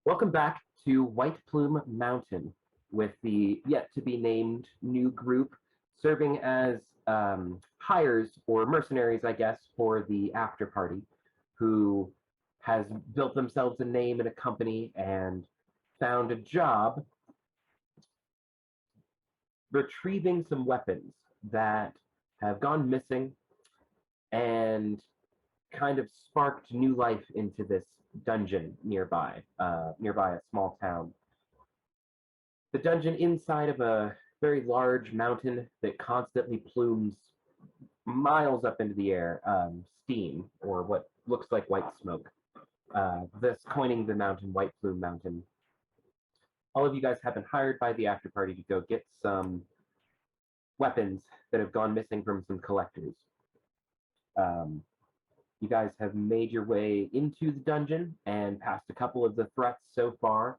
Welcome back to White Plume Mountain with the yet to be named new group serving as hires or mercenaries, I guess, for the after party, who has built themselves a name and a company and found a job retrieving some weapons that have gone missing and kind of sparked new life into this dungeon nearby a small town. The dungeon inside of a very large mountain that constantly plumes miles up into the air, steam, or what looks like white smoke. Thus coining the mountain White Plume Mountain. All of you guys have been hired by the after party to go get some weapons that have gone missing from some collectors. You guys have made your way into the dungeon and passed a couple of the threats so far.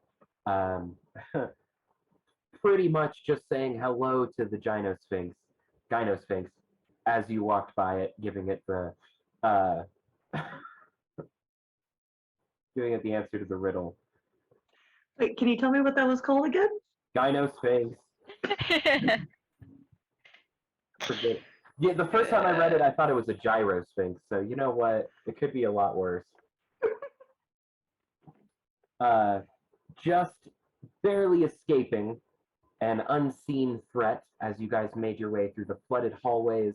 Pretty much just saying hello to the Gyno Sphinx, as you walked by it, giving it the giving it the answer to the riddle. Wait, can you tell me what that was called again? Gyno Sphinx. Yeah, the first time I read it, I thought it was a gyro sphinx. So you know what? It could be a lot worse. Just barely escaping an unseen threat as you guys made your way through the flooded hallways.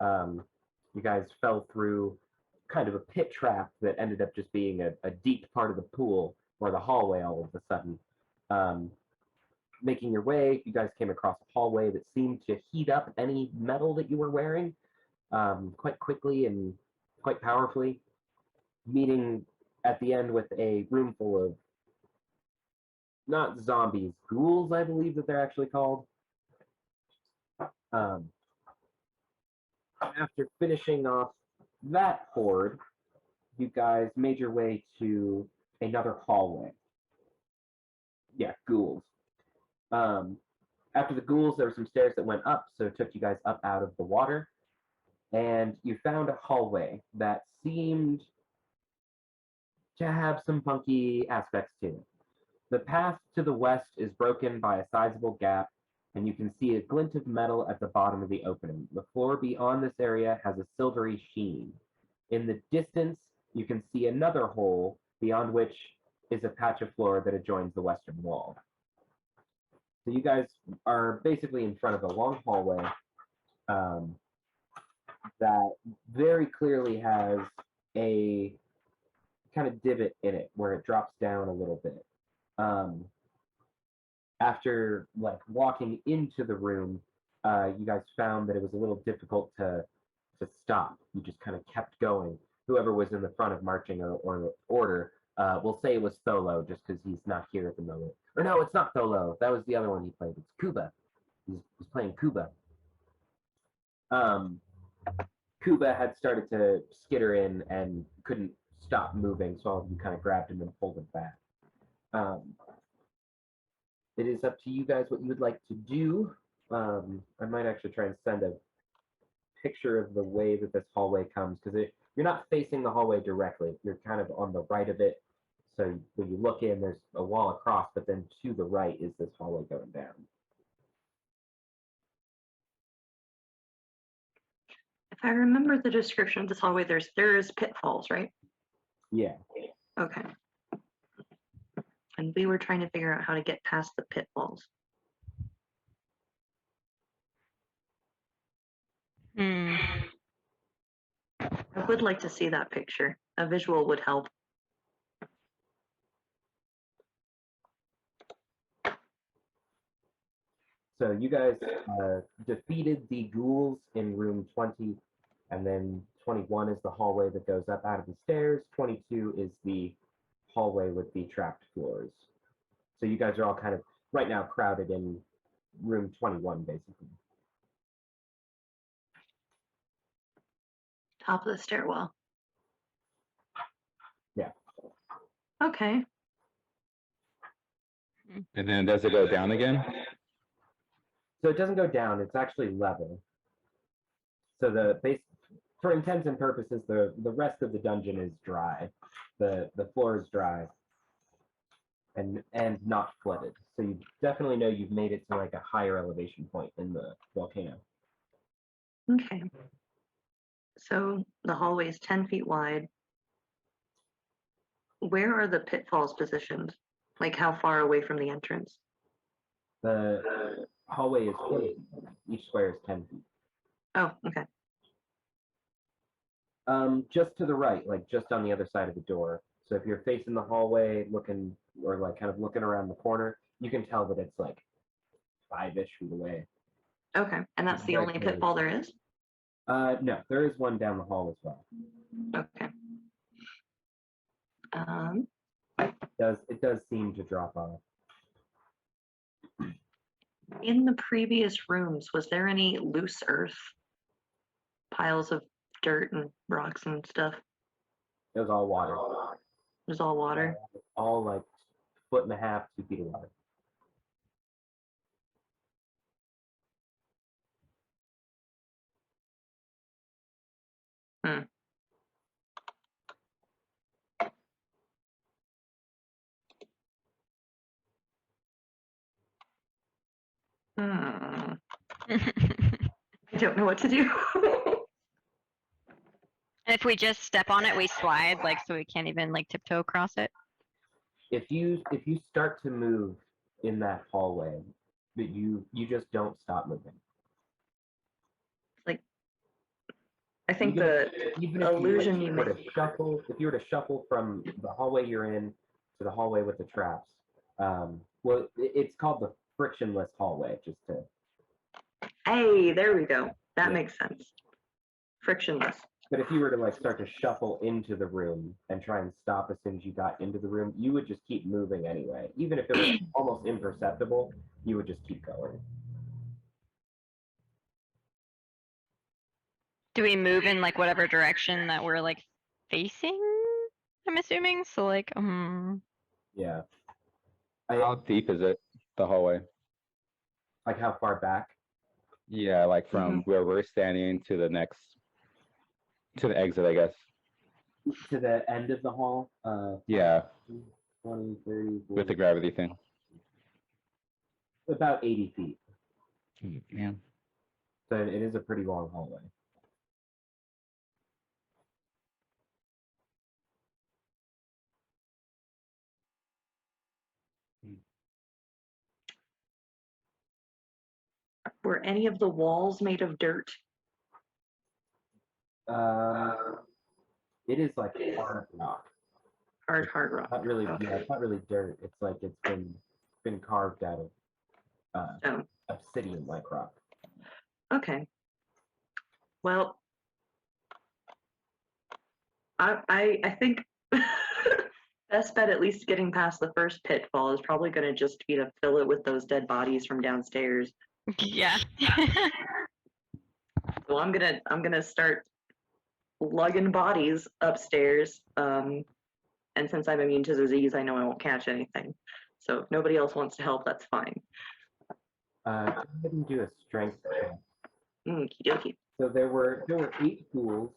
You guys fell through kind of a pit trap that ended up just being a deep part of the pool or the hallway all of a sudden. Making your way, you guys came across a hallway that seemed to heat up any metal that you were wearing quite quickly and quite powerfully, meeting at the end with a room full of not zombies, ghouls, I believe that they're actually called. After finishing off that horde, you guys made your way to another hallway. Yeah, ghouls. After the ghouls, there were some stairs that went up, so it took you guys up out of the water, and you found a hallway that seemed to have some funky aspects to it. The path to the west is broken by a sizable gap, and you can see a glint of metal at the bottom of the opening. The floor beyond this area has a silvery sheen. In the distance, you can see another hole, beyond which is a patch of floor that adjoins the western wall. So you guys are basically in front of a long hallway that very clearly has a kind of divot in it where it drops down a little bit. After like walking into the room, you guys found that it was a little difficult to stop. You just kind of kept going. Whoever was in the front of marching or order, we'll say it was Tholo, just because he's not here at the moment. Or no, it's not Tholo. That was the other one he played. It's Kuba. He's playing Kuba. Kuba had started to skitter in and couldn't stop moving, so all of you kind of grabbed him and pulled him back. It is up to you guys what you would like to do. I might actually try and send a picture of the way that this hallway comes, because you're not facing the hallway directly. You're kind of on the right of it. So when you look in, there's a wall across, but then to the right is this hallway going down. If I remember the description of this hallway, there's pitfalls, right? Yeah. Okay. And we were trying to figure out how to get past the pitfalls. I would like to see that picture. A visual would help. So you guys defeated the ghouls in room 20, and then 21 is the hallway that goes up out of the stairs. 22 is the hallway with the trapped floors. So you guys are all kind of right now crowded in room 21, basically. Top of the stairwell. Yeah. Okay. And then does it go down again? So it doesn't go down, it's actually level. So for intents and purposes, the rest of the dungeon is dry. The floor is dry. and not flooded. So you definitely know you've made it to like a higher elevation point in the volcano. Okay. So the hallway is 10 feet wide. Where are the pitfalls positioned? Like how far away from the entrance? The hallway is 20 feet. Each square is 10 feet. Oh, okay. Just to the right, like just on the other side of the door. So if you're facing the hallway, looking or like kind of looking around the corner, you can tell that it's like 5-ish feet away. Okay. And that's the Very only close. pitfall there is? No, there is one down the hall as well. Okay. It does seem to drop off. In the previous rooms, was there any loose earth? Piles of dirt and rocks and stuff? It was all water. It was all water? All like 1.5 to 2 feet of water. Hmm. Hmm. I don't know what to do. If we just step on it, we slide, like, so we can't even, like, tiptoe across it. If you start to move in that hallway, that you just don't stop moving. I think Even the Even illusion you were make. to shuffle, if you were to shuffle from the hallway you're in to the hallway with the traps, well, it's called the frictionless hallway. Just to Hey, there we go. That Yeah. makes sense. Frictionless. But if you were to like start to shuffle into the room and try and stop as soon as you got into the room, you would just keep moving anyway. Even if it was almost imperceptible, you would just keep going. Do we move in, like, whatever direction that we're, like, facing? I'm assuming, so, like, Yeah. How deep is it, the hallway? Like how far back? Yeah, like from where we're standing to the exit, I guess. To the end of the hall? Yeah, 20, 30, 40, with the gravity thing. about 80 feet. Yeah. So it is a pretty long hallway. Were any of the walls made of dirt? It is like hard rock. Hard rock. Not really. Okay. Yeah, it's not really dirt. It's like it's been carved out of Stone. obsidian-like rock. Okay. Well, I think best bet, at least getting past the first pitfall, is probably going to just be to fill it with those dead bodies from downstairs. yeah. So I'm gonna start lugging bodies upstairs. And since I'm immune to disease, I know I won't catch anything. So if nobody else wants to help, that's fine. Go ahead and do a strength check. Okie dokie. So there were 8 ghouls,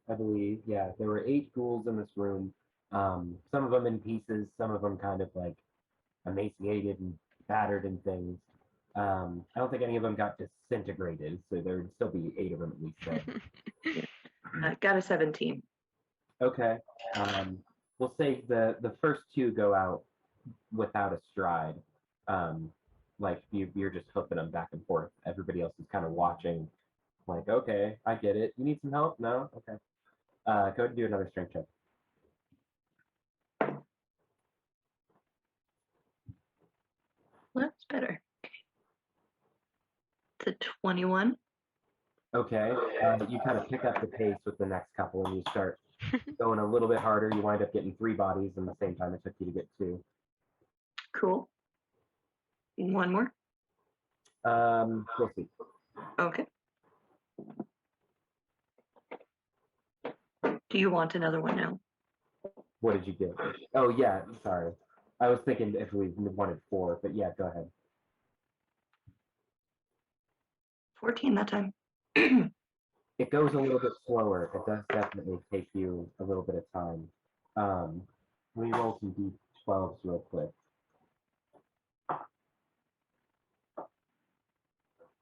I believe. Yeah, there were 8 ghouls in this room. Some of them in pieces, some of them kind of like emaciated and battered and things. I don't think any of them got disintegrated, so there would still be 8 of them at least. There. I got a 17. Okay. We'll say the first 2 go out without a stride. Like you're just hooking them back and forth. Everybody else is kind of watching. Like, okay, I get it. You need some help? No? Okay. Go ahead and do another strength check. That's better. It's a 21. Okay. You kind of pick up the pace with the next couple and you start going a little bit harder. You wind up getting 3 bodies in the same time it took you to get 2. Cool. One more. We'll see. Okay. Do you want another one now? What did you get? Oh, yeah. Sorry. I was thinking if we wanted 4, but yeah, go ahead. 14 that time. It goes a little bit slower. It does definitely take you a little bit of time. Let me roll some d12s real quick.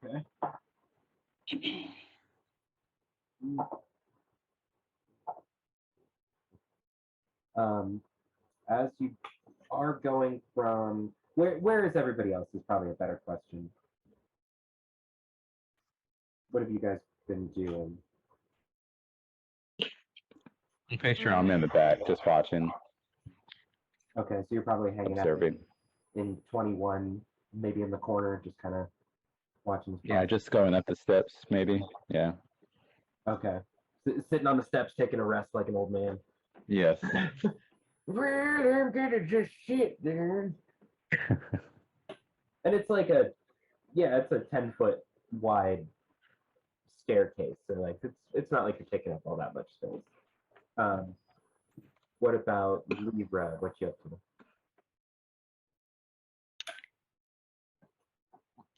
Okay. As you are going from where is everybody else is probably a better question. What have you guys been doing? I'm pretty sure I'm in the back, just watching, Okay, so you're probably hanging out observing. in 21, maybe in the corner, just kind of watching. Yeah, just going up the steps, maybe. Yeah. Okay. Sitting on the steps, taking a rest like an old man. Yes. Well, I'm gonna just sit there. And it's like it's a 10-foot wide staircase. So like it's not like you're taking up all that much space. What about Libra? What you up to?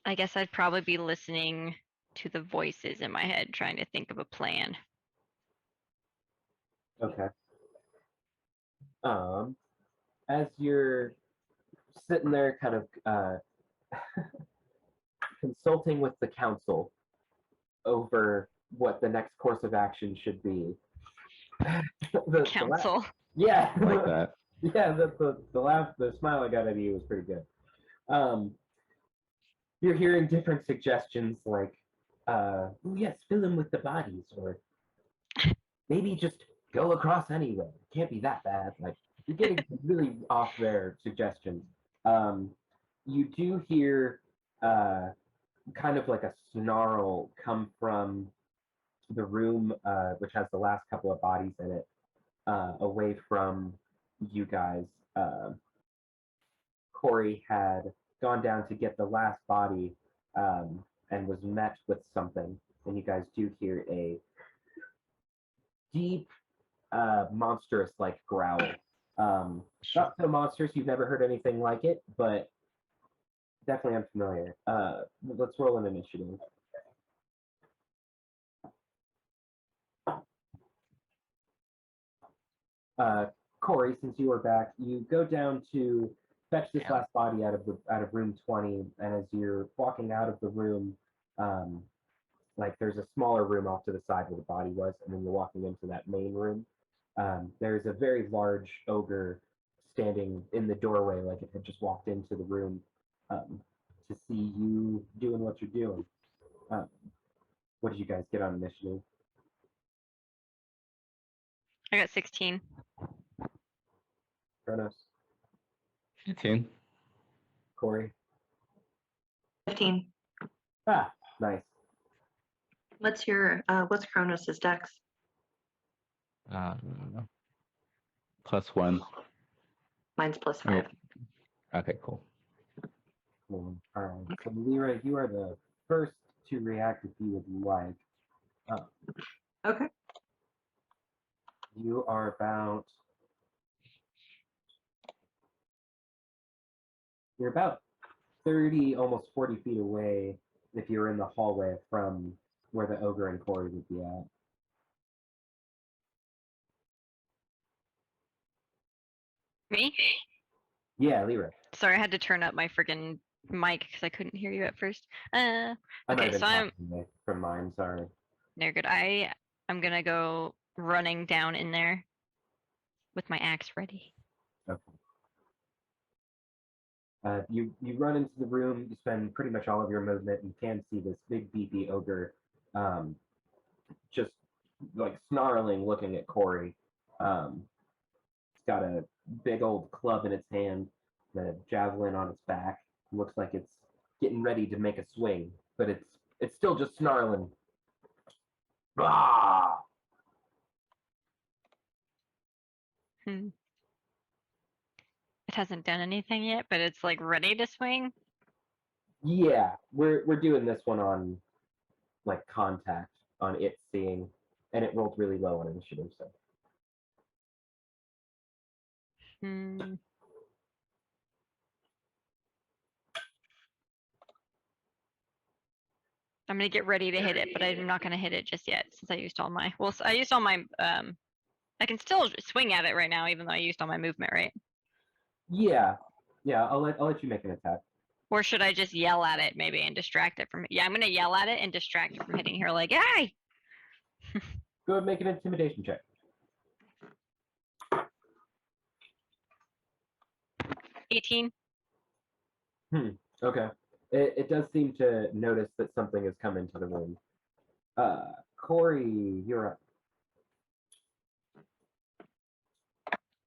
I guess I'd probably be listening to the voices in my head, trying to think of a plan. Okay. As you're sitting there kind of consulting with the council over what the next course of action should be. Council. Yeah. Like that. Yeah, the smile I got out of you was pretty good. You're hearing different suggestions like, oh yes, fill him with the bodies, or maybe just go across anyway. It can't be that bad. Like, you're getting really off their suggestions. You do hear kind of like a snarl come from the room, which has the last couple of bodies in it, away from you guys. Corey had gone down to get the last body and was met with something. And you guys do hear a deep, monstrous like growl. Not so monstrous, you've never heard anything like it, but definitely unfamiliar. Let's roll an initiative. Corey, since you are back, you go down to fetch this last body out of room 20, and as you're walking out of the room, like there's a smaller room off to the side where the body was, and then you're walking into that main room. There's a very large ogre standing in the doorway, like it had just walked into the room to see you doing what you're doing. What did you guys get on initiative? I got 16. Kronos, 15. Corey. 15. Ah, nice. What's Kronos's dex? +1. Mine's +5. Okay, cool. Cool. All right. So Lyra, you are the first to react if you would like. Okay. You are about 30, almost 40 feet away if you're in the hallway from where the ogre and Corey would be at. Me? Yeah, Lyra. Sorry, I had to turn up my friggin' mic because I couldn't hear you at first. I might Okay, have been so I'm talking from mine, sorry. no good. I'm gonna go running down in there with my axe ready. Okay. You run into the room, you spend pretty much all of your movement, you can see this big beefy ogre just like snarling looking at Corey. It's got a big old club in its hand, the javelin on its back. Looks like it's getting ready to make a swing, but it's still just snarling. Ah! It hasn't done anything yet, but it's like ready to swing. Yeah, we're doing this one on like contact, on it seeing, and it rolled really low on initiative, so. Hmm. I'm gonna get ready to hit it, but I'm not gonna hit it just yet since I used all my. Well, I used all my. I can still swing at it right now, even though I used all my movement, right? Yeah, I'll let you make an attack. Or should I just yell at it maybe and distract it from? Yeah, I'm gonna yell at it and distract it from hitting her. Like, hey! Go ahead and make an intimidation check. 18. Okay. It does seem to notice that something has come into the room. Corey, you're up.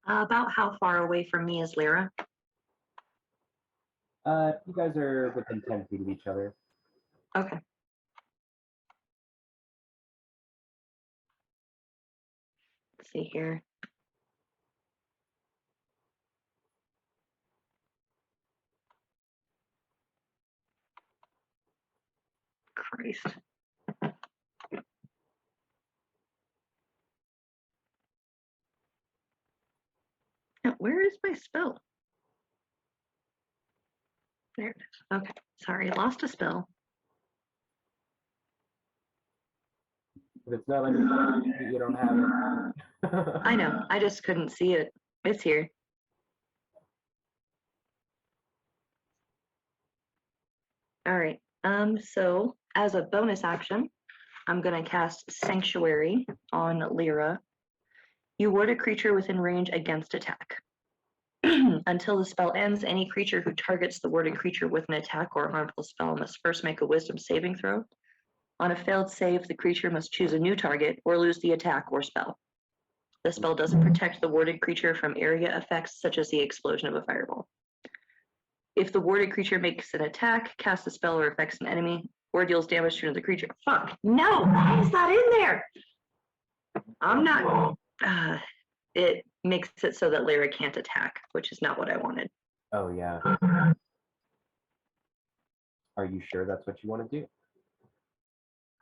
About how far away from me is Lyra? You guys are within 10 feet of each other. Okay. Let's see here. Christ. Now, where is my spell? There it is. Okay. Sorry, lost a spell. If it's not on your sheet, you don't have it. I know. I just couldn't see it. It's here. All right. So as a bonus action, I'm gonna cast Sanctuary on Lyra. You ward a creature within range against attack. Until the spell ends, any creature who targets the warded creature with an attack or a harmful spell must first make a Wisdom saving throw. On a failed save, the creature must choose a new target or lose the attack or spell. The spell doesn't protect the warded creature from area effects such as the explosion of a fireball. If the warded creature makes an attack, casts a spell, or affects an enemy, or deals damage to another creature. Fuck! No! Why is that in there? I'm not. It makes it so that Lyra can't attack, which is not what I wanted. Oh, yeah. Are you sure that's what you want to do?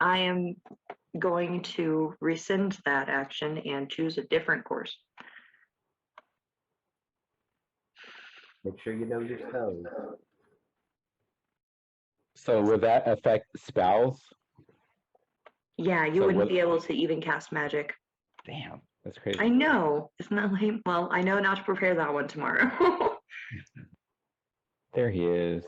I am going to rescind that action and choose a different course. Make sure you know your spells. So would that affect spells? Yeah, you So wouldn't what- be able to even cast magic. Damn, that's crazy. I know. Isn't that lame? Well, I know not to prepare that one tomorrow. There he is.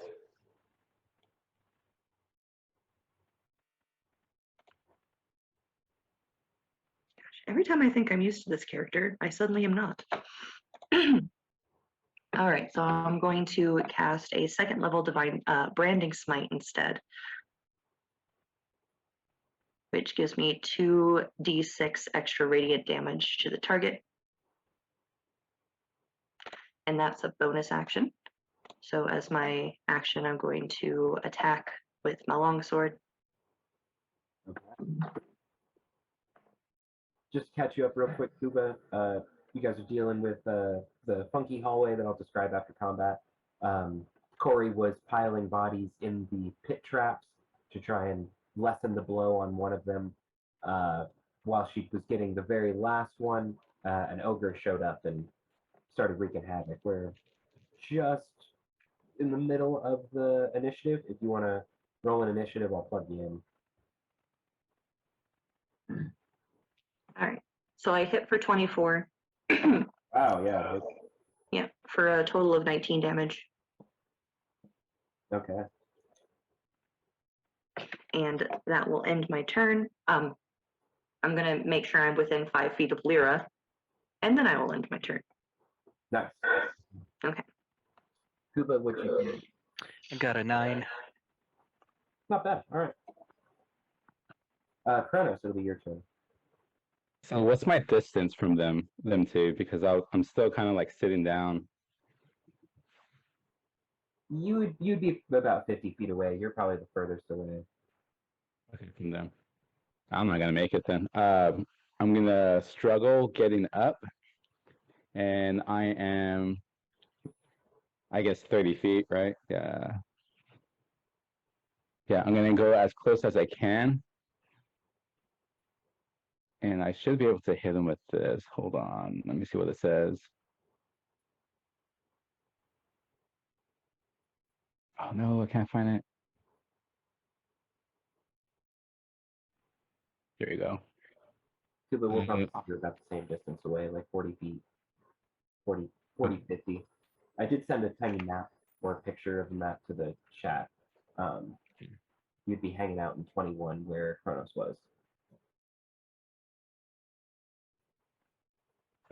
Every time I think I'm used to this character, I suddenly am not. All right, so I'm going to cast a second level divine branding smite instead, which gives me 2d6 extra radiant damage to the target. And that's a bonus action. So as my action, I'm going to attack with my longsword. Okay. Just to catch you up real quick, Kuba. You guys are dealing with the funky hallway that I'll describe after combat. Corey was piling bodies in the pit traps to try and lessen the blow on one of them. While she was getting the very last one, an ogre showed up and started wreaking havoc. We're just in the middle of the initiative. If you want to roll an initiative, I'll plug you in. All right, so I hit for 24. Wow, yeah. Yeah, for a total of 19 damage. Okay. And that will end my turn. I'm gonna make sure I'm within 5 feet of Lyra, and then I will end my turn. Nice. Okay. Kuba, what you think? I got a 9. Not bad. All right. Kronos, it'll be your turn. So what's my distance from them two? Because I'm still kind of like sitting down. You'd be about 50 feet away. You're probably the furthest away. Okay, from them. I'm not gonna make it then. I'm gonna struggle getting up, and I am, I guess, 30 feet, right? Yeah. Yeah, I'm gonna go as close as I can. And I should be able to hit him with this. Hold on. Let me see what it says. Oh no, I can't find it. There you go. Kuba will probably you're about the same distance away, like 40 feet. 40, 50. I did send a tiny map or a picture of the map to the chat, you'd be hanging out in 21 where Kronos was.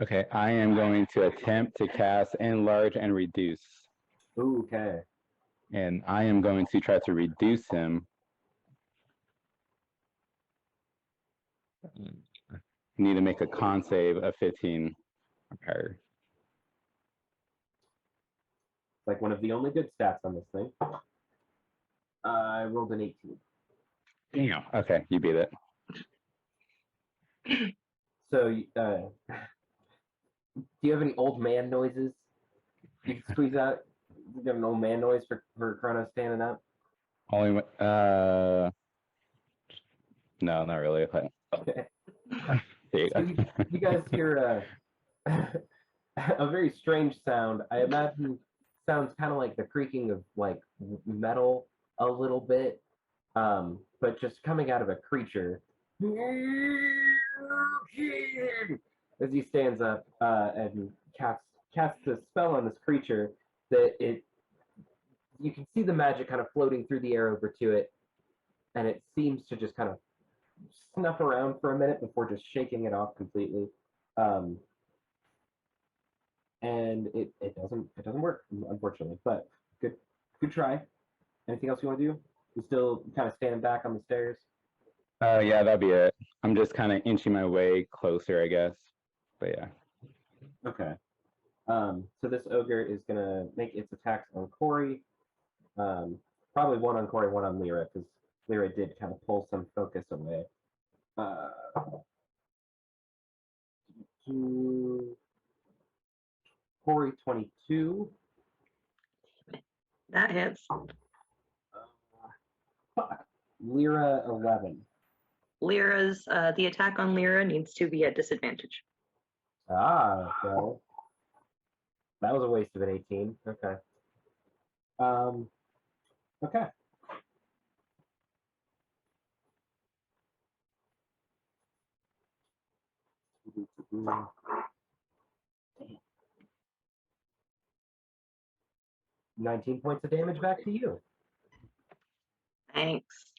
Okay, I am going to attempt to cast enlarge and reduce. Ooh, okay. And I am going to try to reduce him. Need to make a con save of 15 or higher. Like one of the only good stats on this thing. I rolled an 18. Damn. Okay, you beat it. So, do you have any old man noises you can squeeze out? You have an old man noise for Kronos standing up? Only no, not really. Okay. There you So go. you guys hear a very strange sound. I imagine sounds kind of like the creaking of like metal a little bit, but just coming out of a creature. As he stands up and casts a spell on this creature, you can see the magic kind of floating through the air over to it, and it seems to just kind of snuff around for a minute before just shaking it off completely. And it doesn't work, unfortunately. But good try. Anything else you want to do? You still kind of standing back on the stairs? Yeah, that'll be it. I'm just kind of inching my way closer, I guess. But yeah. Okay. So this ogre is gonna make its attacks on Corey. Probably one on Corey, one on Lyra, because Lyra did kind of pull some focus away. To Corey 22. That hits. Lyra 11. Lyra's the attack on Lyra needs to be at disadvantage. So that was a waste of an 18. Okay. Okay. Damn. 19 points of damage back to you. Thanks.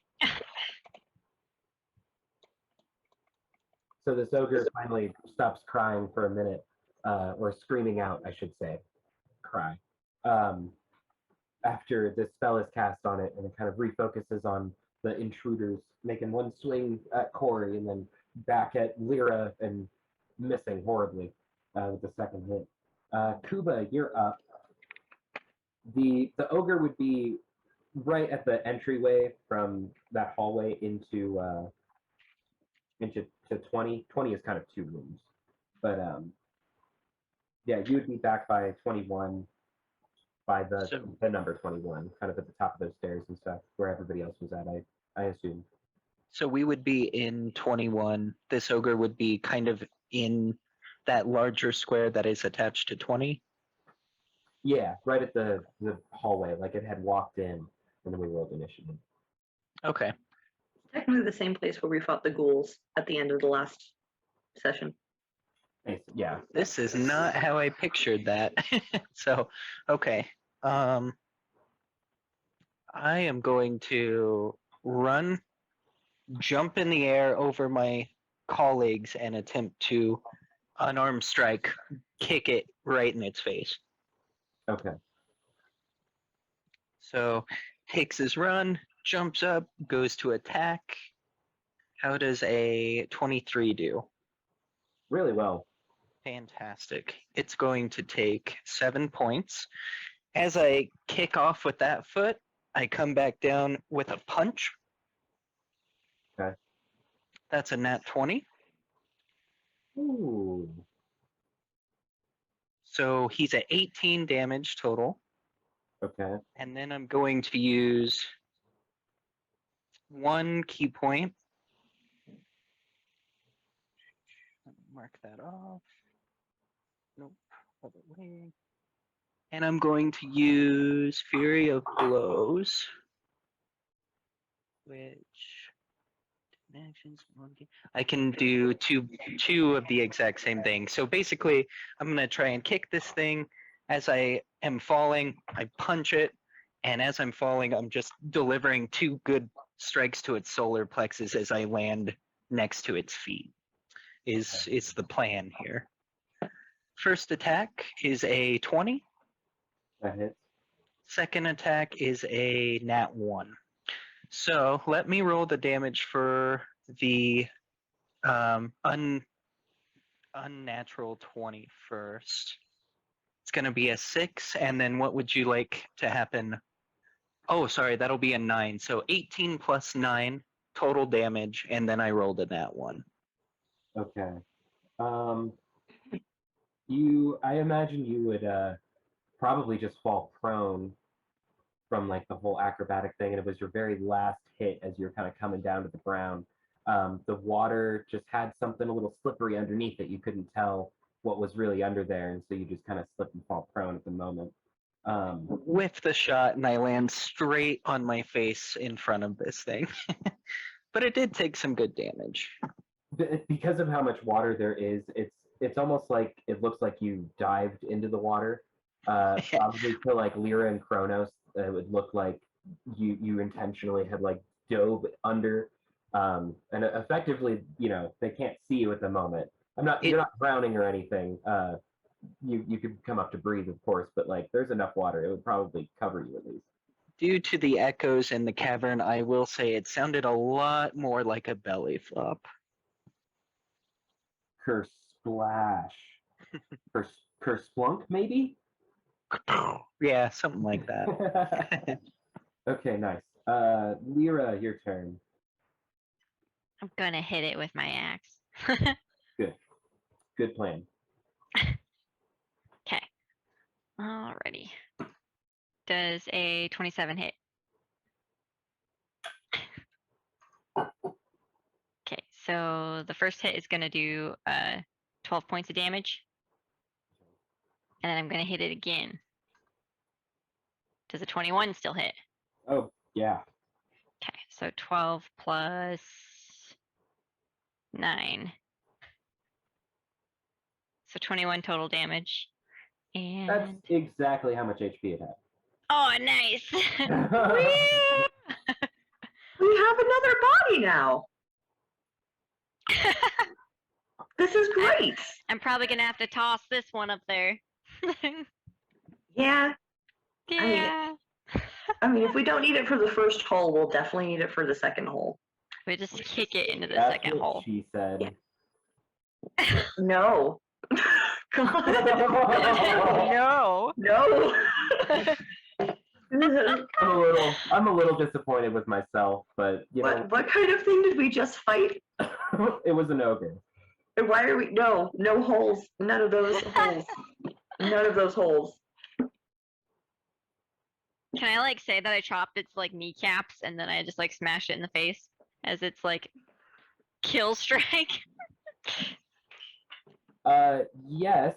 So this ogre finally stops crying for a minute, or screaming out, I should say, cry. After this spell is cast on it, and it kind of refocuses on the intruders, making one swing at Corey and then back at Lyra and missing horribly with the second hit. Kuba, you're up. The ogre would be right at the entryway from that hallway into 20. 20 is kind of two rooms, but yeah, you would be back by 21, by the number 21, kind of at the top of those stairs and stuff, where everybody else was at. I assume. So we would be in 21. This ogre would be kind of in that larger square that is attached to 20. Yeah, right at the hallway, like it had walked in, and then we rolled initiative. Okay. Technically the same place where we fought the ghouls at the end of the last session. Yeah. This is not how I pictured that. So, okay. I am going to run, jump in the air over my colleagues and attempt to unarmed strike, kick it right in its face. Okay. So takes his run, jumps up, goes to attack. How does a 23 do? Really well. Fantastic. It's going to take 7 points. As I kick off with that foot, I come back down with a punch. Okay. That's a nat 20. Ooh. So he's at 18 damage total. Okay. And then I'm going to use 1 key point. Mark that off. Nope. Other way. And I'm going to use Fury of Blows, which actions. I can do two of the exact same thing. So basically, I'm gonna try and kick this thing. as I am falling, I punch it, and as I'm falling, I'm just delivering 2 good strikes to its solar plexus as I land next to its feet. Is the plan here. First attack is a 20. That hits. Second attack is a nat 1. So let me roll the damage for the unnatural 20 first. It's going to be a 6, and then what would you like to happen? Oh, sorry, that'll be a 9. So 18 plus 9 total damage, and then I rolled a nat 1. Okay. I imagine you would probably just fall prone from like the whole acrobatic thing, and it was your very last hit as you're kind of coming down to the ground. The water just had something a little slippery underneath it. You couldn't tell what was really under there, and so you just kind of slip and fall prone at the moment. Whiff the shot, and I land straight on my face in front of this thing. But it did take some good damage. Because of how much water there is, it's almost like it looks like you dived into the water. Probably to like Lyra and Kronos, it would look like you intentionally had like dove under, and effectively, they can't see you at the moment. You're not drowning or anything. You could come up to breathe, of course, but like there's enough water, it would probably cover you at least. Due to the echoes in the cavern, I will say it sounded a lot more like a belly flop. Kersplash. Kersplunk, maybe? Yeah, something like that. Okay, nice. Lyra, your turn. I'm gonna hit it with my axe. Good plan. Okay. Alrighty. Does a 27 hit? Okay, so the first hit is gonna do 12 points of damage. And then I'm gonna hit it again. Does a 21 still hit? Oh, yeah. Okay, so 12 plus 9. So 21 total damage. And That's exactly how much HP it had. oh, nice. We have another body now. This is great. I'm probably gonna have to toss this one up there. Yeah. Yeah. I mean, if we don't need it for the first hole, we'll definitely need it for the second hole. We just kick it into the That's second what hole. she said. No. God. No. No. I'm a little disappointed with myself, but What kind of thing did we just fight? it was an ogre. And why are we no holes? None of those holes. None of those holes. Can I like say that I chopped its like kneecaps and then I just like smash it in the face as its like kill strike? Yes.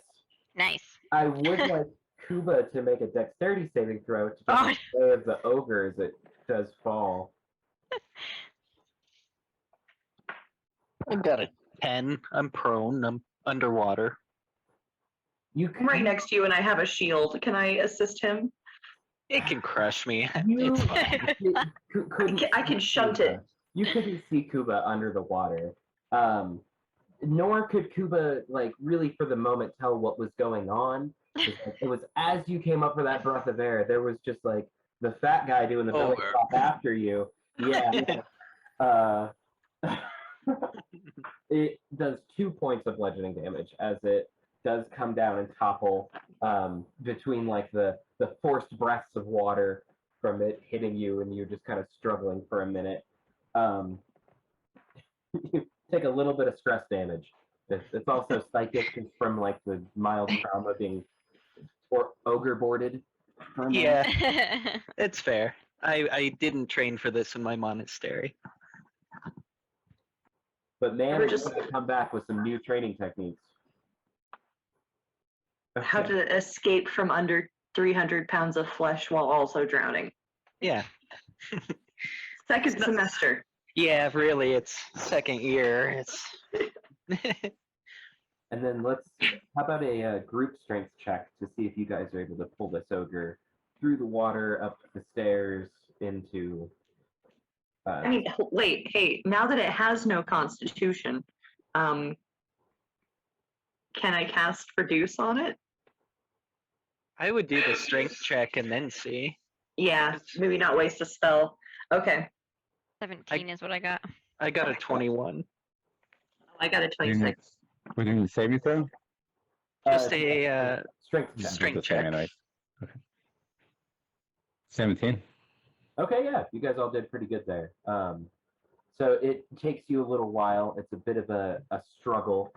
Nice. I would like Kuba to make a dexterity saving throw to just save the ogre as it does fall. I've got a 10. I'm prone. I'm underwater. You I'm can, right next to you and I have a shield. Can I assist him? It can crush me. you It's fine. couldn't I can see shunt Kuba. it. You couldn't see Kuba under the water. Nor could Kuba like really for the moment tell what was going on. It was as you came up for that breath of air, there was just like the fat guy doing the belly Over. flop after you. Yeah. It does 2 points of bludgeoning damage as it does come down and topple between like the forced breaths of water from it hitting you, and you're just kind of struggling for a minute. You take a little bit of stress damage. It's also psychic just from like the mild trauma being ogre boarded. Yeah, it's fair. I didn't train for this in my monastery. But man, We're it's just- going to come back with some new training techniques. How Okay. to escape from under 300 pounds of flesh while also drowning. Yeah. Second semester. Yeah, really, it's second year. It's And then how about a group strength check to see if you guys are able to pull this ogre through the water, up the stairs, into. I mean, wait, hey, now that it has no constitution, can I cast Reduce on it? I would do the strength check and then see. Yeah, maybe not waste a spell. Okay, 17 is what I got. I got a 21. I got a 26. We're doing the saving throw? Just a strength check. strength Just the same check. anyways. Okay. 17. Okay, yeah, you guys all did pretty good there. So it takes you a little while. It's a bit of a struggle.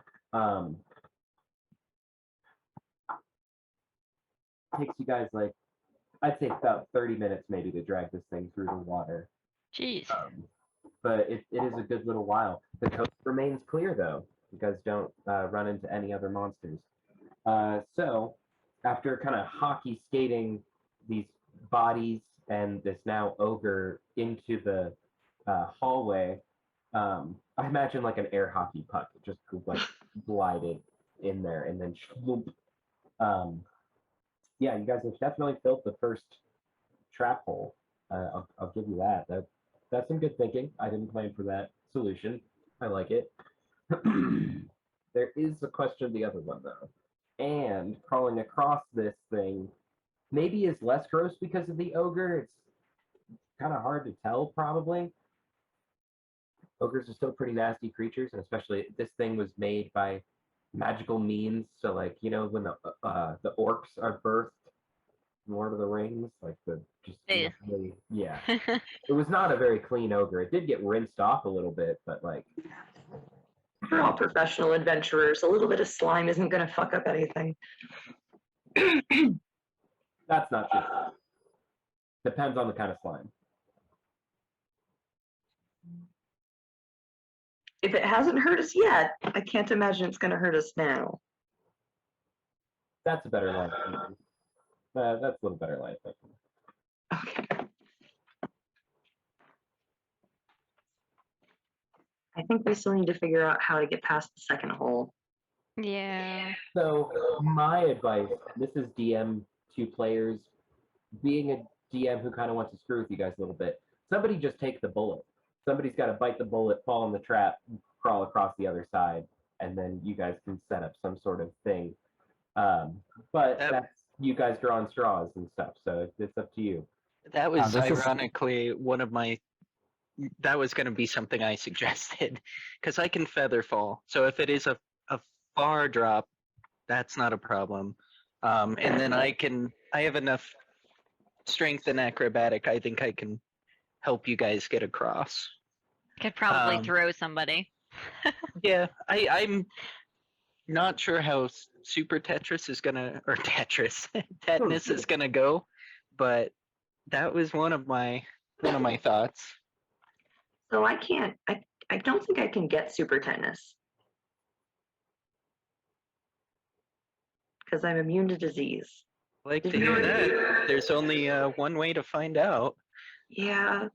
Takes you guys like, I'd say about 30 minutes maybe to drag this thing through the water. Jeez. But it is a good little while. The coast remains clear though. You guys don't run into any other monsters. So after kind of hockey skating these bodies and this now ogre into the hallway, I imagine like an air hockey puck just like glided in there and then shloomp. Yeah, you guys have definitely filled the first trap hole. I'll give you that. That's some good thinking. I didn't plan for that solution. I like it. There is a question of the other one though. And crawling across this thing maybe is less gross because of the ogre. It's kind of hard to tell, probably. Ogres are still pretty nasty creatures, and especially this thing was made by magical means. So, like, you know, when the orcs are birthed in Lord of the Rings, like really, yeah. It was not a very clean ogre. It did get rinsed off a little bit, but like. We're all professional adventurers. A little bit of slime isn't going to fuck up anything. That's not true. Depends on the kind of slime. If it hasn't hurt us yet, I can't imagine it's going to hurt us now. That's a better line. That's a little better line. Okay. I think we still need to figure out how to get past the second hole. Yeah. So my advice, this is DM 2 players, being a DM who kind of wants to screw with you guys a little bit. Somebody just take the bullet. Somebody's got to bite the bullet, fall in the trap, crawl across the other side, and then you guys can set up some sort of thing. But that's you guys drawing straws and stuff, so it's up to you. That was this is- ironically one of my. That was going to be something I suggested, because I can feather fall. So if it is a far drop, that's not a problem. And then I have enough strength and acrobatic. I think I can help you guys get across. Could probably throw somebody. Yeah, I'm not sure how Super Tetris is gonna, or Tetris, Tetanus is gonna go, but that was one of my thoughts. So I don't think I can get super tetanus. Because I'm immune to disease. Like to hear that. There's only one way to find out. Yeah.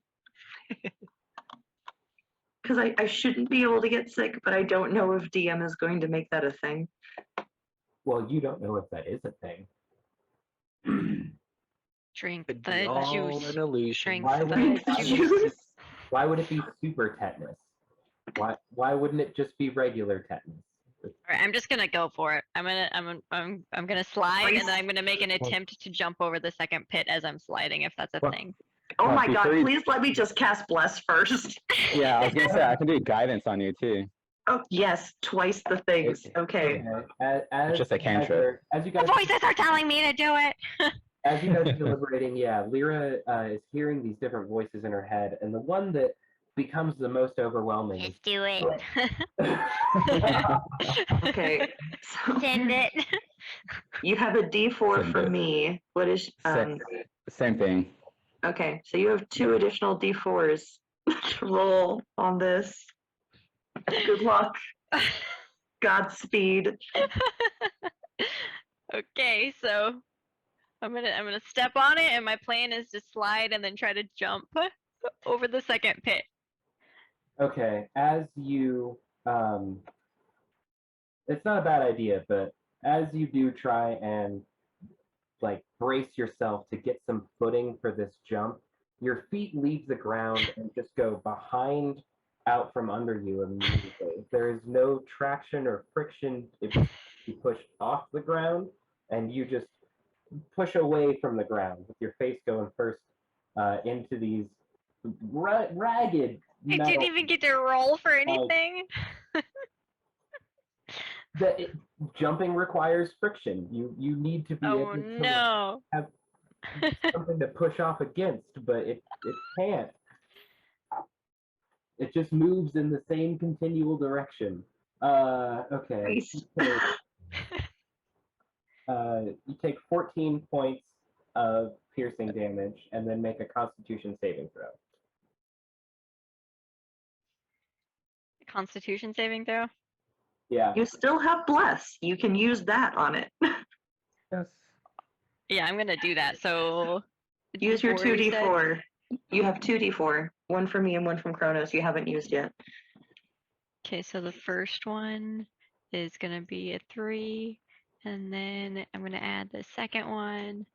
Because I shouldn't be able to get sick, but I don't know if DM is going to make that a thing. Well, you don't know if that is a thing. Drink Could be the all juice. an illusion. Drink Why the would juice. Why would it be super tetanus? Why wouldn't it just be regular tetanus? All right, I'm just gonna go for it. I'm gonna slide, and then I'm gonna make an attempt to jump over the second pit as I'm sliding, if that's a Well, thing. Oh my god, before you- please let me just cast Bless first. Yeah, I was gonna say I can do guidance on you too. Oh, yes, twice the things. Okay. As just a cantrip. As you The guys voices are telling me to do it. as you guys are deliberating, yeah, Lyra is hearing these different voices in her head, and the one that becomes the most overwhelming. Just do it. Okay. So Send it. you have a D4 Send from it. me. What is Same thing. okay, so you have 2 additional D4s to roll on this. Good luck. Godspeed. Okay, so I'm gonna step on it, and my plan is to slide and then try to jump over the second pit. Okay, as you it's not a bad idea, but as you do try and like brace yourself to get some footing for this jump, your feet leave the ground and just go behind out from under you immediately. There is no traction or friction if you push off the ground, and you just push away from the ground with your face going first into these ragged I metal. didn't even get to roll for anything. Jumping requires friction. You need to be Oh able to no. have something to push off against, but it can't. It just moves in the same continual direction. Okay. Nice. You take 14 points of piercing damage, and then make a Constitution saving throw. Constitution saving throw. Yeah. You still have bless. You can use that on it. Yes. Yeah, I'm gonna do that. So Use your D4, you said? 2d4. You have 2d4. One from me and one from Kronos. You haven't used yet. Okay, so the first one is gonna be a 3, and then I'm gonna add the second one.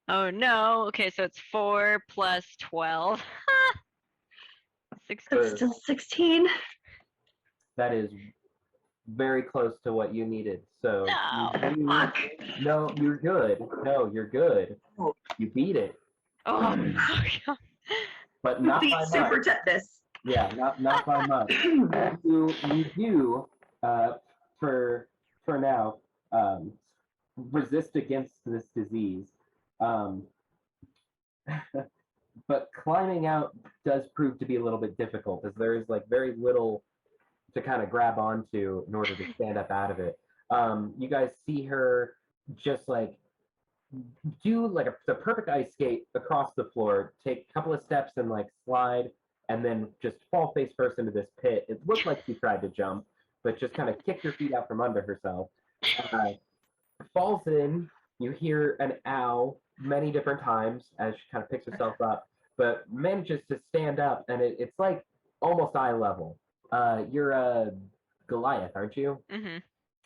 Oh no. Okay, so it's 4 plus 12. 16. That's still 16. That is very close to what you needed. So No. no, you're good. No, you're good. Oh. You beat it, Oh, God. but not Beat by super much. tetanus. Yeah, not by much. You do for now resist against this disease, but climbing out does prove to be a little bit difficult, as there is like very little to kind of grab onto in order to stand up out of it. You guys see her just like do like the perfect ice skate across the floor, take a couple of steps and like slide, and then just fall face first into this pit. It looked like she tried to jump, but just kind of kicked her feet out from under herself. Falls in. You hear an ow many different times as she kind of picks herself up, but manages to stand up, and it's like almost eye level. You're a Goliath, aren't you? Mm-hmm.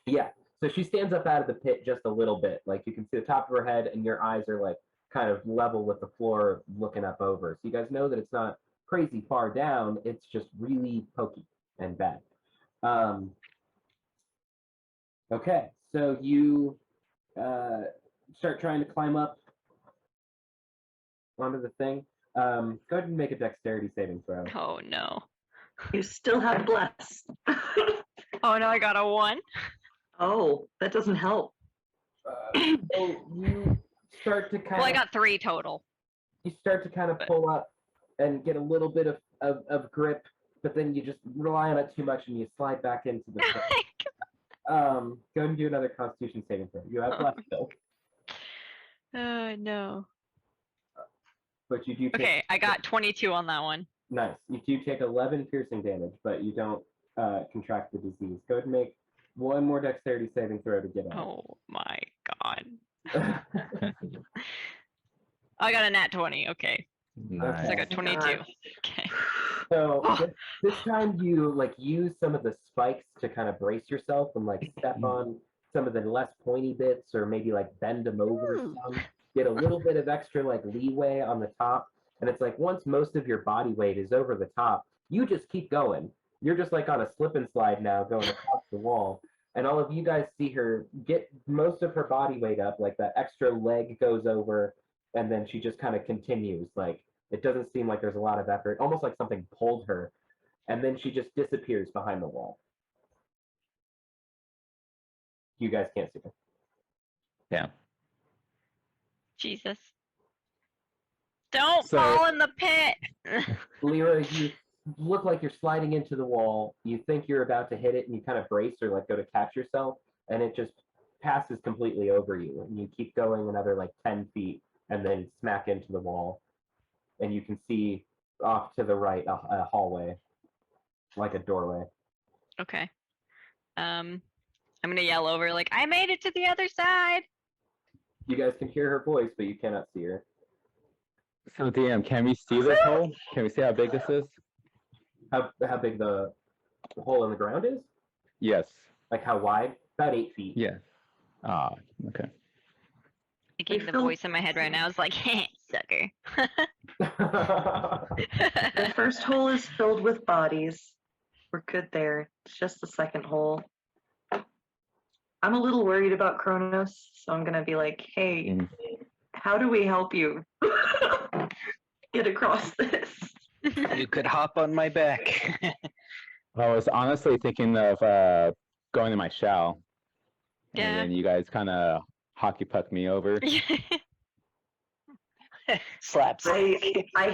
Yeah. So she stands up out of the pit just a little bit. Like you can see the top of her head, and your eyes are like kind of level with the floor looking up over. So you guys know that it's not crazy far down. It's just really pokey and bad. Okay. So you start trying to climb up onto the thing. Go ahead and make a dexterity saving throw. Oh no. You still have bless. Oh no, I got a 1. Oh, that doesn't help. So you start to kind Well, I of got 3 total. you start to kind of pull up and get a little bit of grip, but then you just rely on it too much and you slide back into the pit. Go ahead and do another Constitution saving throw. You have left still, Oh no. but you do take Okay, I got 22 on that one. nice. You do take 11 piercing damage, but you don't contract the disease. Go ahead and make one more dexterity saving throw to get out. Oh my God. I got a nat 20. Okay, so I Nice. got 22. Okay. So this time you like use some of the spikes to kind of brace yourself and like step on some of the less pointy bits, or maybe like bend them over some. Get a little bit of extra like leeway on the top, and it's like once most of your body weight is over the top, you just keep going. You're just like on a slip and slide now, going across the wall, and all of you guys see her get most of her body weight up, like that extra leg goes over, and then she just kind of continues. Like it doesn't seem like there's a lot of effort, almost like something pulled her, and then she just disappears behind the wall. You guys can't see her. Yeah. Jesus. Don't So- fall in the pit. Lyra, you look like you're sliding into the wall. You think you're about to hit it, and you kind of brace or like go to catch yourself, and it just passes completely over you. And you keep going another like 10 feet, and then smack into the wall. And you can see off to the right a hallway, like a doorway. Okay. I'm gonna yell over like, I made it to the other side. You guys can hear her voice, but you cannot see her. So DM, can we see this hole? Can we see how big this is? How big the hole in the ground is? Yes. Like how wide? About 8 feet. Yeah. Ah, okay. Thinking the filled- voice in my head right now is like, sucker. The first hole is filled with bodies. We're good there. It's just the second hole. I'm a little worried about Kronos, so I'm gonna be like, hey, Mm. how do we help you get across this? You could hop on my back. I was honestly thinking of going to my shell, Yeah. and then you guys kind of hockey puck me over. Slaps. I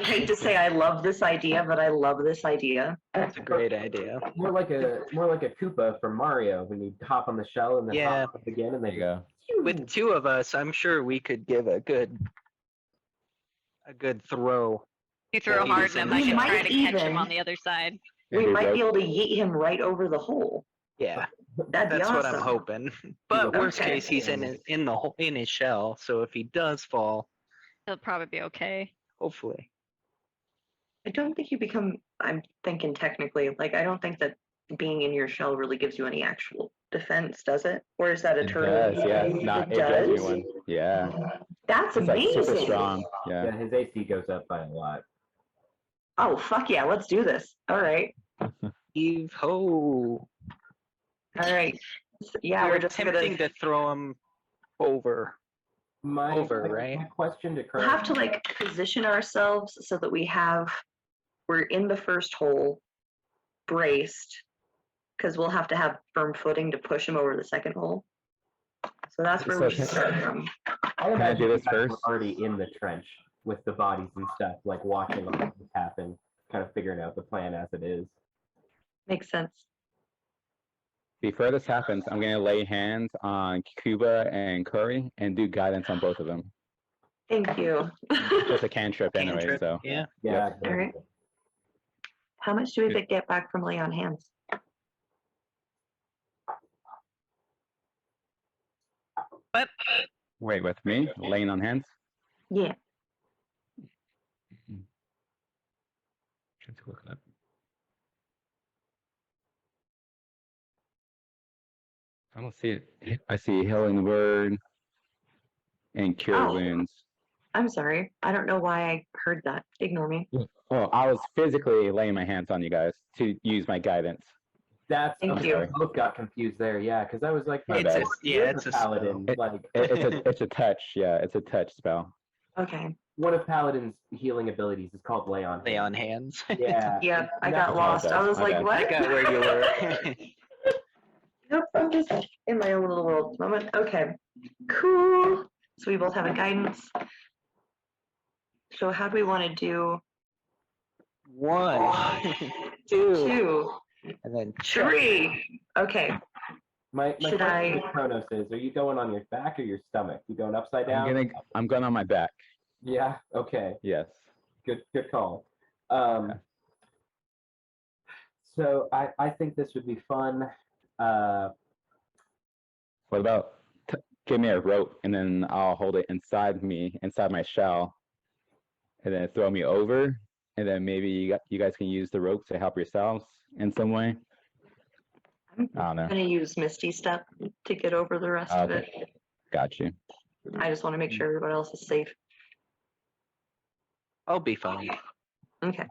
hate to say I love this idea, but I love this idea. That's a great idea. more like a Koopa from Mario when you hop on the shell and then Yeah. hop up again and There then you go. With two of us, I'm sure we could give a good throw. You throw Yeah, hard enough, I we can try might to catch him even- on the other side. We Maybe might rope. be able to yeet him right over the hole. Yeah, That'd be that's awesome. what I'm hoping. But worst Okay. case, he's in the hole in his shell. So if he does fall, He'll probably be okay. hopefully. I don't think you become, I'm thinking technically, like, I don't think that being in your shell really gives you any actual defense, does it? Or is that a It turtle? does, yeah. It gives me one. Yeah. That's It's like amazing. super strong. Yeah. yeah, his AC goes up by a lot. Oh, fuck yeah, let's do this. All right. Heave ho! All right. Yeah, We're we're just attempting gonna to throw him over. My, Over, my- right? my question to we'll Kurt. have to like position ourselves so that we're in the first hole, braced, because we'll have to have firm footing to push him over the second hole. So that's where So we should start from. I Can I imagine do you this guys were first? already in the trench with the bodies and stuff, like watching all this happen, kind of figuring out the plan as it is. Makes sense. Before this happens, I'm gonna lay hands on Cuba and Curry and do guidance on both of them. Thank you. Just a cantrip anyway, Cantrip, so. yeah. Yeah. All right. How much do we get back from lay on hands? But Wait, with me? Laying on hands? Yeah. Trying to look it up. I don't see it. I see healing word and cure Oh. wounds. I'm sorry. I don't know why I heard that. Ignore me. Well, I was physically laying my hands on you guys to use my guidance. That's Thank okay, you. I both got confused there, yeah, because I was like, My wait, bad. It's a paladin. spell. Like It's a touch. Yeah, it's a touch spell. Okay. one of Paladin's healing abilities is called Lay on. Lay Hands. on hands. Yeah. Yeah, I and got that's- lost. I was My like, bad. what? I got where you were. Nope, I'm just in my own little world moment. Okay, cool. So we both have a guidance. So how do we want to do 1, 2, 2, and then check. 3? Okay, My Should question I- with Kronos is, are you going on your back or your stomach? You going upside down? I'm going on my back. Yeah. Okay. Yes. Good call. Okay. So I think this would be fun. What about give me a rope and then I'll hold it inside me, inside my shell, and then throw me over, and then maybe you guys can use the rope to help yourselves in some way. I'm I don't know. gonna use Misty Step to get over the rest of it. Okay. Got you. I just want to make sure everyone else is safe. I'll be fine. Okay,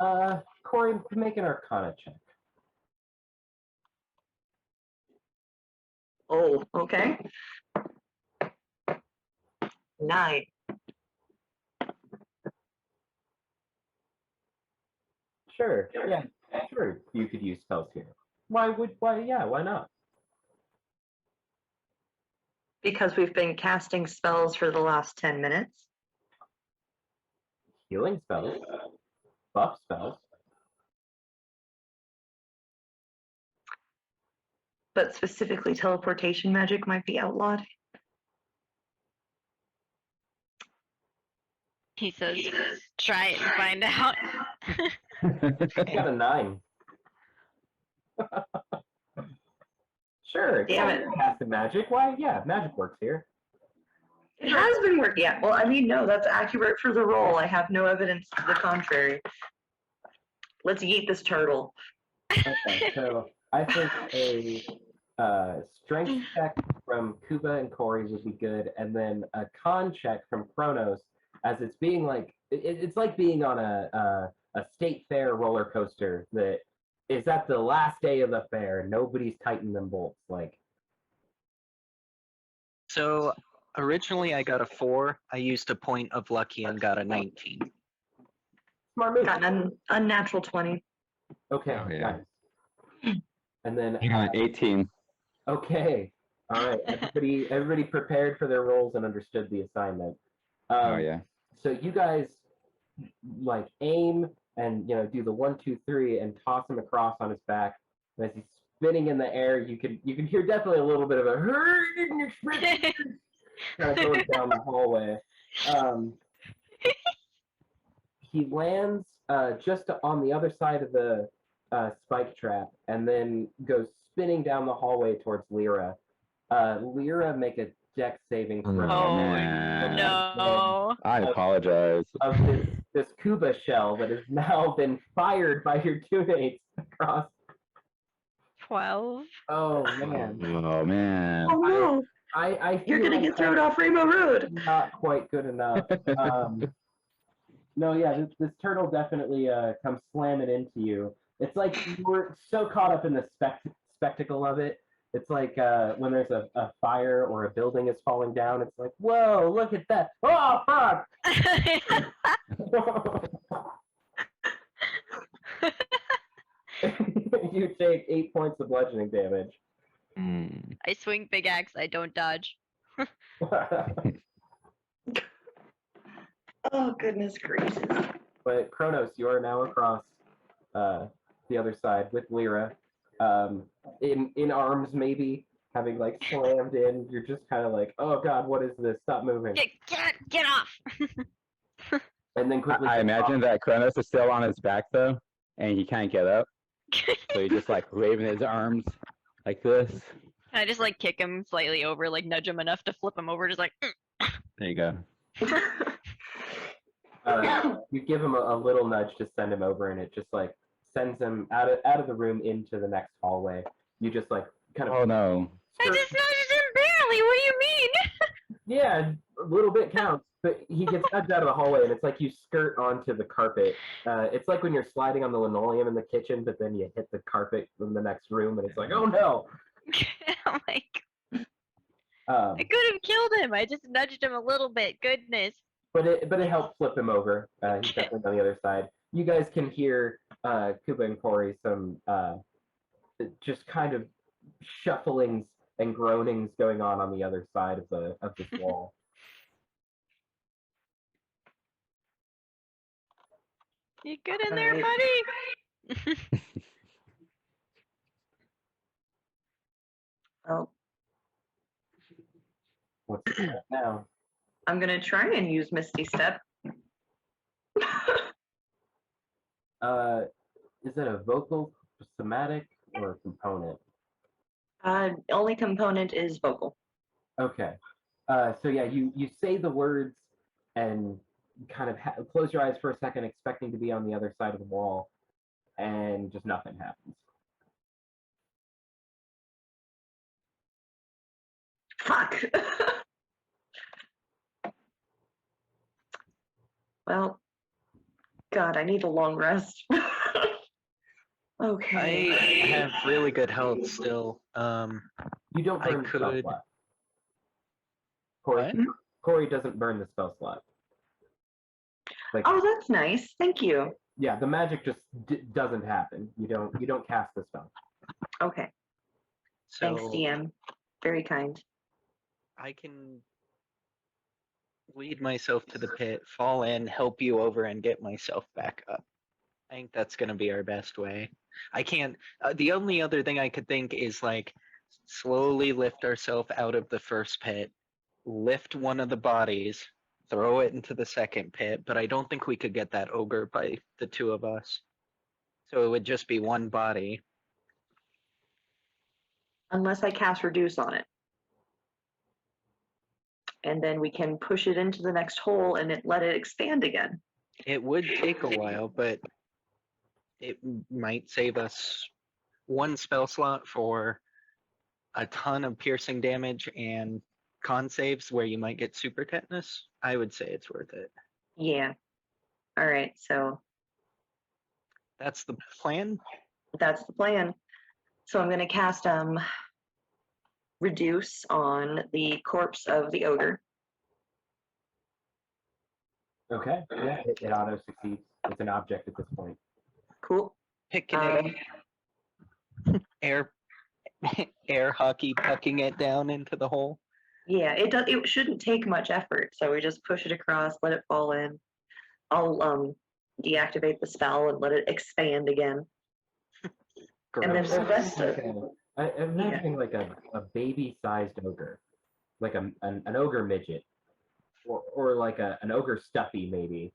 Corey, make an Arcana check. oh, okay. 9. Sure. Yeah. Sure. You could use spells here. Why? Yeah. Why not? Because we've been casting spells for the last 10 minutes. Healing spells. Buff spells. But specifically teleportation magic might be outlawed. he says, try it and find out. I got a 9. Sure. Damn it. Casting magic. Why? Yeah, magic works here. It has been working. Yeah, well, I mean, no, that's accurate for the roll. I have no evidence to the contrary. Let's eat this turtle. Okay, so I think Strength check from Kuba and Corey would be good, and then a con check from Kronos, as it's being like it's like being on a state fair roller coaster that is at the last day of the fair. Nobody's tightened them bolts. Like, So originally I got a 4. I used a point of lucky and got a 19. smart move. Got an unnatural 20. Okay, Oh, yeah. nice. And then I got an 18. okay, all right. Everybody prepared for their roles and understood the assignment. Oh yeah. So you guys like aim and do the 1, 2, 3 and toss him across on his back. And as he's spinning in the air, you can hear definitely a little bit of a kind of going down the hallway. He lands just on the other side of the spike trap and then goes spinning down the hallway towards Lyra. Lyra, make a dex saving throw. Oh, man. no. I apologize. Of this Kuba shell that has now been fired by your teammates across. 12. Oh man, Oh man. Oh no! I You're feel gonna like get thrown off Rainbow Road. that's not quite good enough. No, yeah, this turtle definitely comes slamming into you. It's like you were so caught up in the spectacle of it. It's like when there's a fire or a building is falling down. It's like, whoa, look at that! Oh fuck! You take 8 points of bludgeoning damage. Mm. I swing big axe, I don't dodge. Oh goodness gracious! But Kronos, you are now across the other side with Lyra, in arms maybe, having like slammed in. You're just kind of like, oh god, what is this? Stop moving. Get off! And then quickly. I imagine that Kronos is still on his back though, and he can't get up. So he's just like waving his arms like this. I just like kick him slightly over, like nudge him enough to flip him over, just like. There you go. You give him a little nudge to send him over, and it just like sends him out of the room into the next hallway. You just like kind of. Oh no. I just nudged him barely. What do you mean? Yeah, a little bit counts, but he gets nudged out of the hallway, and it's like you skirt onto the carpet. It's like when you're sliding on the linoleum in the kitchen, but then you hit the carpet in the next room, and it's like, oh no. I'm like, I could have killed him. I just nudged him a little bit. Goodness. But it helped flip him over. He's definitely on the other side. You guys can hear Kuba and Corey some just kind of shufflings and groanings going on the other side of this wall. You good in there, Alright. buddy? Oh, What's that now? I'm gonna try and use Misty Step. Is it a vocal, somatic, or a component? Only component is vocal. Okay. So yeah, you say the words and kind of close your eyes for a second, expecting to be on the other side of the wall, and just nothing happens. Fuck. Well, God, I need a long rest. I Okay. have really good health still. You don't I burn the spell could- slot. Corey, What? Corey doesn't burn the spell slot. Like, Oh, that's nice. Thank you. yeah, the magic just doesn't happen. You don't cast the spell. Okay. So Thanks, DM. Very kind. I can lead myself to the pit, fall in, help you over, and get myself back up. I think that's going to be our best way. I can't. The only other thing I could think is like slowly lift ourselves out of the first pit, lift one of the bodies, throw it into the second pit, but I don't think we could get that ogre by the two of us. So it would just be one body. Unless I cast Reduce on it. And then we can push it into the next hole and let it expand again. It would take a while, but it might save us one spell slot for a ton of piercing damage and con saves where you might get super tetanus, I would say it's worth it. Yeah. All right. So That's the plan. that's the plan. So I'm gonna cast reduce on the corpse of the ogre. Okay. Yeah, it auto succeeds. It's an object at this point. Cool. Picking it up, air air hockey pucking it down into the hole. Yeah, it does. It shouldn't take much effort, so we just push it across, let it fall in. I'll deactivate the spell and let it expand again. And then Gross. the rest of I'm imagining like a baby-sized ogre, like an ogre midget, or like an ogre stuffy maybe,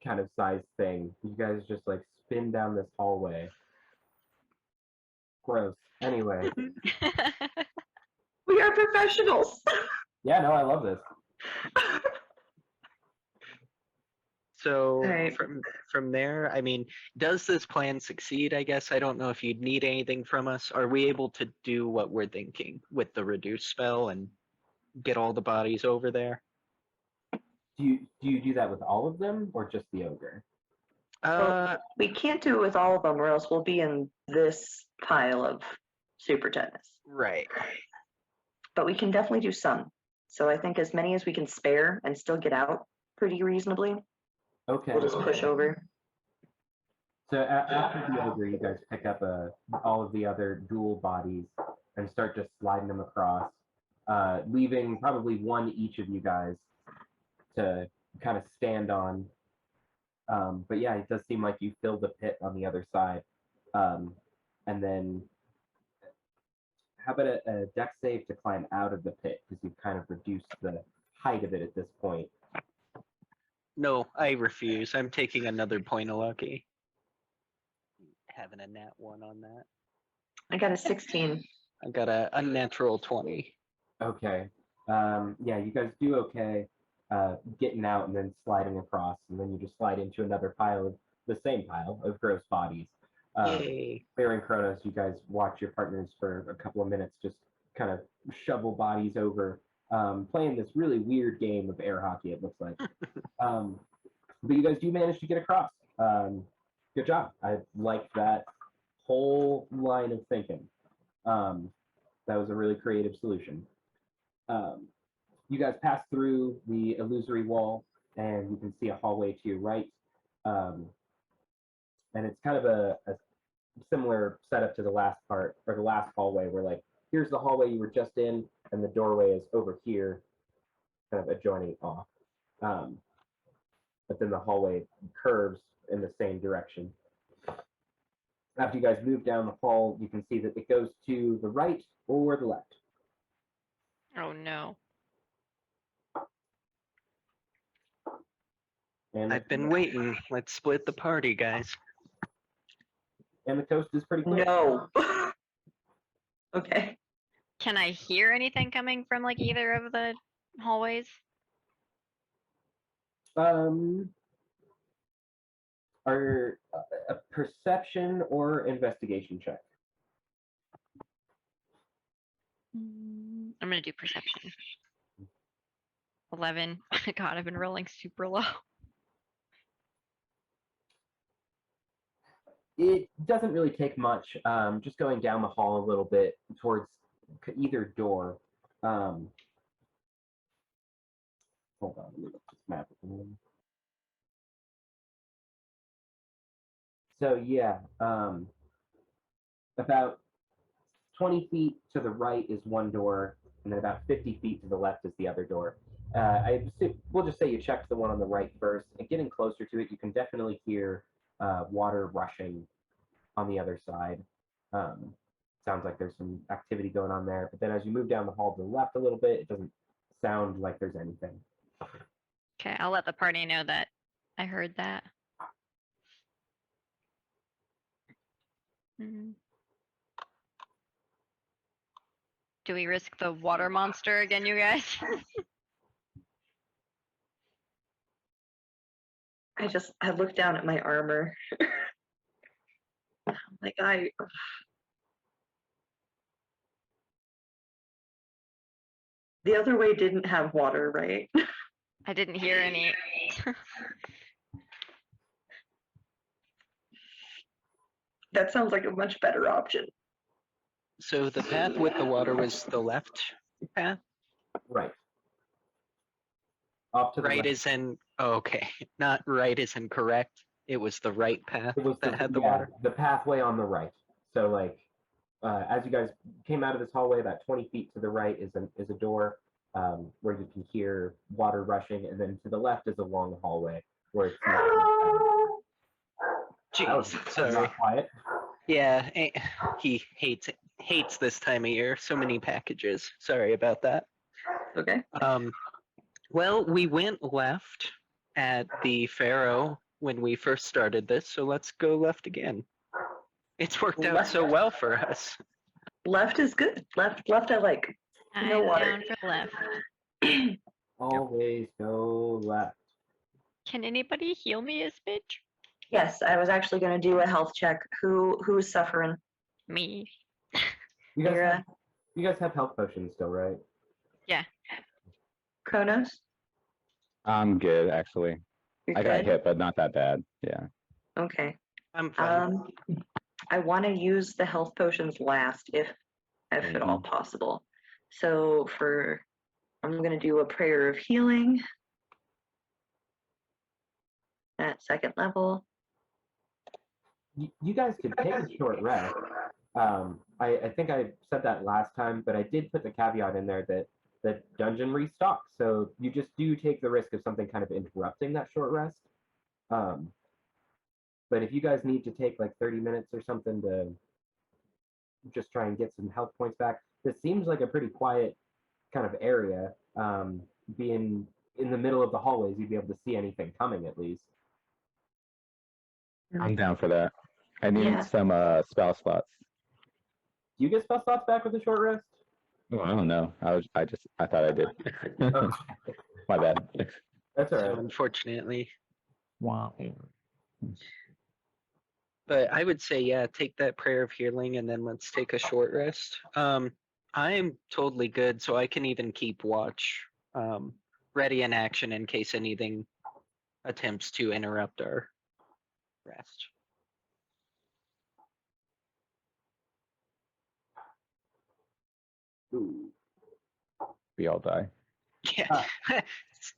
kind of size thing. You guys just like spin down this hallway. Gross. Anyway, we are professionals. yeah, no, I love this. So Alright. from there, I mean, does this plan succeed? I guess I don't know if you'd need anything from us. Are we able to do what we're thinking with the reduce spell and get all the bodies over there? Do you do that with all of them or just the ogre? We can't do it with all of them, or else we'll be in this pile of super tetanus. Right. But we can definitely do some. So I think as many as we can spare and still get out pretty reasonably, Okay. we'll just push over. So after the ogre, you guys pick up all of the other dual bodies and start just sliding them across, leaving probably one each of you guys to kind of stand on. But yeah, it does seem like you fill the pit on the other side. And then how about a dex save to climb out of the pit, because you've kind of reduced the height of it at this point. No, I refuse. I'm taking another point of lucky. Having a nat 1 on that. I got a 16. I got a natural 20. Okay. Yeah, you guys do okay getting out and then sliding across, and then you just slide into another pile of the same pile of gross bodies. Yay. Claire and Kronos, you guys watch your partners for a couple of minutes just kind of shovel bodies over, playing this really weird game of air hockey, it looks like. But you guys do manage to get across. Good job. I like that whole line of thinking. That was a really creative solution. You guys pass through the illusory wall, and you can see a hallway to your right. And it's kind of a similar setup to the last part, or the last hallway, where like, here's the hallway you were just in, and the doorway is over here, kind of adjoining off. But then the hallway curves in the same direction. After you guys move down the hall, you can see that it goes to the right or the left. Oh no. And I've been waiting. Let's split the party, guys. and the coast is pretty clear. No. Okay. Can I hear anything coming from like either of the hallways? Are a perception or investigation check? I'm gonna do perception. 11. God, I've been rolling super low. It doesn't really take much. Just going down the hall a little bit towards either door. Hold on, let me look this map again. So yeah, about 20 feet to the right is one door, and then about 50 feet to the left is the other door. We'll just say you checked the one on the right first, and getting closer to it, you can definitely hear water rushing on the other side. Sounds like there's some activity going on there, but then as you move down the hall to the left a little bit, it doesn't sound like there's anything. Okay, I'll let the party know that I heard that. Mhm. Do we risk the water monster again, you guys? I looked down at my armor. Like The other way didn't have water, right? I didn't hear any. That sounds like a much better option. So the path with the water was the left path? Right. Off to the Right left. is in, oh, okay, not right is incorrect. It was the right path It was that had the yeah, water. the pathway on the right. So like, as you guys came out of this hallway, about 20 feet to the right is a door where you can hear water rushing, and then to the left is a long hallway where it's not. That was Jeez, sorry. not quiet. Yeah, he hates this time of year. So many packages. Sorry about that. Okay. Well, we went left at the Pharaoh when we first started this, so let's go left again. It's worked out so well for us. Left is good. Left I like. No I'm water. down for left. Always go left. Can anybody heal me a smidge? Yes, I was actually gonna do a health check. Who's suffering? Me. You guys, Lyra? have, you guys have health potions still, right? Kronos? I'm good, actually. You're I got good? hit, but not that bad. Yeah. Okay. I'm fine. I want to use the health potions last, if at all possible. So I'm gonna do a prayer of healing at second level. You guys could take a short rest. I think I said that last time, but I did put the caveat in there that the dungeon restocks, so you just do take the risk of something kind of interrupting that short rest. But if you guys need to take like 30 minutes or something to just try and get some health points back, this seems like a pretty quiet kind of area. Being in the middle of the hallways, you'd be able to see anything coming at least. I'm down for that. I need Yeah. some spell slots. Do you get spell slots back with a short rest? Oh, I don't know. I thought I did. Okay. My bad. That's all So right. unfortunately. Wow. But I would say, yeah, take that prayer of healing and then let's take a short rest. I am totally good, so I can even keep watch ready in action in case anything attempts to interrupt our rest. Ooh. We all die. Yeah,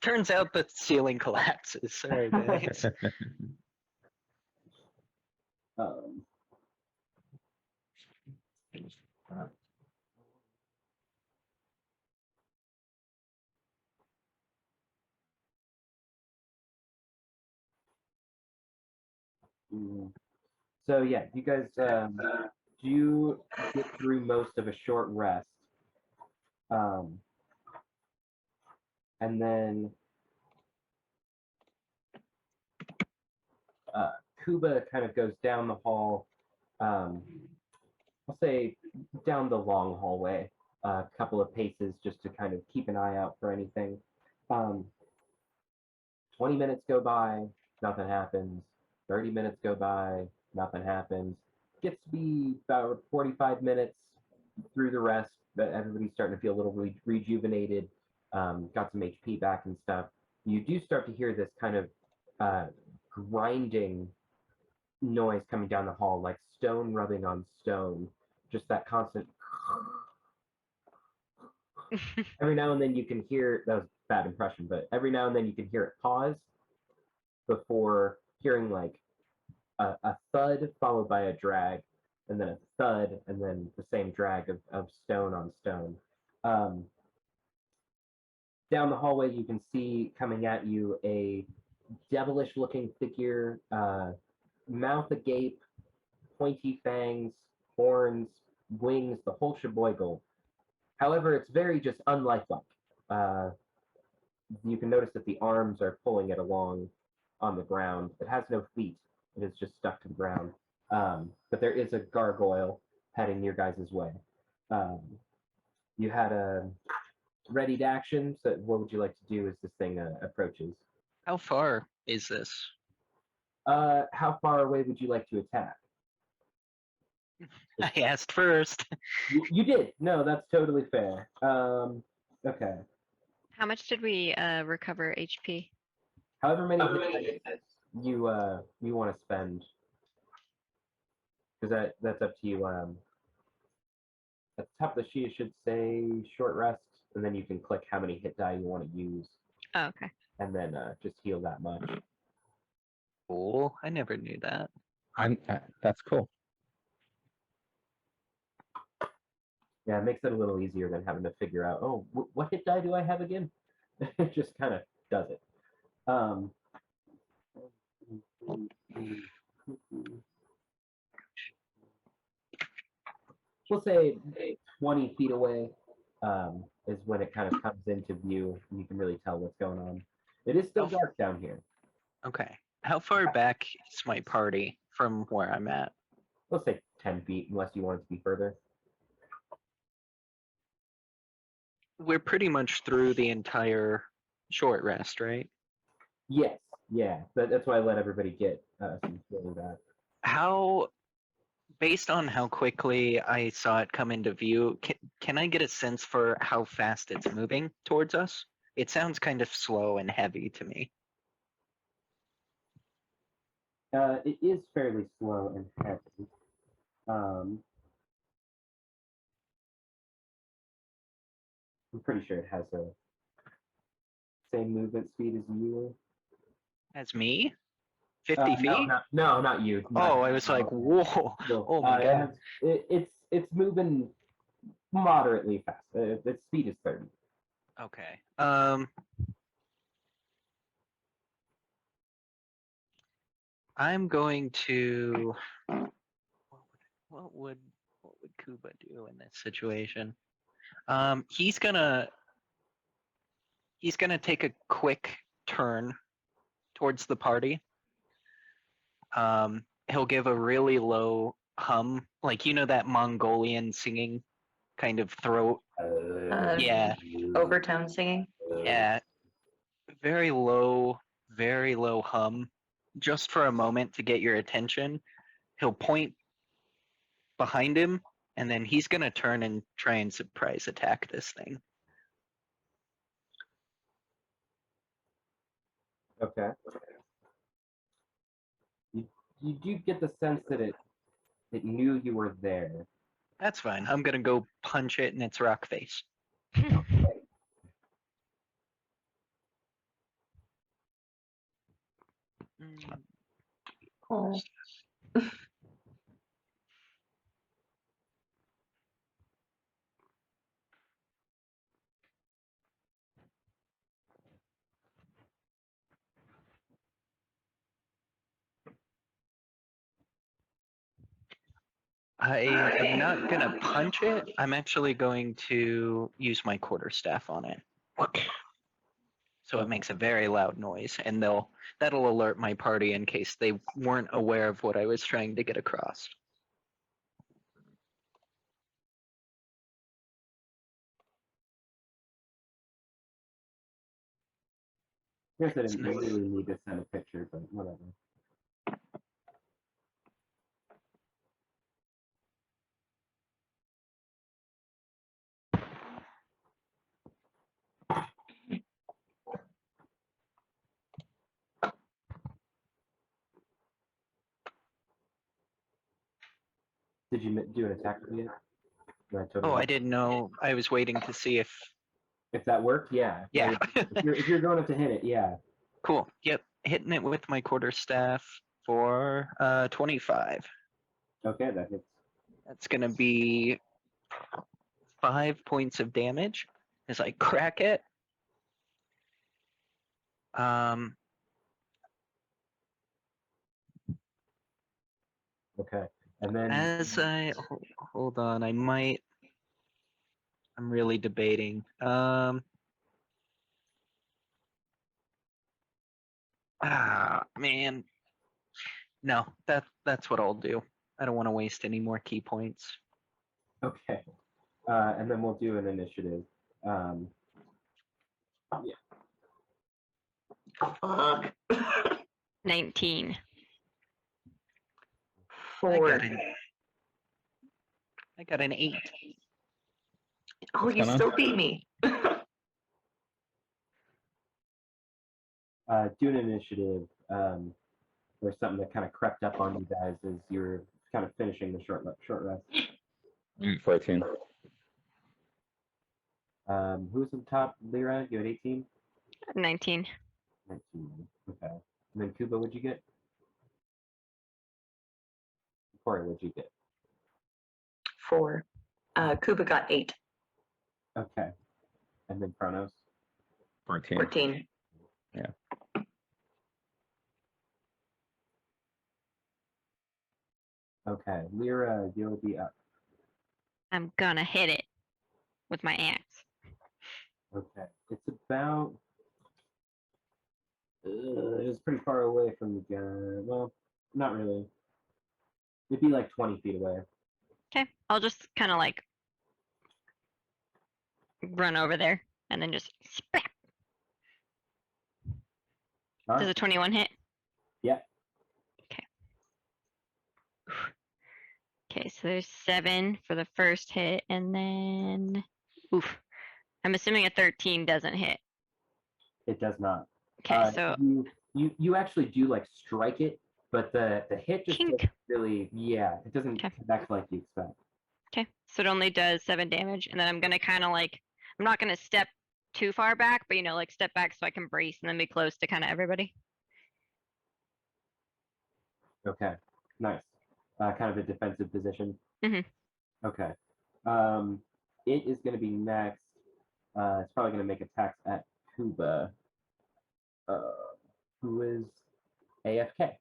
turns out the ceiling collapses. Sorry, guys. So yeah, you guys do get through most of a short rest, and then Kuba kind of goes down the hall. I'll say down the long hallway, a couple of paces just to kind of keep an eye out for anything. 20 minutes go by, nothing happens. 30 minutes go by, nothing happens. Gets to be about 45 minutes through the rest, but everybody's starting to feel a little rejuvenated, got some HP back and stuff. You do start to hear this kind of grinding noise coming down the hall, like stone rubbing on stone, just that constant. Every now and then you can hear, that was a bad impression, but every now and then you can hear it pause before hearing like a thud followed by a drag, and then a thud, and then the same drag of stone on stone. Down the hallway, you can see coming at you a devilish looking figure, mouth agape, pointy fangs, horns, wings, the whole sheboygle. However, it's very just unlifelike. You can notice that the arms are pulling it along on the ground. It has no feet. It is just stuck to the ground. But there is a gargoyle heading your guys' way. You had a ready to action, so what would you like to do as this thing approaches? How far is this? How far away would you like to attack? I asked first. You did. No, that's totally fair. Okay. How much did we recover HP? However many hit dice you want to spend, because that's up to you. At the top of the sheet, it should say short rest, and then you can click how many hit die you want to use, Oh, okay. and then just heal that much. Cool. I never knew that. That's cool. Yeah, it makes it a little easier than having to figure out, oh, what hit die do I have again? It just kind of does it. We'll say 20 feet away is when it kind of comes into view, and you can really tell what's going on. It is still dark down here. Okay. How far back is my party from where I'm at? We'll say 10 feet, unless you want it to be further. We're pretty much through the entire short rest, right? Yes, yeah. That's why I let everybody get some feel of that. How, based on how quickly I saw it come into view, can I get a sense for how fast it's moving towards us? It sounds kind of slow and heavy to me. It is fairly slow and heavy. I'm pretty sure it has a same movement speed as you. As me? 50 feet? Not you. Oh, I was like, whoa. Oh my god. It's moving moderately fast. Its speed is 30. Okay. I'm going to. What would Kuba do in this situation? He's gonna take a quick turn towards the party. He'll give a really low hum, like that Mongolian singing kind of throat. Yeah. Overtone singing. Yeah. Very low hum, just for a moment to get your attention. He'll point behind him, and then he's gonna turn and try and surprise attack this thing. Okay. You do get the sense that it knew you were there. That's fine. I'm gonna go punch it in its rock face. Oh. I am not gonna punch it. I'm actually going to use my quarterstaff on it. So it makes a very loud noise, and that'll alert my party in case they weren't aware of what I was trying to get across. I guess I didn't really need to send a picture, but whatever. Did you do an attack with it? Oh, I didn't know. I was waiting to see if that worked, yeah. Yeah. if you're going up to hit it, yeah. Cool. Yep. Hitting it with my quarterstaff for 25. Okay, that hits. That's gonna be 5 points of damage as I crack it. Okay, and then As I hold on, I'm really debating. Man. No, that's what I'll do. I don't want to waste any more key points. Okay, and then we'll do an initiative. Yeah. Fuck. 19. 4. I got an 8. Oh, you going on? still beat me. do an initiative. There's something that kind of crept up on you guys as you're kind of finishing the short rest. 14. Who's at the top? Lyra, you had 18? 19. 19. Okay. And then Kuba, what'd you get? Corey, what'd you get? 4. Kuba got 8. Okay. And then Kronos? 14. 14. Okay. Lyra, you'll be up. I'm gonna hit it with my axe. Okay. It's about. It's pretty far away from the guy. Well, not really. It'd be like 20 feet away. Okay, I'll just kind of like run over there and then just splat. All Does right. a 21 hit? Yeah. Okay. Okay, so there's 7 for the first hit, and then oof. I'm assuming a 13 doesn't hit. It does not. Okay, so you actually do like strike it, but the hit just kink. doesn't really, it doesn't Okay. connect like you expect. Okay, so it only does 7 damage, and then I'm gonna kind of like, I'm not gonna step too far back, but like step back so I can brace and then be close to kind of everybody. Okay, nice. Kind of a defensive position. Mhm. Okay. It is going to be next. It's probably going to make attacks at Kuba, who is AFK.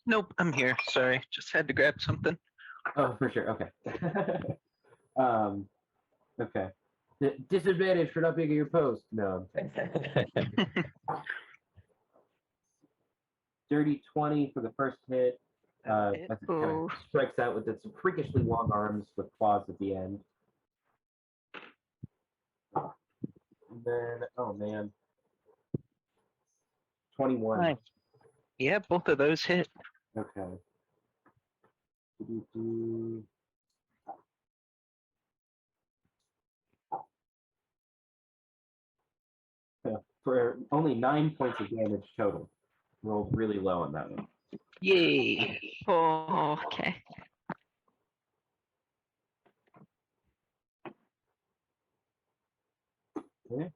Nope, I'm here. Sorry, just had to grab something. Oh, for sure. Okay. Okay. Disadvantage for not being at your post. No. Dirty 20 for the first hit. As it kind Ooh. of strikes out with its freakishly long arms with claws at the end. And then, oh man. 21. Nice. Yeah, both of those hit. Okay. Do-do-do. For only 9 points of damage total. Rolled really low on that one. Yay. Oh, okay. Okay.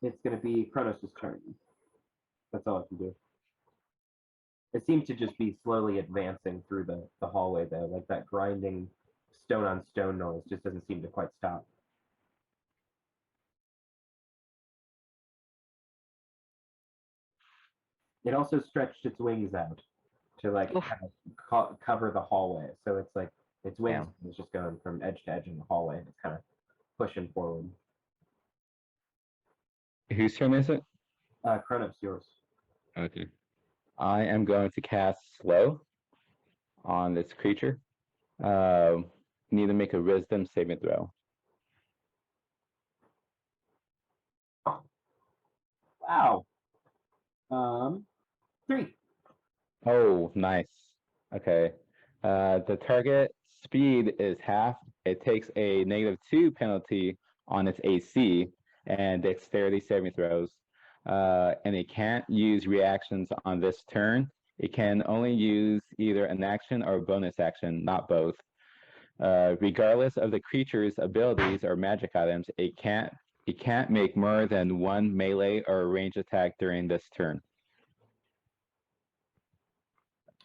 It's going to be Kronos' turn. That's all I can do. It seemed to just be slowly advancing through the hallway, though. Like that grinding stone on stone noise just doesn't seem to quite stop. It also stretched its wings out to like Oof. kind of cover the hallway. So it's like its wings is just going from edge to edge in the hallway. It's kind of pushing forward. Whose turn is it? Kronos, yours. Okay. I am going to cast Slow on this creature. Need to make a Wisdom saving throw. Wow. 3. Oh, nice. Okay. The target speed is half. It takes a -2 penalty on its AC and dexterity saving throws. And it can't use reactions on this turn. It can only use either an action or a bonus action, not both. Regardless of the creature's abilities or magic items, it can't make more than 1 melee or range attack during this turn.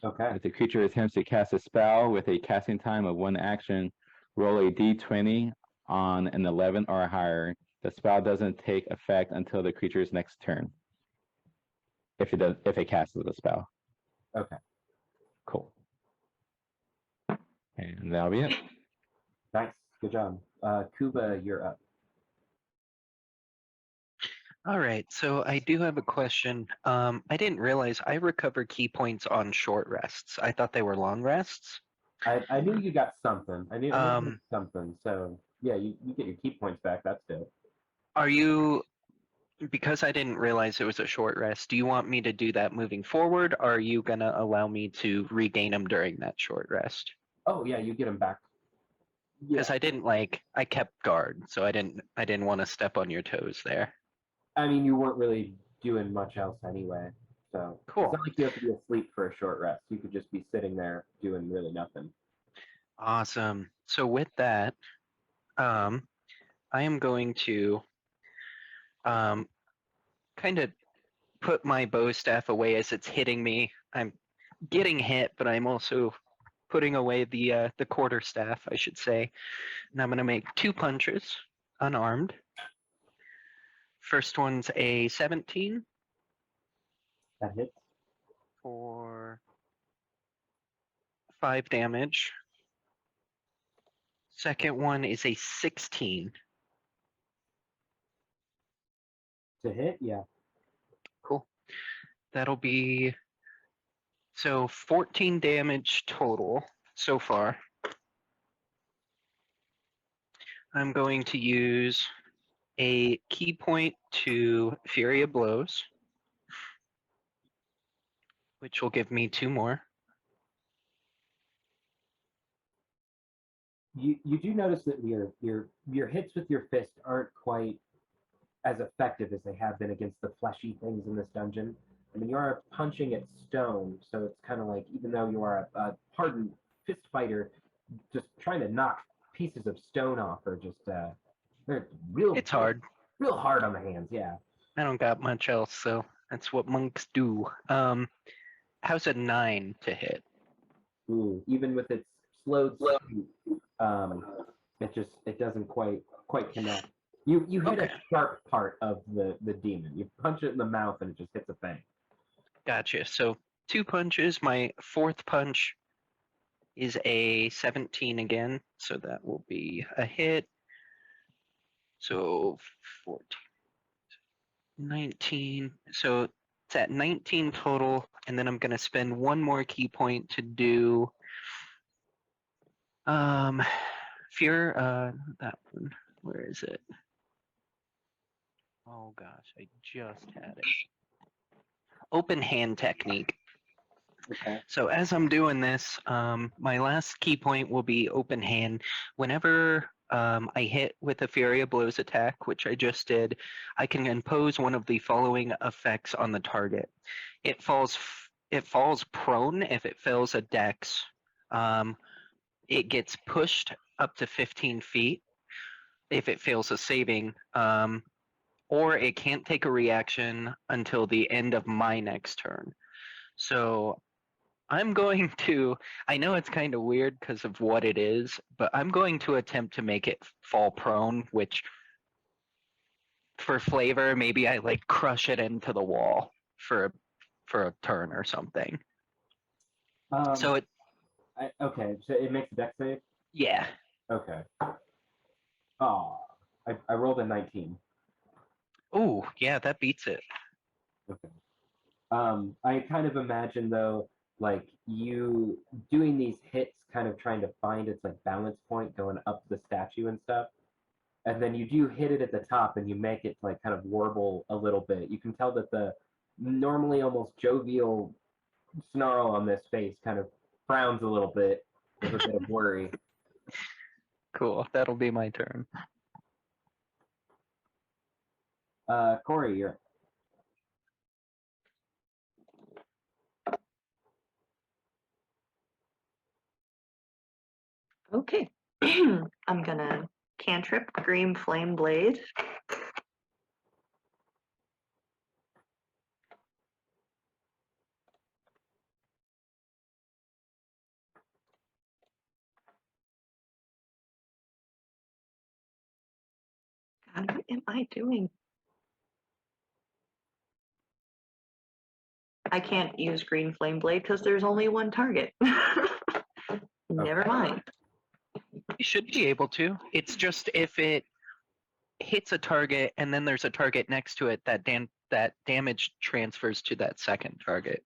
Okay. If the creature attempts to cast a spell with a casting time of 1 action, roll a d20 on an 11 or higher. The spell doesn't take effect until the creature's next turn. If it casts the spell. Okay. Cool. And that'll be it. Nice. Good job. Kuba, you're up. All right, so I do have a question. I didn't realize I recover key points on short rests. I thought they were long rests. I knew you got something. I knew you got Um, something. So yeah, you get your key points back. That's dope. Are you, because I didn't realize it was a short rest, do you want me to do that moving forward? Or are you gonna allow me to regain them during that short rest? Oh yeah, you get them back. Yeah. Because I didn't I kept guard, so I didn't want to step on your toes there. I mean, you weren't really doing much else anyway, so Cool. it's not like you have to be asleep for a short rest. You could just be sitting there doing really nothing. Awesome. So with that, I am going to kind of put my bow staff away as it's hitting me. I'm getting hit, but I'm also putting away the quarter staff, I should say. And I'm going to make 2 punches, unarmed. First one's a 17 That hits. for 5 damage. Second one is a 16. To hit, yeah. Cool. That'll be so 14 damage total so far. I'm going to use a key point to Fury of Blows, which will give me 2 more. You do notice that your hits with your fist aren't quite as effective as they have been against the fleshy things in this dungeon. I mean, you are punching at stone, so it's kind of like, even though you are a hardened fist fighter, just trying to knock pieces of stone off are just they're It's hard. real hard on the hands. Yeah. I don't got much else, so that's what monks do. How's a 9 to hit? Ooh, even with its slowed speed, it doesn't quite connect. You hit Okay. a sharp part of the demon. You punch it in the mouth and it just hits a thing. Gotcha. So 2 punches. My 4th punch is a 17 again, so that will be a hit. So 14, 19. So it's at 19 total, and then I'm gonna spend 1 more key point to do fear that one. Where is it? Oh gosh, I just had it. Open hand technique. Okay. So as I'm doing this, my last key point will be open hand. Whenever I hit with a Fury of Blows attack, which I just did, I can impose one of the following effects on the target. It falls prone if it fails a dex. It gets pushed up to 15 feet if it fails a saving, or it can't take a reaction until the end of my next turn. So I'm going to, I know it's kind of weird because of what it is, but I'm going to attempt to make it fall prone, which for flavor, maybe I like crush it into the wall for a turn or something. So Okay, so it makes a dex save? yeah. Okay. Oh, I rolled a 19. Oh, yeah, that beats it. Okay. I kind of imagine, though, like you doing these hits, kind of trying to find its like balance point going up the statue and stuff. And then you do hit it at the top and you make it like kind of warble a little bit. You can tell that the normally almost jovial snarl on this face kind of frowns a little bit with a bit of worry. Cool, that'll be my turn. Corey, you're Okay. I'm gonna cantrip Green Flame Blade. God, what am I doing? I can't use Green Flame Blade because there's only one target. Never Okay. mind. You should be able to. It's just if it hits a target and then there's a target next to it, that damage transfers to that second target.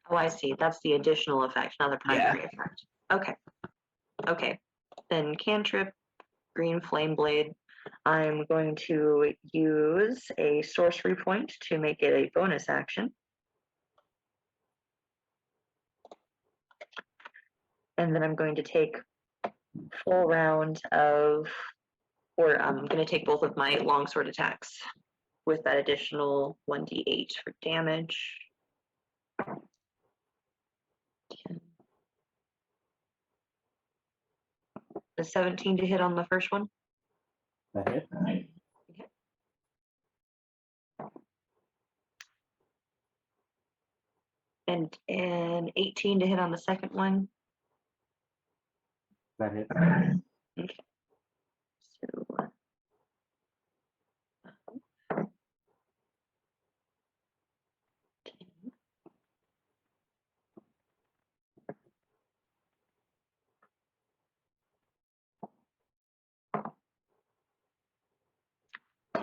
Oh, I see. That's the additional effect, not the primary effect. Okay. Okay. Then cantrip, Green Flame Blade. I'm going to use a sorcery point to make it a bonus action. And then I'm going to take full round of, or I'm going to take both of my longsword attacks. with that additional 1d8 for damage. 10. The 17 to hit on the first one. That hit. And an 18 to hit on the second one. That hit. Okay. So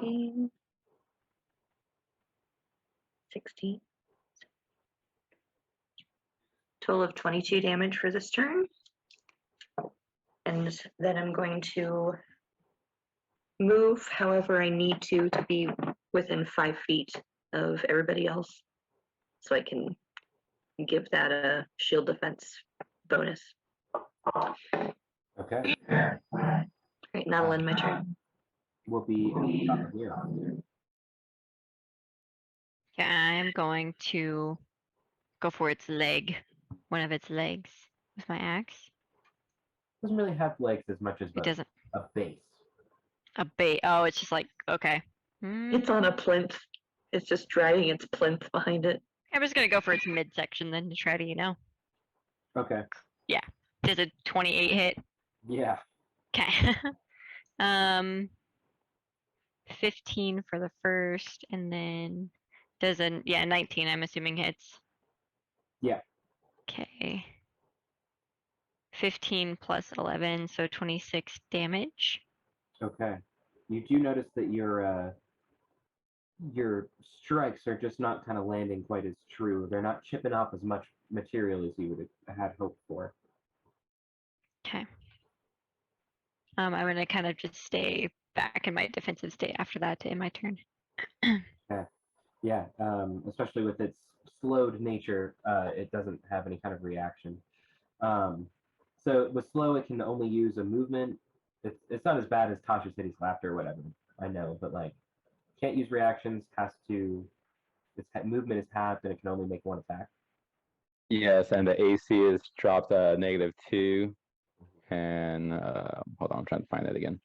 10, 16. Total of 22 damage for this turn. And then I'm going to move however I need to be within 5 feet of everybody else. So I can give that a shield defense bonus. Okay. Right, now I'll end my turn. Will be here. Yeah, I am going to go for its leg, one of its legs with my axe. Doesn't really have legs as much as It doesn't. a base. A bait. Oh, it's just like, okay. It's on a plinth. It's just dragging its plinth behind it. I'm just gonna go for its midsection then to try to, you know. Okay. Does a 28 hit? Yeah. Okay. 15 for the first, and then does a 19. I'm assuming hits. Yeah. Okay. 15 plus 11, so 26 damage. Okay. You do notice that your strikes are just not kind of landing quite as true. They're not chipping off as much material as you would have had hoped for. Okay. I'm gonna kind of just stay back in my defensive state after that to end my turn. Yeah. Especially with its slowed nature, it doesn't have any kind of reaction. So with slow, it can only use a movement. It's not as bad as Tasha City's Laughter or whatever. I know, but like, can't use reactions. Has to. Its movement is halved, and it can only make one attack. Yes, and the AC is dropped -2. And hold on, I'm trying to find it again.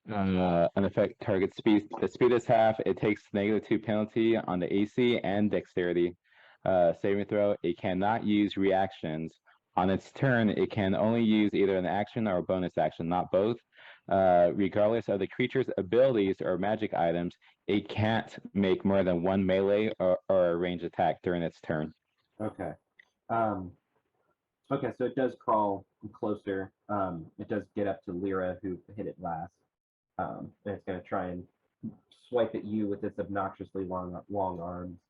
An effect target speed. The speed is half. It takes -2 penalty on the AC and dexterity saving throw. It cannot use reactions. On its turn, it can only use either an action or a bonus action, not both. Regardless of the creature's abilities or magic items, it can't make more than one melee or a range attack during its turn. Okay. Okay, so it does crawl closer. It does get up to Lyra, who hit it last. And it's going to try and swipe at you with its obnoxiously long arms.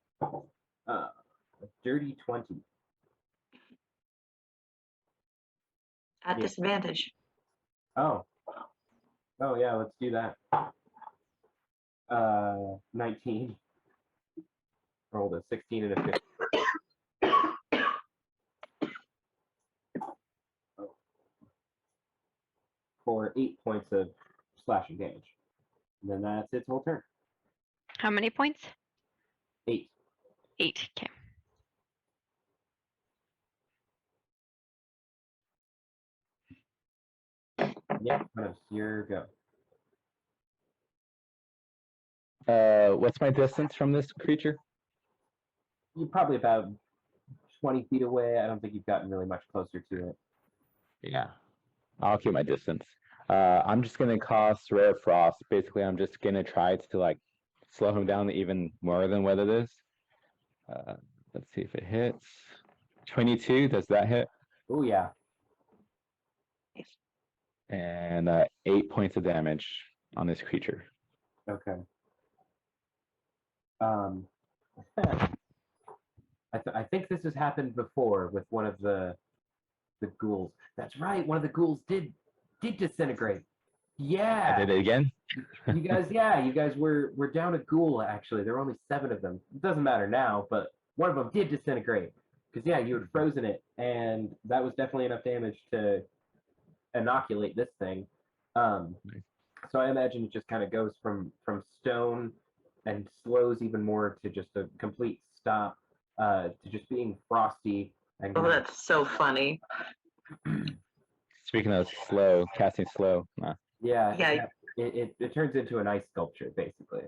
A dirty 20. At Yeah. disadvantage. Oh. Oh, yeah, let's do that. 19. Rolled a 16 and a 15. For 8 points of slashing damage. And then that's its whole turn. How many points? 8. 8. Okay. Yep, that's your go. What's my distance from this creature? You're probably about 20 feet away. I don't think you've gotten really much closer to it. Yeah, I'll keep my distance. I'm just gonna cast Rare Frost. Basically, I'm just gonna try to like slow him down even more than what it is. Let's see if it hits. 22, does that hit? Oh, yeah. And 8 points of damage on this creature. Okay. I think this has happened before with one of the ghouls. That's right. One of the ghouls did disintegrate. Yeah. I did it again. You guys were down a ghoul actually. There were only 7 of them. It doesn't matter now, but one of them did disintegrate. Because yeah, you had frozen it, and that was definitely enough damage to inoculate this thing. So I imagine it just kind of goes from stone and slows even more to just a complete stop, to just being frosty and Oh, kind of- that's so funny. Speaking of slow, casting slow. yeah, Yeah. it turns into an ice sculpture basically.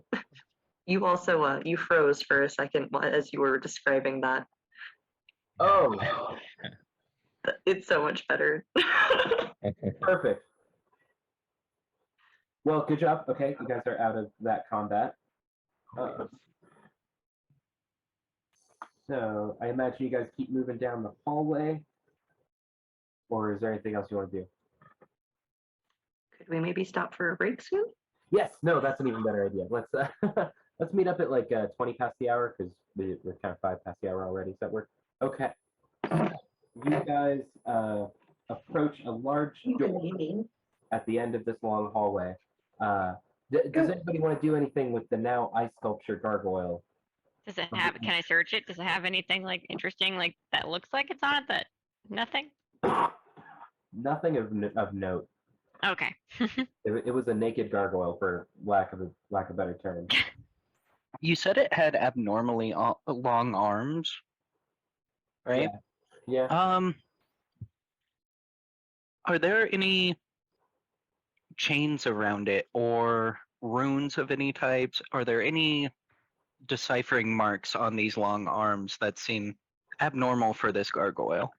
You also you froze for a second as you were describing that. Oh, It's so much better. perfect. Well, good job. Okay, you guys are out of that combat. So I imagine you guys keep moving down the hallway, or is there anything else you want to do? Could we maybe stop for a break soon? Yes, no, that's an even better idea. Let's let's meet up at like 20 past the hour because we're kind of 5 past the hour already. Does that work? Okay. You guys approach a large door at the end of this long hallway. Does anybody want to do anything with the now ice sculpture gargoyle? Does it have? Can I search it? Does it have anything like interesting, like that looks like it's on it? That nothing. Nothing of note. Okay. It was a naked gargoyle, for lack of a better term. You said it had abnormally long arms, right? Yeah. Are there any chains around it or runes of any types? Are there any deciphering marks on these long arms that seem abnormal for this gargoyle?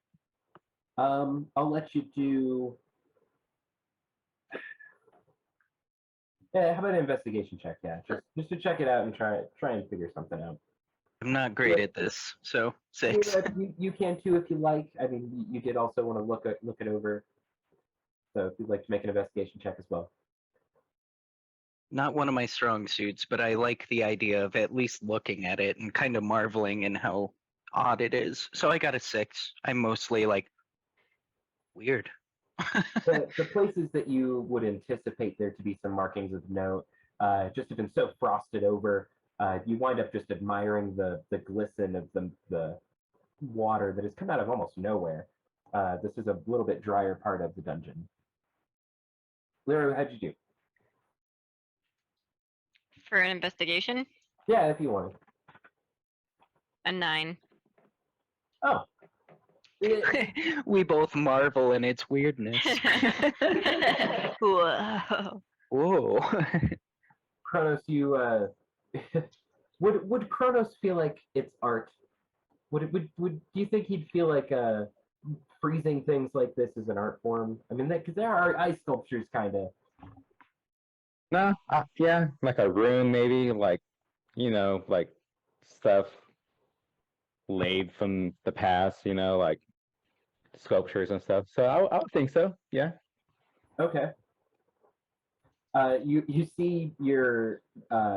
I'll let you do. Yeah, how about an investigation check? Yeah, just to check it out and try and figure something out. I'm not great at this, so 6. You can too if you like. I mean, you did also want to look it over. So if you'd like to make an investigation check as well. Not one of my strong suits, but I like the idea of at least looking at it and kind of marveling in how odd it is. So I got a 6. I'm mostly like, weird. The places that you would anticipate there to be some markings of note just have been so frosted over. You wind up just admiring the glisten of the water that has come out of almost nowhere. This is a little bit drier part of the dungeon. Lyra, how'd you do? For an investigation, Yeah, if you wanted. a 9. Oh. It- We both marvel in its weirdness. Whoa. Whoa. Kronos, you would Kronos feel like it's art? Would do you think he'd feel like freezing things like this is an art form? I mean, because there are ice sculptures, kind of. No, yeah, like a rune maybe, like, like stuff laid from the past, like sculptures and stuff. So I would think so, yeah. Okay. You see your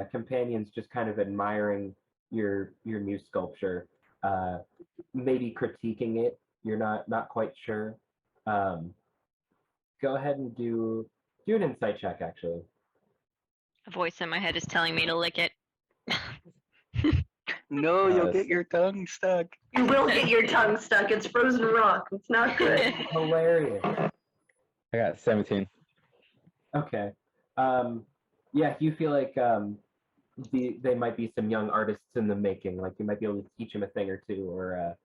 companions just kind of admiring your new sculpture, maybe critiquing it. You're not quite sure. Go ahead and do an insight check, actually. A voice in my head is telling me to lick it. No, you'll Yes. get your tongue stuck. You will get your tongue stuck. It's frozen rock. It's not good. Hilarious. I got 17. Okay. Yeah, you feel like they might be some young artists in the making. Like you might be able to teach them a thing or two, or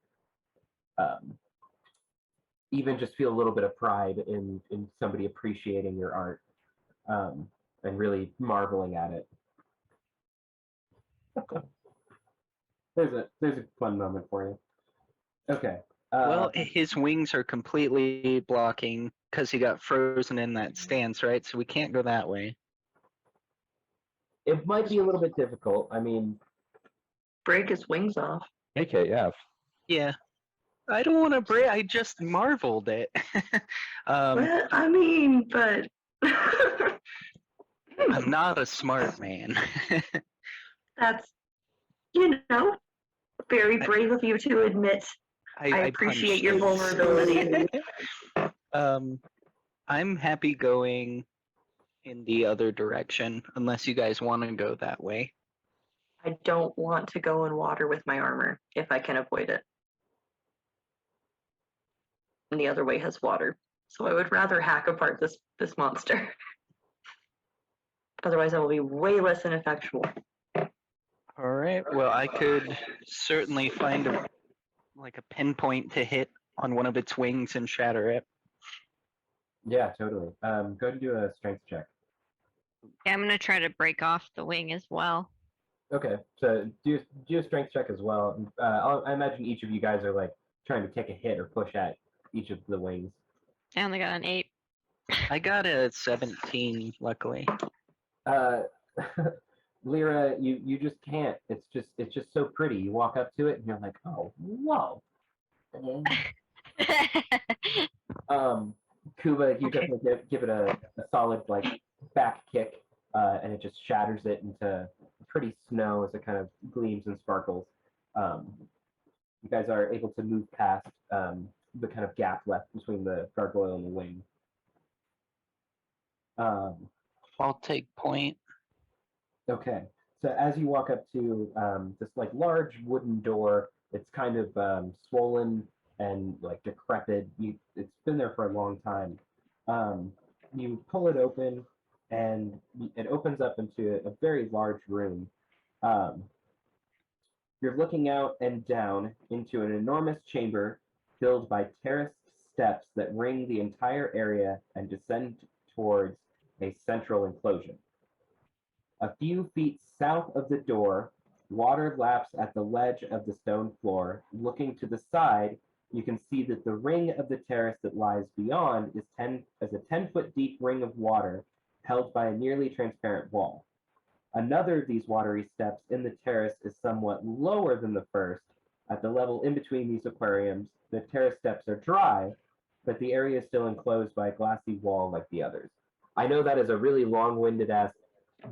even just feel a little bit of pride in somebody appreciating your art, and really marveling at it. There's a fun moment for you. Okay. Well, his wings are completely blocking because he got frozen in that stance, right? So we can't go that way. It might be a little bit difficult. I mean, Break his wings off. AKF. Yeah. I don't want to break. I just marveled it. Well, I mean, but I'm not a smart man. that's, very brave of you to admit. I appreciate punched your it. vulnerability. I'm happy going in the other direction, unless you guys want to go that way. I don't want to go in water with my armor if I can avoid it. And the other way has water. So I would rather hack apart this monster. Otherwise, I will be way less ineffectual. All right. Well, I could certainly find a pinpoint to hit on one of its wings and shatter it. Yeah, totally. Go ahead and do a strength check. Yeah, I'm gonna try to break off the wing as well. Okay, so do a strength check as well. I imagine each of you guys are like trying to take a hit or push at each of the wings. I only got an 8. I got a 17, luckily. Lyra, you just can't. It's just so pretty. You walk up to it and you're like, oh, whoa. Kuba, you Okay. definitely give it a solid like back kick, and it just shatters it into pretty snow as it kind of gleams and sparkles. You guys are able to move past the kind of gap left between the gargoyle and the wing. I'll take point. Okay, so as you walk up to this like large wooden door, it's kind of swollen and like decrepit. It's been there for a long time. You pull it open, and it opens up into a very large room. Um, you're looking out and down into an enormous chamber filled by terraced steps that ring the entire area and descend towards a central enclosure. A few feet south of the door, water laps at the ledge of the stone floor. Looking to the side, you can see that the ring of the terrace that lies beyond is a 10-foot deep ring of water held by a nearly transparent wall. Another of these watery steps in the terrace is somewhat lower than the first. At the level in between these aquariums, the terrace steps are dry, but the area is still enclosed by a glassy wall like the others. I know that is a really long-winded ass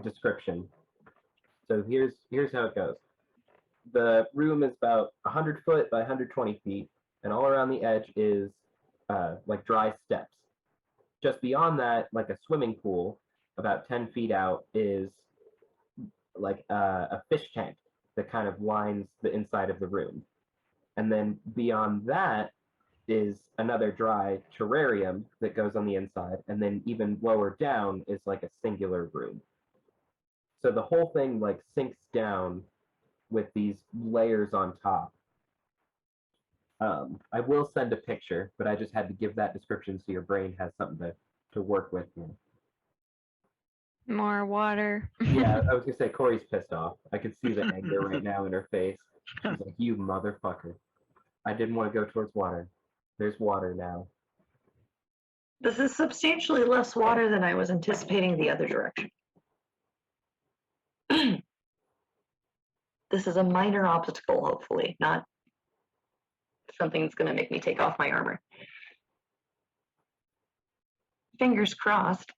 description. So here's how it goes. The room is about 100 foot by 120 feet, and all around the edge is like dry steps. Just beyond that, like a swimming pool, about 10 feet out, is like a fish tank that kind of lines the inside of the room. And then beyond that is another dry terrarium that goes on the inside, and then even lower down is like a singular room. So the whole thing like sinks down with these layers on top. I will send a picture, but I just had to give that description so your brain has something to work with here. More water. Yeah, I was gonna say Corey's pissed off. I could see the anger right now in her face. She's like, "You motherfucker! I didn't want to go towards water. There's water now." This is substantially less water than I was anticipating the other direction. This is a minor obstacle, hopefully, not something that's going to make me take off my armor. Fingers crossed.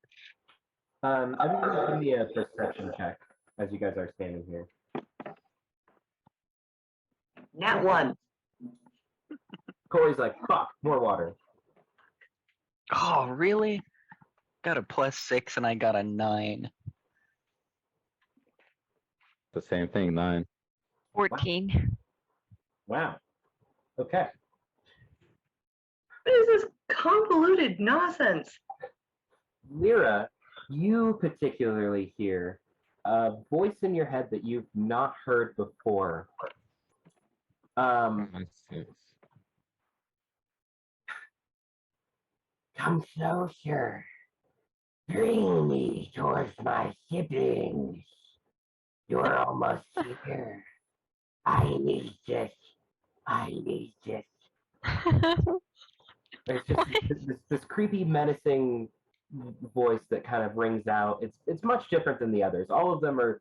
Everyone give me a perception check as you guys are standing here. Nat 1. Corey's like, "Fuck, more water." Oh, really? Got a +6 and I got a 9. The same thing, 9. 14. Wow. Okay. What is this convoluted nonsense? Lyra, you particularly hear a voice in your head that you've not heard before. Come closer. Bring me towards my siblings. You're almost here. I need this. I need this. There's just this creepy, menacing voice that kind of rings out. It's much different than the others. All of them are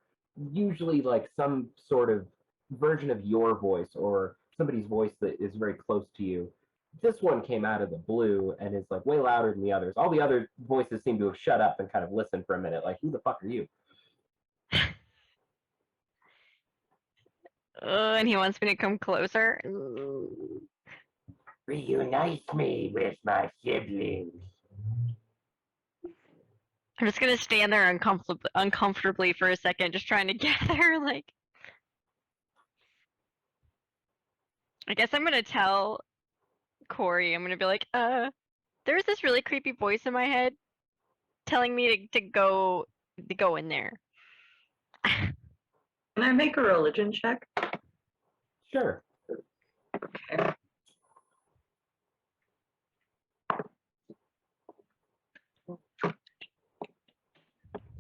usually like some sort of version of your voice or somebody's voice that is very close to you. This one came out of the blue and is like way louder than the others. All the other voices seem to have shut up and kind of listened for a minute. Like, who the fuck are you? And he wants me to come closer. Reunite me with my siblings. I'm just gonna stand there uncomfortably for a second, just trying to gather, like. I guess I'm gonna tell Corey, I'm gonna be like, There's this really creepy voice in my head telling me to go in there. Can I make a religion check? Sure. Okay.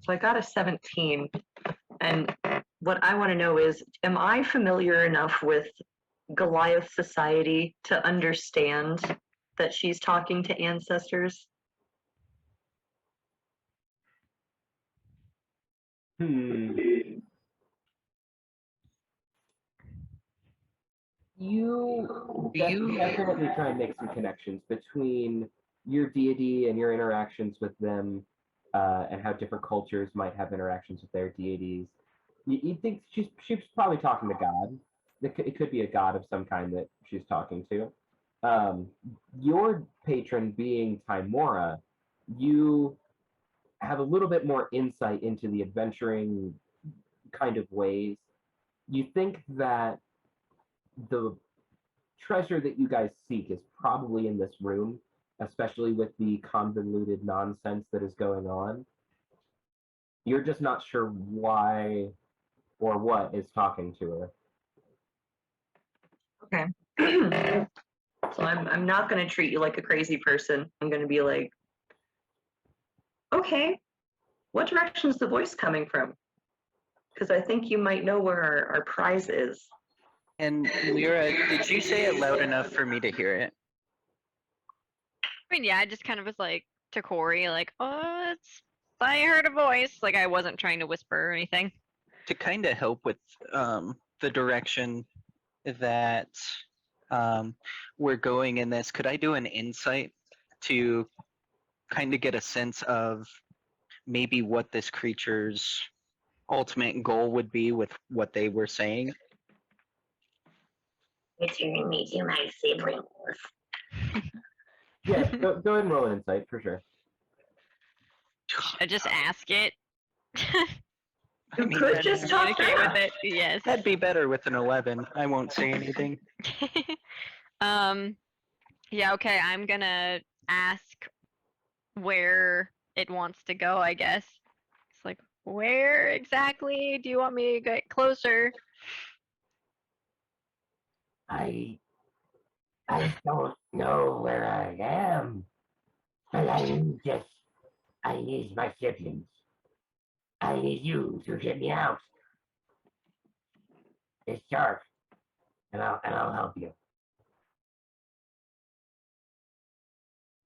So I got a 17, and what I want to know is, am I familiar enough with Goliath society to understand that she's talking to ancestors? You You- definitely try and make some connections between your deity and your interactions with them, and how different cultures might have interactions with their deities. You think she's probably talking to God. It could be a god of some kind that she's talking to. Your patron being Timora, you have a little bit more insight into the adventuring kind of ways. You think that the treasure that you guys seek is probably in this room, especially with the convoluted nonsense that is going on. You're just not sure why or what is talking to her. Okay. So I'm not going to treat you like a crazy person. I'm going to be like, okay, what direction is the voice coming from? Because I think you might know where our prize is. And Lyra, did you say it loud enough for me to hear it? I mean, yeah, I just kind of was like to Corey, like, oh, I heard a voice. Like I wasn't trying to whisper or anything. To kind of help with the direction that we're going in this, could I do an insight to kind of get a sense of maybe what this creature's ultimate goal would be with what they were saying? Return me to my siblings. Yeah, go ahead and roll an insight for sure. I just ask it. You could just talk Communicate back. with it. Yes. That'd be better with an 11. I won't say anything. Yeah, okay, I'm gonna ask where it wants to go, I guess. It's like, where exactly do you want me to get closer? I don't know where I am, but I need my siblings. I need you to get me out. It's dark, and I'll help you.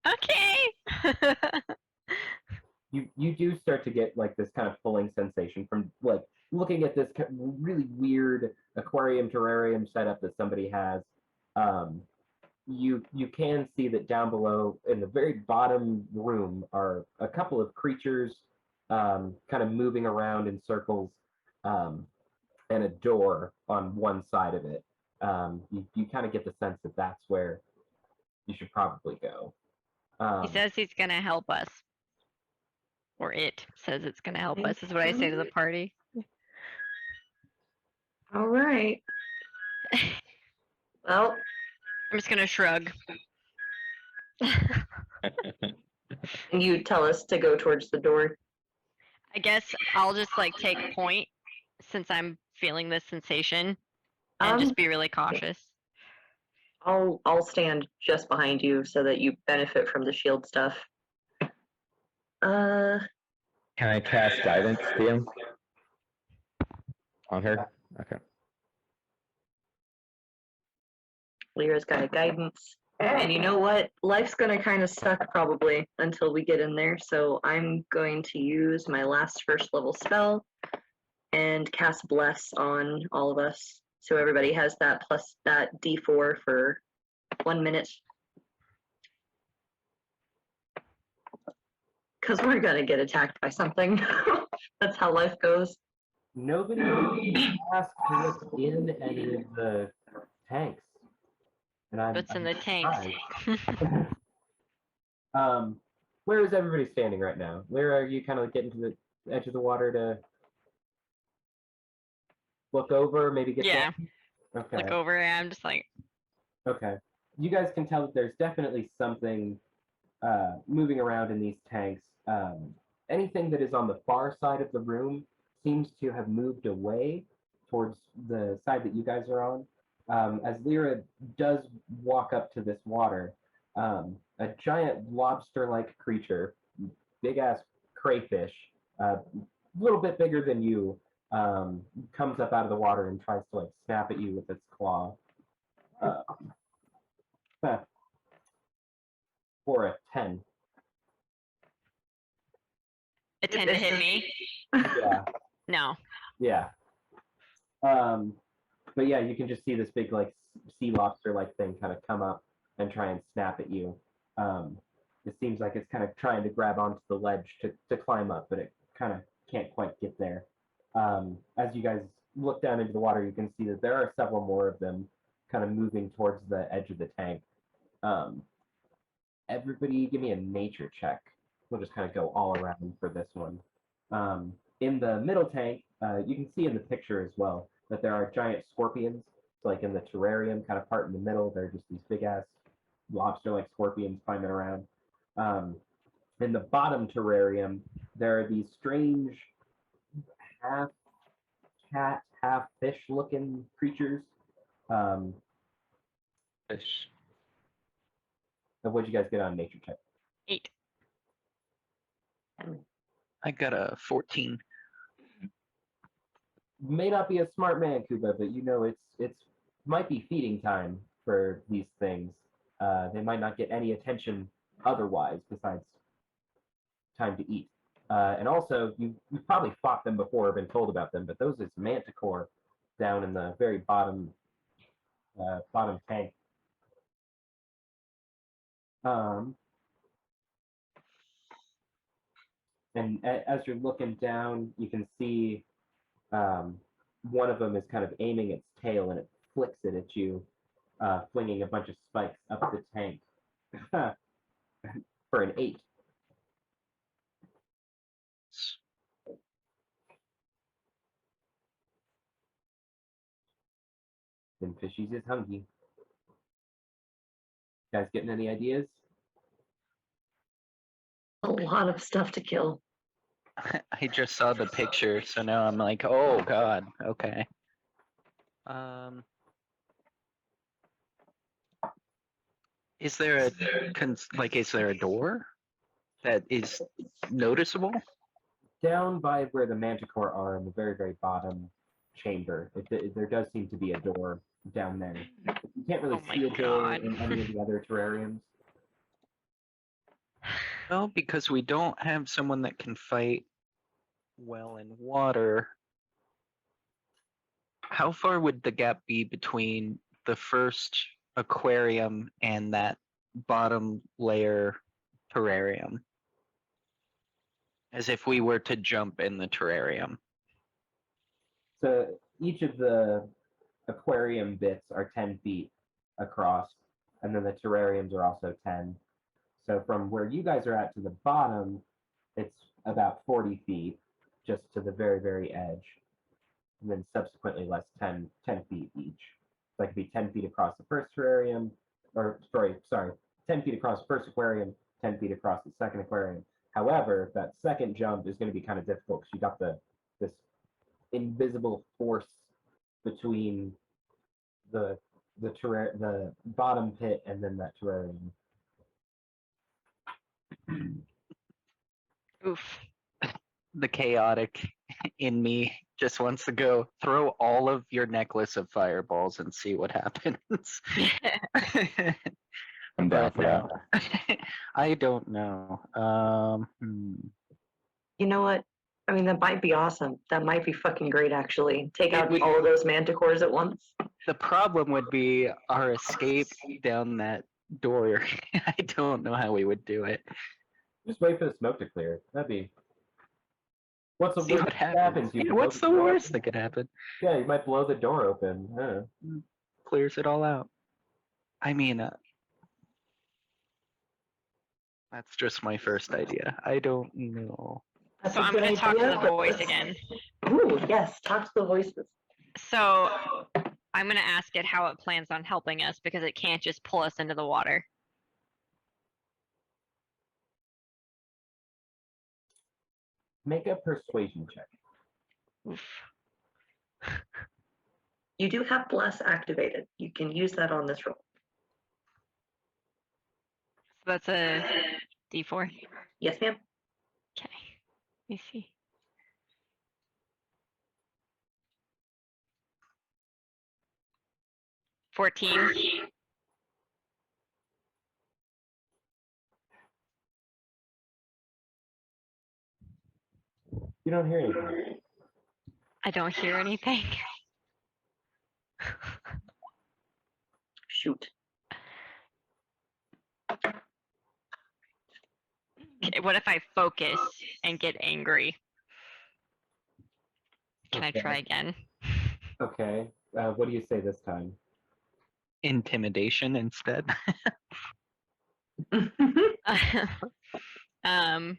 Okay. You do start to get like this kind of pulling sensation from like looking at this really weird aquarium terrarium setup that somebody has. You can see that down below in the very bottom room are a couple of creatures, kind of moving around in circles, and a door on one side of it. You kind of get the sense that that's where you should probably go. He says he's gonna help us. Or it says it's gonna help us, is what I say to the party. All right. Well, I'm just gonna shrug. you tell us to go towards the door. I guess I'll just like take point since I'm feeling this sensation and just be really cautious. I'll stand just behind you so that you benefit from the shield stuff. Can I cast guidance, DM? On her? Okay. Lyra's got a guidance. And you know what? Life's gonna kind of suck probably until we get in there. So I'm going to use my last first level spell and cast Bless on all of us. So everybody has that plus that D4 for 1 minute. Because we're gonna get attacked by something. That's how life goes. Nobody asked to look in any of the tanks. And What's in the tanks? surprised. Where is everybody standing right now? Where are you kind of getting to the edge of the water to look over, maybe get Yeah. down? Okay. Look over and I'm just like, Okay. You guys can tell that there's definitely something moving around in these tanks, anything that is on the far side of the room seems to have moved away towards the side that you guys are on. As Lyra does walk up to this water, a giant lobster-like creature, big-ass crayfish, a little bit bigger than you, comes up out of the water and tries to like snap at you with its claw. For a 10. A 10 to hit me? Yeah. No. Yeah. But yeah, you can just see this big like sea lobster like thing kind of come up and try and snap at you. It seems like it's kind of trying to grab onto the ledge to climb up, but it kind of can't quite get there. As you guys look down into the water, you can see that there are several more of them kind of moving towards the edge of the tank. Everybody give me a nature check. We'll just kind of go all around for this one. In the middle tank, you can see in the picture as well that there are giant scorpions. So like in the terrarium, kind of part in the middle, there are just these big ass lobster-like scorpions climbing around. In the bottom terrarium, there are these strange half cat, half fish looking creatures. Fish. What'd you guys get on nature check? 8. I got a 14. May not be a smart man, Kuba, but you know it's might be feeding time for these things. They might not get any attention otherwise besides time to eat. And also, you've probably fought them before or been told about them, but those is manticore down in the very bottom tank. And as you're looking down, you can see one of them is kind of aiming its tail and it flicks it at you, flinging a bunch of spikes up the tank for an 8. Then Fishies is hungry. Guys getting any ideas? A lot of stuff to kill. I just saw the picture, so now I'm like, oh god, okay. Is there a is there a door that is noticeable? Down by where the manticore are in the very, very bottom chamber, there does seem to be a door down there. You can't really Oh my see a door God. in any of the other terrariums. Well, because we don't have someone that can fight well in water. How far would the gap be between the first aquarium and that bottom layer terrarium? As if we were to jump in the terrarium. So each of the aquarium bits are 10 feet across, and then the terrariums are also 10. So from where you guys are at to the bottom, it's about 40 feet, just to the very, very edge. And then subsequently less 10 feet each. So that could be 10 feet across the first terrarium, or sorry, 10 feet across the first aquarium, 10 feet across the second aquarium. However, that second jump is going to be kind of difficult because you got this invisible force between the bottom pit and then that terrarium. Oof. The chaotic in me just wants to go throw all of your necklace of fireballs and see what happens. I'm down for that. I don't know. You know what? I mean, that might be awesome. That might be fucking great, actually. Take out would- all of those manticores at once. The problem would be our escape down that door. I don't know how we would do it. Just wait for the smoke to clear. That'd be. What's the See worst what that happens. You Yeah, can what's blow the door worst open. that could happen? Yeah, you might blow the door open. Huh. Clears it all out. I mean, that's just my first idea. I don't know. That's So a I'm good going to talk to idea, the but voice let's- again. Ooh, yes, talk to the voices. So I'm going to ask it how it plans on helping us because it can't just pull us into the water. Make a persuasion check. Oof. You do have bless activated. You can use that on this roll. So that's a D4. Yes, ma'am. Okay. Let me see. $14. You don't hear anything. I don't hear anything. Shoot. Okay, what if I focus and get angry? Can I Okay. try again? Okay. What do you say this time? Intimidation instead. I'm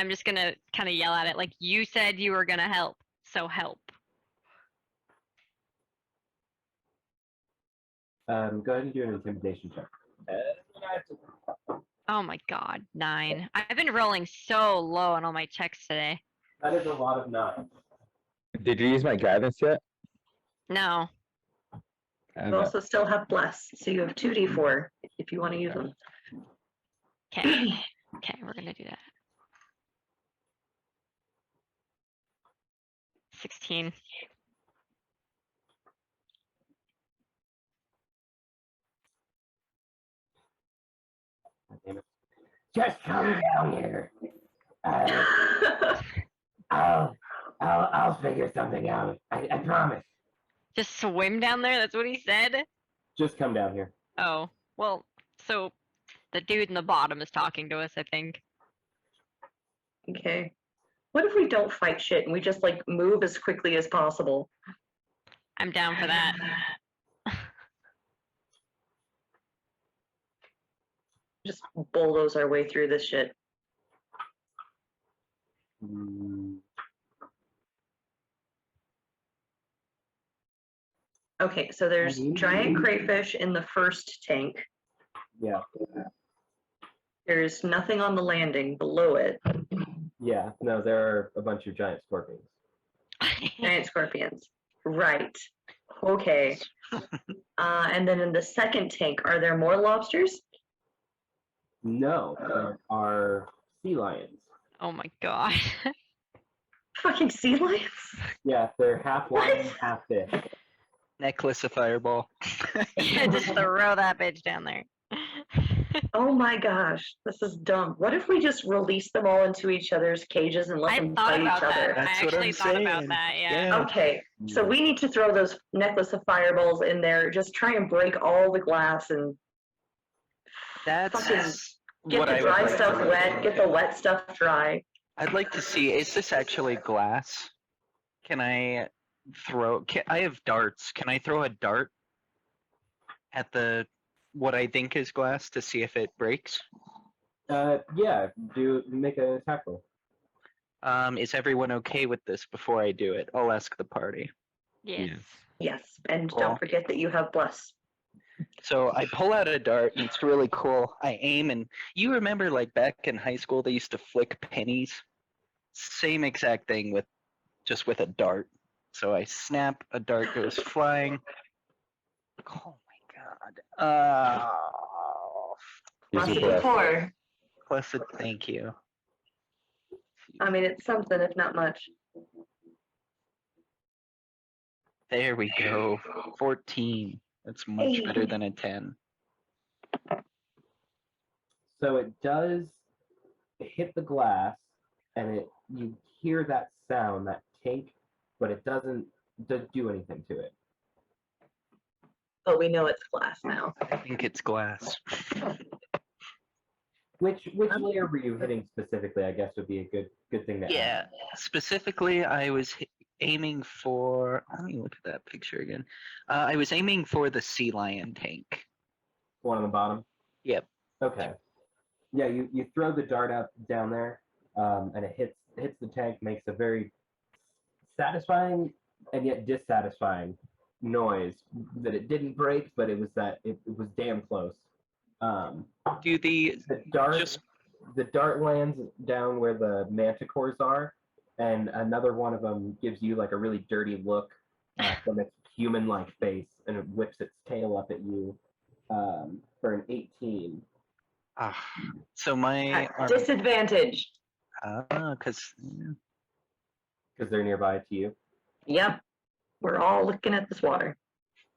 just gonna kind of yell at it like, you said you were gonna help, so help. Go ahead and do an intimidation check. Oh my god, 9. I've been rolling so low on all my checks today. That is a lot of nines. Did you use my guidance yet? No. I You don't know. also still have bless, so you have 2d4 if you want to use them. Okay. Okay, we're gonna do that. 16. God damn it. Just come down here. I'll figure something out. I promise. Just swim down there? That's what he said? Just come down here. Oh, well, so the dude in the bottom is talking to us, I think. Okay. What if we don't fight shit and we just like move as quickly as possible? I'm down for that. Just bulldoze our way through this shit. Mm, Okay, so there's Mhm. giant crayfish in the first tank. yeah. There's nothing on the landing below it. Yeah. No, there are a bunch of giant scorpions. Giant scorpions. Right. Okay. And then in the second tank, are there more lobsters? No, there are sea lions. Oh my god. Fucking sea lions? Yeah, they're half lion, What? half fish. Necklace of fireball. Yeah, just throw that bitch down there. Oh my gosh, this is dumb. What if we just release them all into each other's cages and let I them thought fight about each that. other? I That's what actually I'm thought about saying. that, yeah. Yeah. Okay, so we need to throw those necklace of fireballs in there. Just try and break all the glass and That's get what the I would dry like stuff to wet, look get the at. wet stuff dry. I'd like to see, is this actually glass? Can I throw, I have darts. Can I throw a dart at the, what I think is glass to see if it breaks? Yeah. Make an attack roll. Is everyone okay with this before I do it? I'll ask the party. Yes. Yes, and Cool. don't forget that you have bless. So I pull out a dart and it's really cool. I aim and you remember like back in high school they used to flick pennies? Same exact thing with just with a dart. So I snap, a dart goes flying. Oh my god. Use Plus your a breath. d4. Plus a thank you. I mean, it's something, if not much. There we go. 14. That's much Hey. better than a 10. So it does hit the glass, and you hear that sound, that tink, but it doesn't do anything to it. But we know it's glass now. I think it's glass. Which layer were you hitting specifically? I guess would be a good thing to Yeah. Specifically, I was aiming for. Let me look at that picture again. I was aiming for the sea lion tank. One on the bottom. Yep. Okay. Yeah, you throw the dart out down there, and it hits the tank, makes a very satisfying and yet dissatisfying noise that it didn't break, but it was damn close. Do the The dart just the dart lands down where the manticores are, and another one of them gives you like a really dirty look from its human-like face, and it whips its tail up at you for an 18. So my At disadvantage. because Because they're nearby to you. Yep. We're all looking at this water.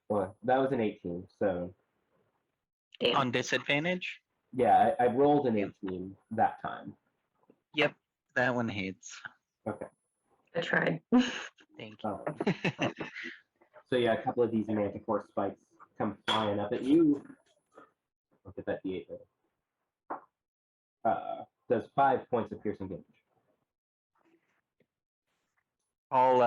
Well, that was an 18, so Damn. on disadvantage. yeah, I rolled an 18 that time. Yep, that one hits. I tried. Thank Oh. you. So yeah, a couple of these manticore spikes come flying up at you. Look at that D8 there. Does 5 points of piercing damage. All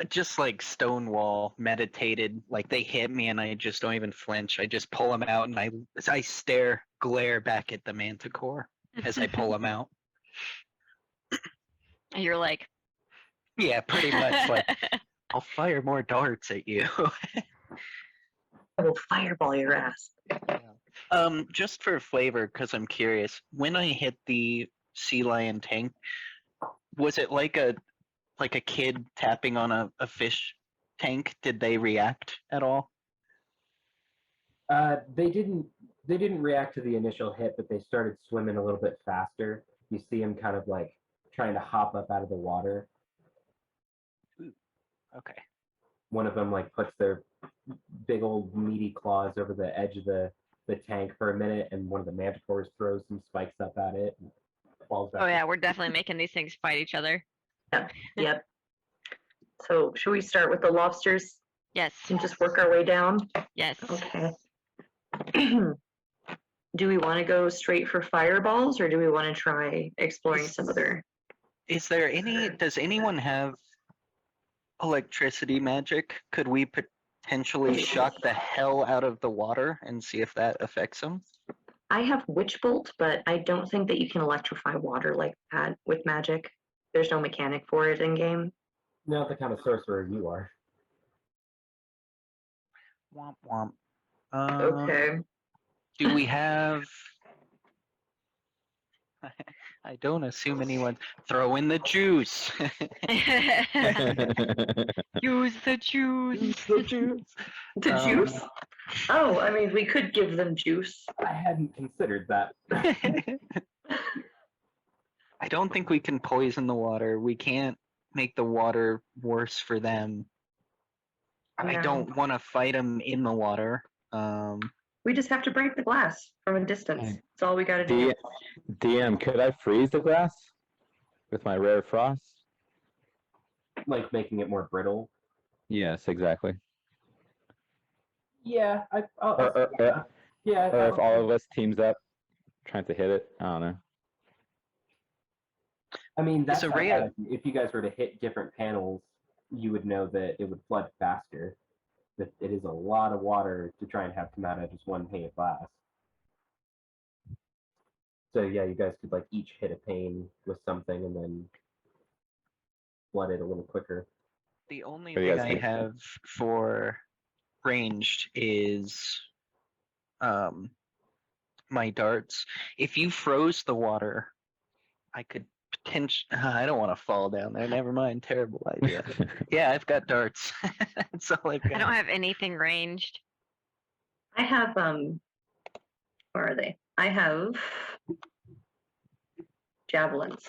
just like Stonewall meditated, like they hit me and I just don't even flinch. I just pull them out and I glare back at the manticore as I pull them out. You're like, Yeah, pretty much. Like I'll fire more darts at you. I will fireball your ass. Just for flavor, because I'm curious. When I hit the sea lion tank, was it like a kid tapping on a fish tank? Did they react at all? They didn't react to the initial hit, but they started swimming a little bit faster. You see them kind of like trying to hop up out of the water. Okay. One of them like puts their big old meaty claws over the edge of the tank for a minute, and one of the manticores throws some spikes up at it and falls back. oh yeah, we're definitely making these things fight each other. Yep. So should we start with the lobsters Yes. and just work our way down? Yes. Okay. Do we want to go straight for fireballs, or do we want to try exploring some other? Is there any? Does anyone have electricity magic? Could we potentially shock the hell out of the water and see if that affects them? I have witch bolt, but I don't think that you can electrify water like that with magic. There's no mechanic for it in game. Not the kind of sorcerer you are. Womp womp. Okay. Do we have? I don't assume anyone. Throw in the juice. Use the juice. the juice. The juice? Oh, I mean, we could give them juice. I hadn't considered that. I don't think we can poison the water. We can't make the water worse for them. I No. don't want to fight them in the water. We just have to break the glass from a distance. That's all we gotta do. DM, could I freeze the glass with my rare frost? Like making it more brittle. Yes, exactly. Yeah, Or yeah. if all of us teams up trying to hit it, I don't know. I mean, that's a not ray bad. of- If you guys were to hit different panels, you would know that it would flood faster. That it is a lot of water to try and have come out of just one pane of glass. So yeah, you guys could like each hit a pane with something and then flood it a little quicker. The only What do you thing guys I think? have for ranged is my darts. If you froze the water, I could potentially. I don't want to fall down there. Never mind. Terrible idea. Yeah, I've got darts. That's all I've got. I don't have anything ranged. I have where are they? I have javelins.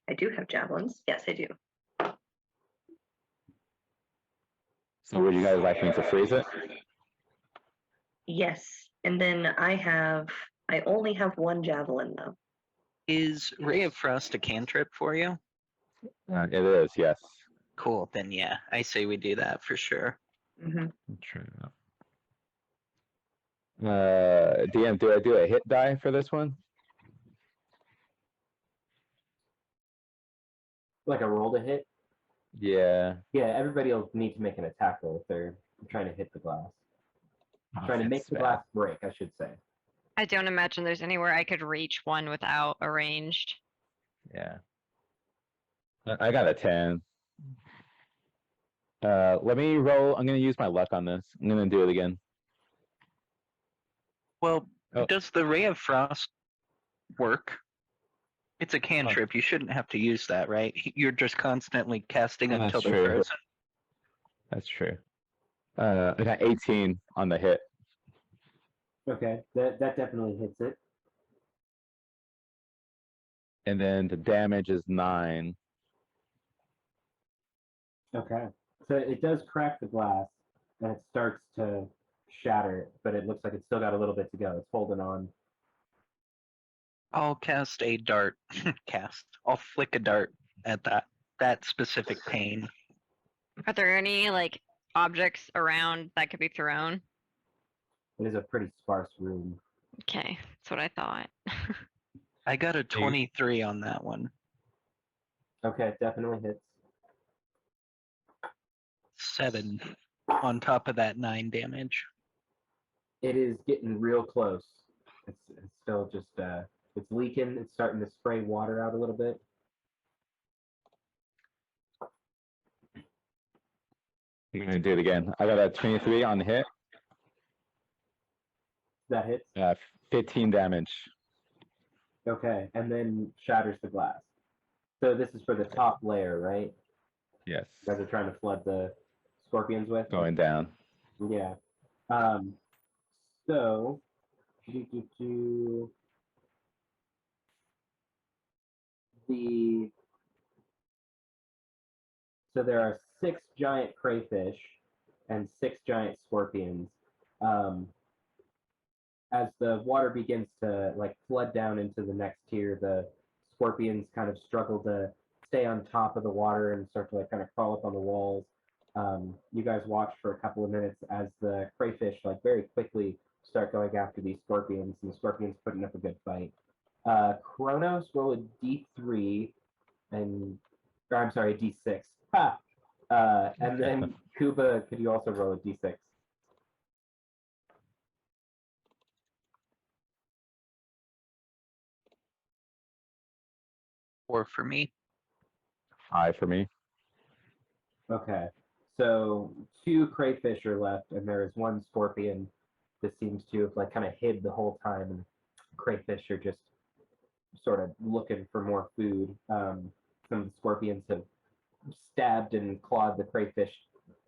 I do have javelins. Yes, I do. So would you guys like me to freeze it? Yes. And then I only have one javelin though. Is Ray of Frost a cantrip for you? It is, yes. Cool. Then yeah, I say we do that for sure. Mm-hmm. True enough. DM, do I do a hit die for this one? Like a roll to hit. Yeah. Yeah, everybody will need to make an attack roll if they're trying to hit the glass. Trying to make the glass break, I should say. I don't imagine there's anywhere I could reach one without a ranged. Yeah. I got a 10. Let me roll. I'm going to use my luck on this. I'm going to do it again. Well, Oh. does the Ray of Frost work? It's a cantrip. You shouldn't have to use that, right? You're just constantly casting That's until they're true. frozen. That's true. I got 18 on the hit. Okay, that definitely hits it. And then the damage is 9. Okay, so it does crack the glass, and it starts to shatter, but it looks like it's still got a little bit to go. It's holding on. I'll cast a dart. I'll flick a dart at that specific pane. Are there any like objects around that could be thrown? It is a pretty sparse room. Okay, that's what I thought. I got a 23 on that one. Okay, it definitely hits. 7 on top of that 9 damage. It is getting real close. It's still just it's leaking. It's starting to spray water out a little bit. I'm gonna do it again. I got a 23 on the hit. That hits. 15 damage. Okay, and then shatters the glass. So this is for the top layer, right? Yes. You guys are trying to flood the scorpions with? Going down. Yeah. So the so there are 6 giant crayfish and 6 giant scorpions. As the water begins to like flood down into the next tier, the scorpions kind of struggle to stay on top of the water and start to like kind of crawl up on the walls. You guys watch for a couple of minutes as the crayfish like very quickly start going after these scorpions, and the scorpions putting up a good fight. Kronos, roll a d3 and or, I'm sorry, a d6. Ha! And then Kuba, could you also roll a d6? 4 for me. 5 for me. Okay, so 2 crayfish are left, and there is 1 scorpion that seems to have like kind of hid the whole time, and crayfish are just sort of looking for more food. Some of the scorpions have stabbed and clawed the crayfish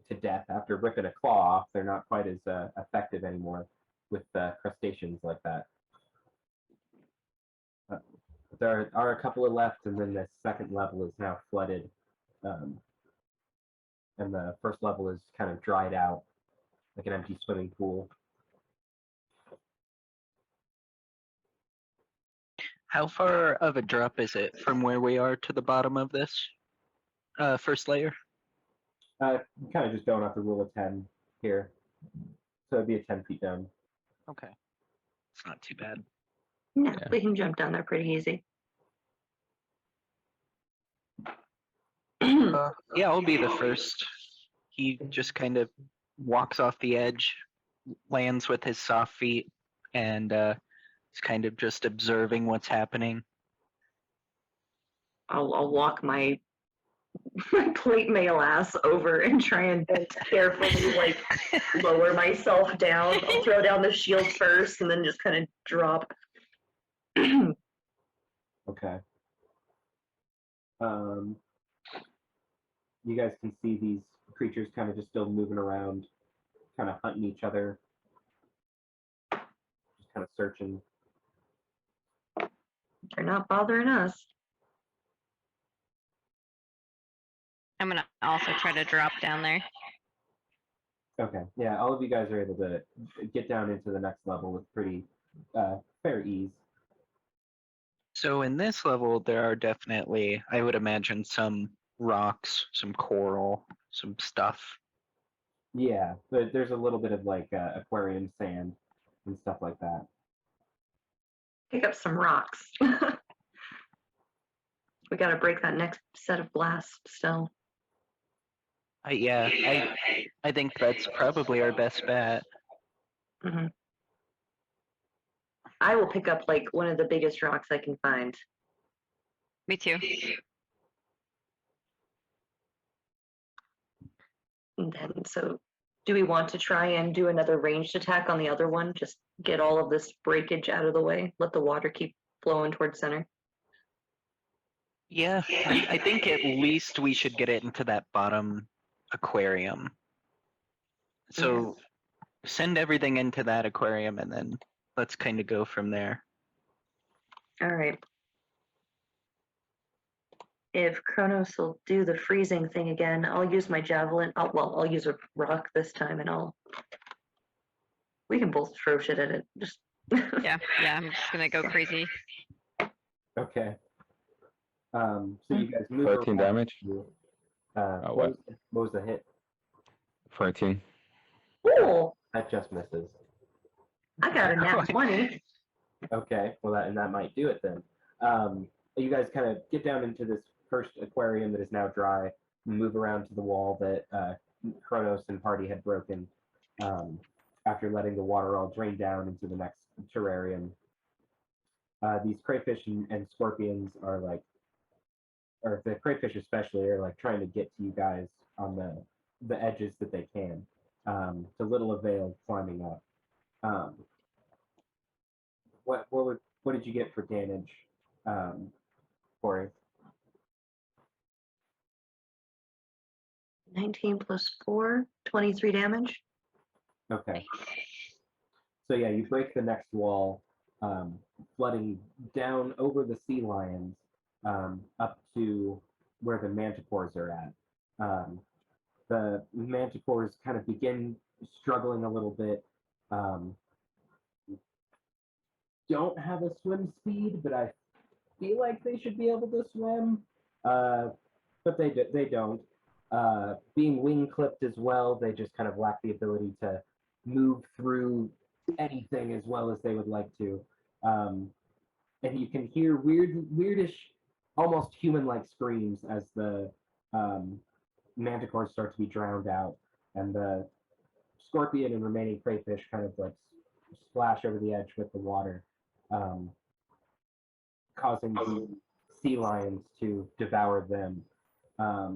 to death after ripping a claw off. They're not quite as effective anymore with crustaceans like that. There are a couple of left, and then the second level is now flooded. And the first level is kind of dried out, like an empty swimming pool. How far of a drop is it from where we are to the bottom of this first layer? Kind of just going off the rule of 10 here. So it'd be a 10 feet down. Okay. It's not too bad. No, Yeah. we can jump down there pretty easy. Yeah, I'll be the first. He just kind of walks off the edge, lands with his soft feet, and is kind of just observing what's happening. I'll walk my plate mail ass over and try and carefully like lower myself down. I'll throw down the shield first and then just kind of drop. Okay. You guys can see these creatures kind of just still moving around, kind of hunting each other, just kind of searching. They're not bothering us. I'm gonna also try to drop down there. Okay, yeah, all of you guys are able to get down into the next level with pretty fair ease. So in this level, there are definitely, I would imagine, some rocks, some coral, some stuff. Yeah, there's a little bit of like aquarium sand and stuff like that. Pick up some rocks. We gotta break that next set of blasts still. I think that's probably our best bet. Hmm. I will pick up like one of the biggest rocks I can find. Me too. And then, so do we want to try and do another ranged attack on the other one? Just get all of this breakage out of the way. Let the water keep flowing towards center. Yeah, I think at least we should get it into that bottom aquarium. So send everything into that aquarium and then let's kind of go from there. All right. If Kronos will do the freezing thing again, I'll use my javelin. I'll use a rock this time, and we can both throw shit at it. Just Yeah, I'm just gonna go crazy. Okay. So you guys move 14 around. damage. What what? was the hit? 14. Cool. That just misses. I got a nat 20. Okay, well that might do it then. You guys kind of get down into this first aquarium that is now dry, move around to the wall that Kronos and party had broken after letting the water all drain down into the next terrarium. These crayfish and scorpions are like, or the crayfish especially, are like trying to get to you guys on the edges that they can. To little avail climbing up. What did you get for damage, Corey? 19 plus 4, 23 damage. Okay. So yeah, you break the next wall, flooding down over the sea lions up to where the manticores are at. The manticores kind of begin struggling a little bit. Don't have a swim speed, but I feel like they should be able to swim, but they don't. Being wing clipped as well, they just kind of lack the ability to move through anything as well as they would like to. And you can hear weirdish, almost human-like screams as the manticores start to be drowned out, and the scorpion and remaining crayfish kind of like splash over the edge with the water, causing the sea lions to devour them. I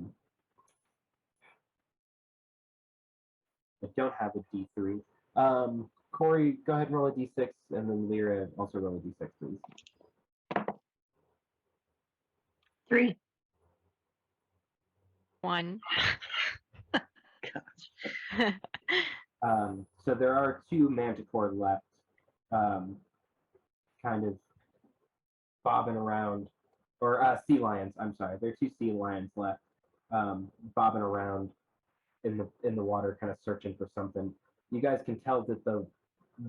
don't have a D3. Corey, go ahead and roll a D6, and then Lyra also roll a D6, please. 3. 1. So there are 2 manticore left, kind of bobbing around, or sea lions. I'm sorry, there are 2 sea lions left, bobbing around in the water, kind of searching for something. You guys can tell that the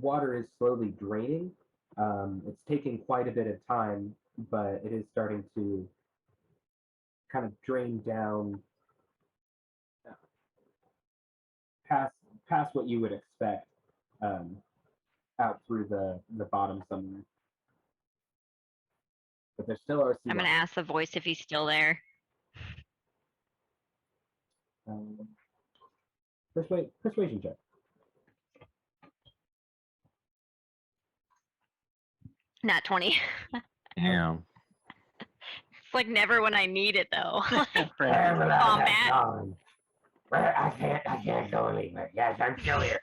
water is slowly draining. It's taking quite a bit of time, but it is starting to kind of drain down past what you would expect, out through the bottom somewhere. But there still are sea I'm gonna lions. ask the voice if he's still there. Persuasion check. Not 20. Damn. It's like never when I need it though. Wherever Aw, that has Matt. gone. I can't go anywhere. Yes, I'm still here.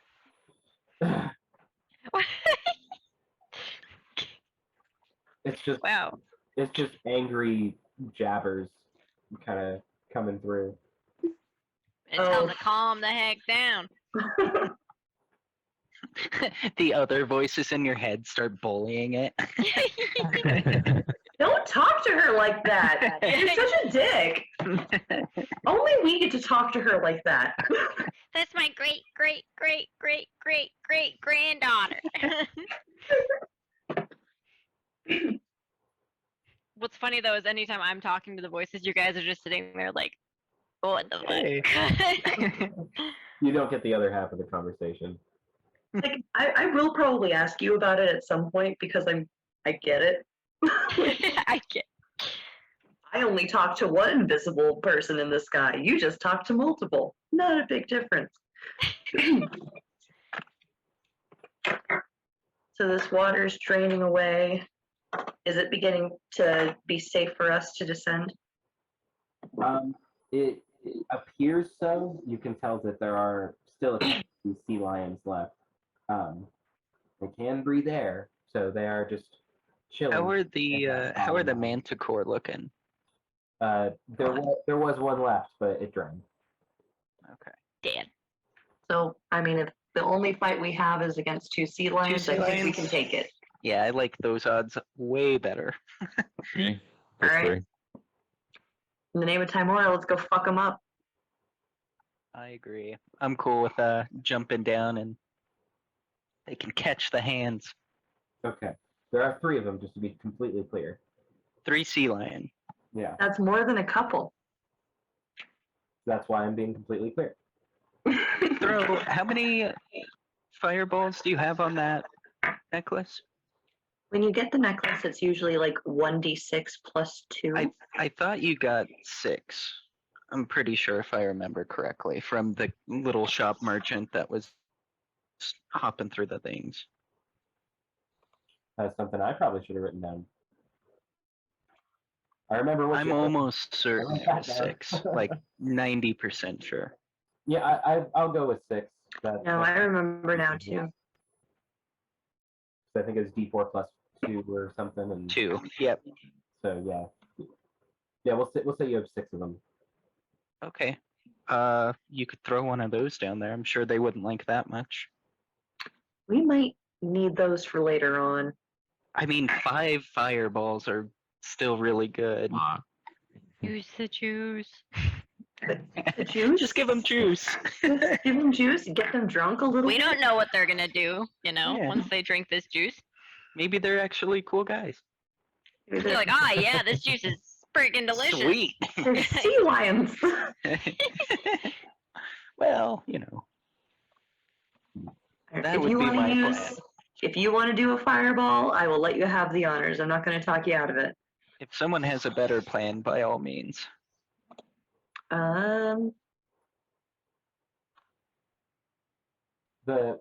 Wow. It's just angry jabbers kind of coming through. And tell him to calm the heck down. The other voices in your head start bullying it. Don't talk to her like that. You're such a dick. Only we get to talk to her like that. That's my great granddaughter. What's funny though is anytime I'm talking to the voices, you guys are just sitting there like, what the fuck? You don't get the other half of the conversation. Like, I will probably ask you about it at some point because I get it. I get. I only talk to one invisible person in the sky. You just talk to multiple. Not a big difference. So this water's draining away. Is it beginning to be safe for us to descend? It appears so. You can tell that there are still a few sea lions left, They can breathe air, so they are just chilling. How are at the that how are the bottom line. manticore looking? There was one left, but it drowned. Okay. Dead. So, I mean, if the only fight we have is against two sea lions, sea I think we lions? can take it. Yeah, I like those odds way better. Me. For Alright. free. In the name of Timora, let's go fuck them up. I agree. I'm cool with jumping down and they can catch the hands. Okay. There are 3 of them, just to be completely clear. 3 sea lion. Yeah. That's more than a couple. That's why I'm being completely clear. Throw, how many fireballs do you have on that necklace? When you get the necklace, it's usually like 1d6 plus 2. I thought you got 6. I'm pretty sure if I remember correctly from the little shop merchant that was hopping through the things. That's something I probably should have written down. I remember what I'm you almost certain wrote it that was down. 6, like 90% sure. Yeah, I'll go with 6. No, I remember now too. So I think it was D4 plus 2 or something, and 2. Yep. so yeah. We'll say you have 6 of them. Okay. You could throw one of those down there. I'm sure they wouldn't like that much. We might need those for later on. I mean, 5 fireballs are still really good. Use the juice. The juice? Just give them juice. Just give them juice, get them drunk a little We bit. don't know what they're gonna do, Yeah. once they drink this juice. Maybe they're actually cool guys. Maybe They're like, ah, yeah, this juice is freaking delicious. Sweet. they're sea lions. Well, you know. That would be my plan. If you want to do a fireball, I will let you have the honors. I'm not going to talk you out of it. If someone has a better plan, by all means. The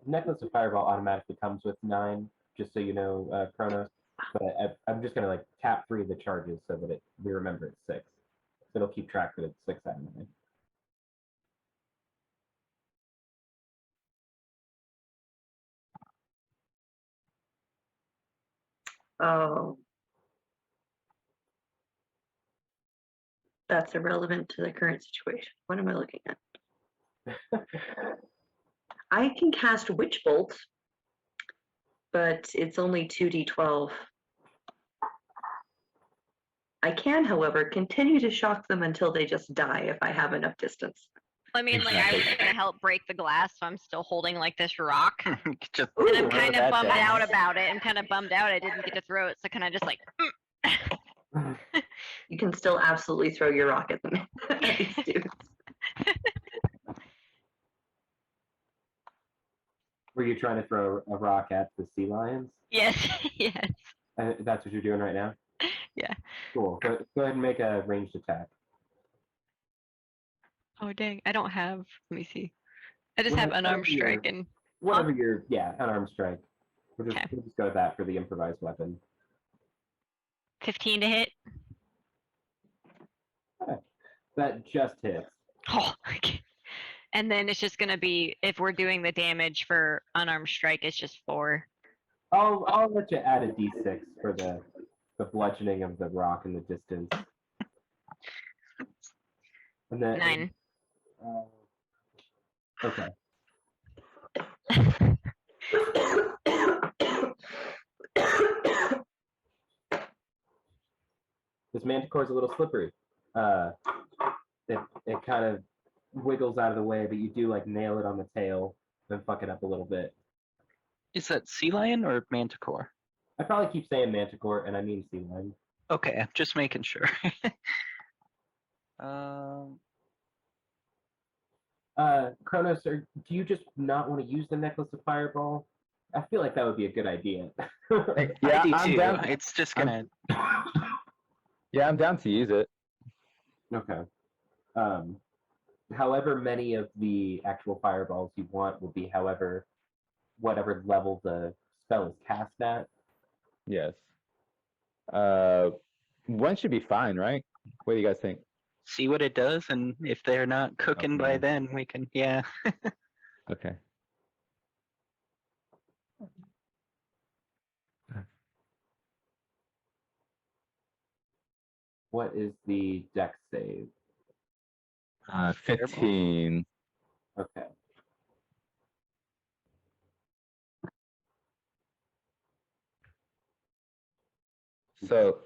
necklace of fireball automatically comes with 9, just so you know, Kronos. But I'm just gonna like tap 3 of the charges so that we remember it's 6. So it'll keep track that it's 6 out of 9. Oh. That's irrelevant to the current situation. What am I looking at? I can cast Witch Bolt, but it's only 2d12. I can, however, continue to shock them until they just die if I have enough distance. I mean, like, I was gonna help break the glass, so I'm still holding, like, this rock. Just Ooh, And I'm throw kind of that bummed down. out about it. I'm kind of bummed out I didn't get to throw it, so kind of just like, You can still absolutely throw your rock at them. At these dudes. Were you trying to throw a rock at the sea lions? yes, yes. That's what you're doing right now? Yeah. Cool. Go ahead and make a ranged attack. Oh, dang. I don't have, let me see. I just Well, have whatever unarmed your- strike and, Whatever your, unarmed strike. We'll Okay. just go with that for the improvised weapon. 15 to hit. That just hits. Oh, okay. And then it's just gonna be, if we're doing the damage for unarmed strike, it's just 4. I'll let you add a d6 for the bludgeoning of the rock in the distance. And then 9. Okay. This manticore's a little slippery. It kind of wiggles out of the way, but you do like nail it on the tail, then fuck it up a little bit. Is that sea lion or manticore? I probably keep saying manticore, and I mean sea lion. Okay, I'm just making sure. Kronos, do you just not want to use the necklace of fireball? I feel like that would be a good idea. Yeah, I do I'm too. down. It's just gonna. Yeah, I'm down to use it. Okay. However many of the actual fireballs you want will be whatever level the spell is cast at. Yes. One should be fine, right? What do you guys think? See what it does, and if they're not cooking by Okay. then, we can. Yeah. Okay. What is the dex save? 15. Okay. So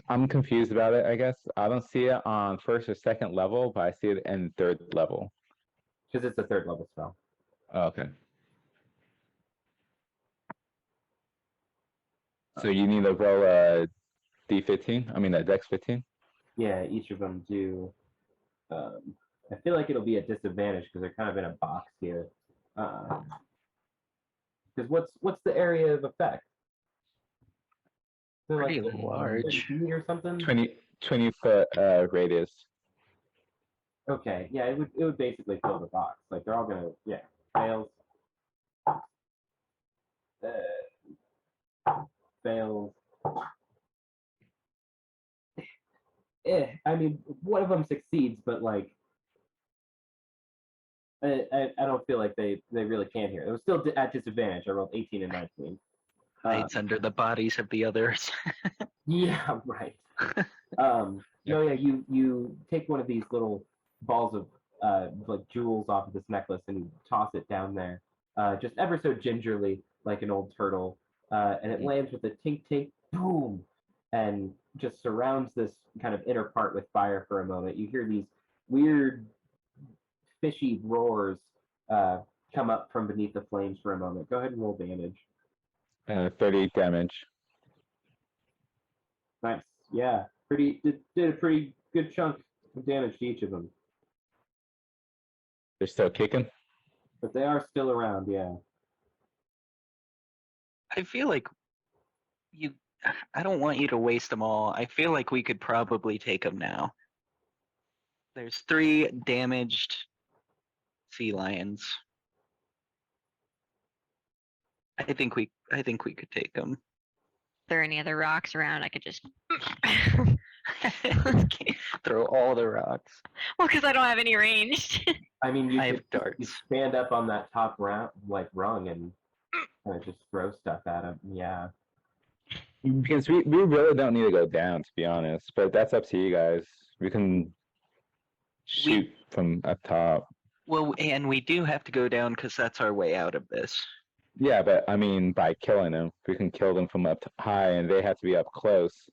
I'm confused about it, I guess. I don't see it on first or second level, but I see it in third level. Because it's a third level spell. Oh, okay. So you need to roll a D15? I mean, a Dex 15? Yeah, each of them do. I feel like it'll be a disadvantage because they're kind of in a box here. Because what's the area of effect? They're Pretty like large. 30 feet or something. 20 foot radius. Okay, yeah, it would basically fill the box. Like they're all gonna fails. Fails. I mean, one of them succeeds, but like, I don't feel like they really can here. It was still at disadvantage. I rolled 18 and 19. Hides under the bodies of the others. Yeah, right. No, yeah, you take one of these little balls of like jewels off of this necklace and you toss it down there, just ever so gingerly, like an old turtle, and it lands with a tink tink boom, and just surrounds this kind of inner part with fire for a moment. You hear these weird, fishy roars come up from beneath the flames for a moment. Go ahead and roll damage. 30 damage. Nice. Yeah, did a pretty good chunk of damage to each of them. They're still kicking? But they are still around, yeah. I feel like I don't want you to waste them all. I feel like we could probably take them now. There's 3 damaged sea lions. I think we could take them. there any other rocks around? I could just. Throw all the rocks. Well, because I don't have any ranged. I mean, you I have could darts. stand up on that top rung and kind of just throw stuff at them. Yeah. Because we really don't need to go down, to be honest. But that's up to you guys. We can shoot from up top. Well, and we do have to go down because that's our way out of this. Yeah, but I mean, by killing them, we can kill them from up high, and they have to be up close.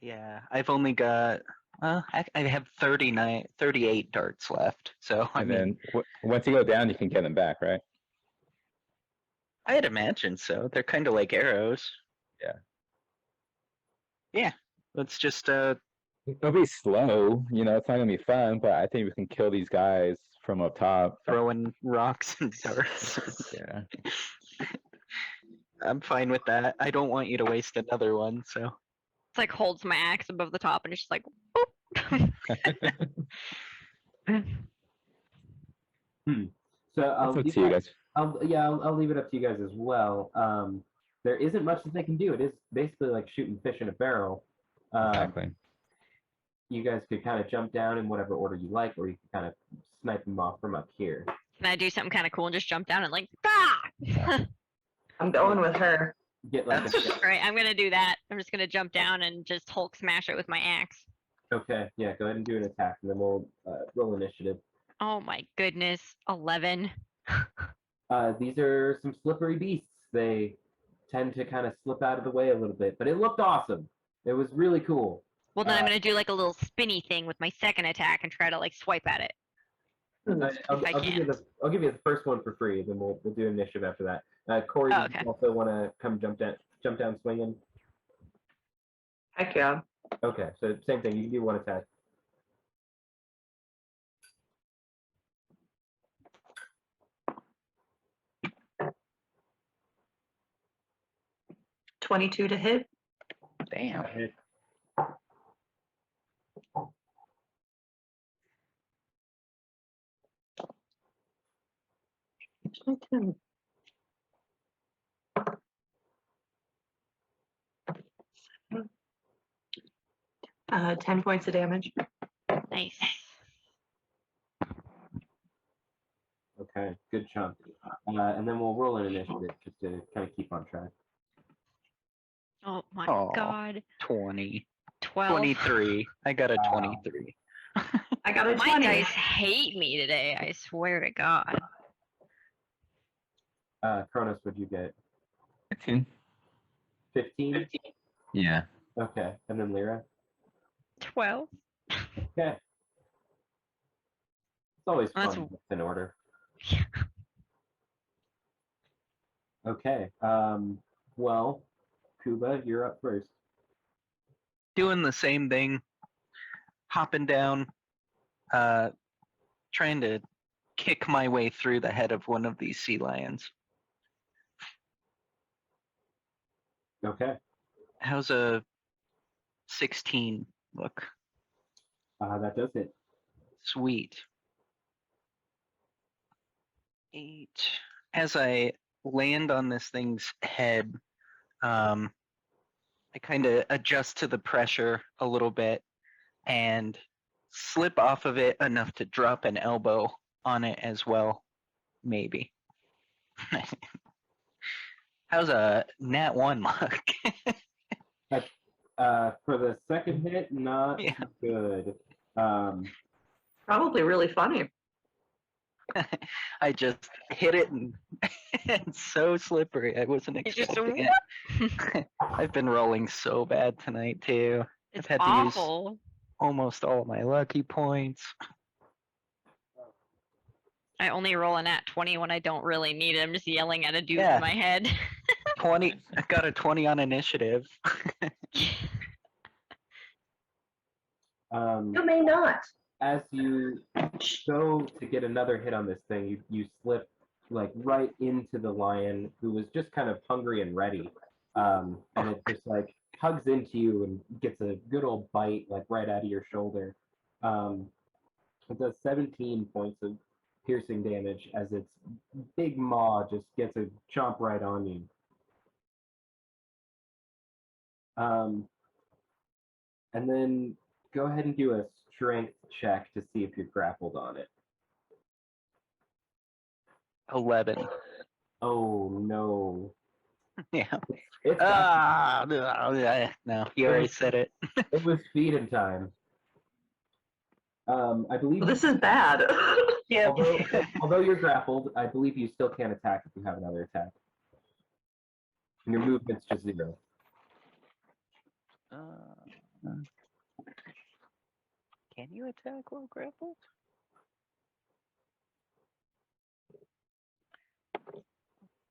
Yeah, I've only got. I have 38 darts left. So I mean, then once you go down, you can get them back, right? I'd imagine so. They're kind of like arrows. Yeah. Yeah. Let's just It'll be slow, it's not gonna be fun, but I think we can kill these guys from up top. throwing rocks and darts. Yeah. I'm fine with that. I don't want you to waste another one, so. It's like holds my axe above the top and it's just like. So That's up to you guys. I'll leave it up to you guys as well. There isn't much that they can do. It is basically like shooting fish in a barrel. Exactly. You guys could kind of jump down in whatever order you like, or you can kind of snipe them off from up here. Can I do something kind of cool and just jump down and like, ah! I'm going with her. Get like All right, I'm gonna do that. I'm just gonna jump down and just Hulk smash it with my axe. okay, yeah, go ahead and do an attack, and then we'll roll initiative. Oh my goodness, 11. These are some slippery beasts. They tend to kind of slip out of the way a little bit, but it looked awesome. It was really cool. Well, then I'm gonna do like a little spinny thing with my second attack and try to like swipe at it. I'll give you the first one for free, then we'll do initiative after that. Corey, Oh, do you okay. also want to come jump down swinging? Heck yeah. Okay, so same thing. You can do one attack. $22 to hit. Damn. Okay. 10 points of damage. Nice. Okay, good chunk. And then we'll roll an initiative just to kind of keep on track. Oh my Aw. god. 20. 12. 23. I got a Wow. 23. I got a My 20. dice hate me today, I swear to God. Cronus, what'd you get? 15. 15? Yeah. Okay. And then Lyra? 12. Okay. It's always That's- fun what's in order. Okay. Well, Kuba, you're up first. Doing the same thing, hopping down, trying to kick my way through the head of one of these sea lions. Okay. How's a 16 look? That does it. Sweet. 8. As I land on this thing's head, I kind of adjust to the pressure a little bit and slip off of it enough to drop an elbow on it as well, maybe. How's a nat 1 look? For the second hit, not Yeah. good. Probably really funny. I just hit it and it's so slippery. I wasn't It's just expecting it. I've been rolling so bad tonight too. It's I've had to use awful. almost all of my lucky points. I only roll a nat 20 when I don't really need it. I'm just yelling at a dude Yeah. in my head. 20. I got a 20 on initiative. You may not. As you go to get another hit on this thing, you slip like right into the lion, who was just kind of hungry and ready. And it just like hugs into you and gets a good old bite like right out of your shoulder. It does 17 points of piercing damage as its big maw just gets a chomp right on you. And then go ahead and do a strength check to see if you're grappled on it. 11. Oh no. Yeah. It's No, you already said it. it was feeding time. I believe This is bad. Yeah. although you're grappled, I believe you still can't attack if you have another attack. And your movement's just 0. Can you attack while grappled?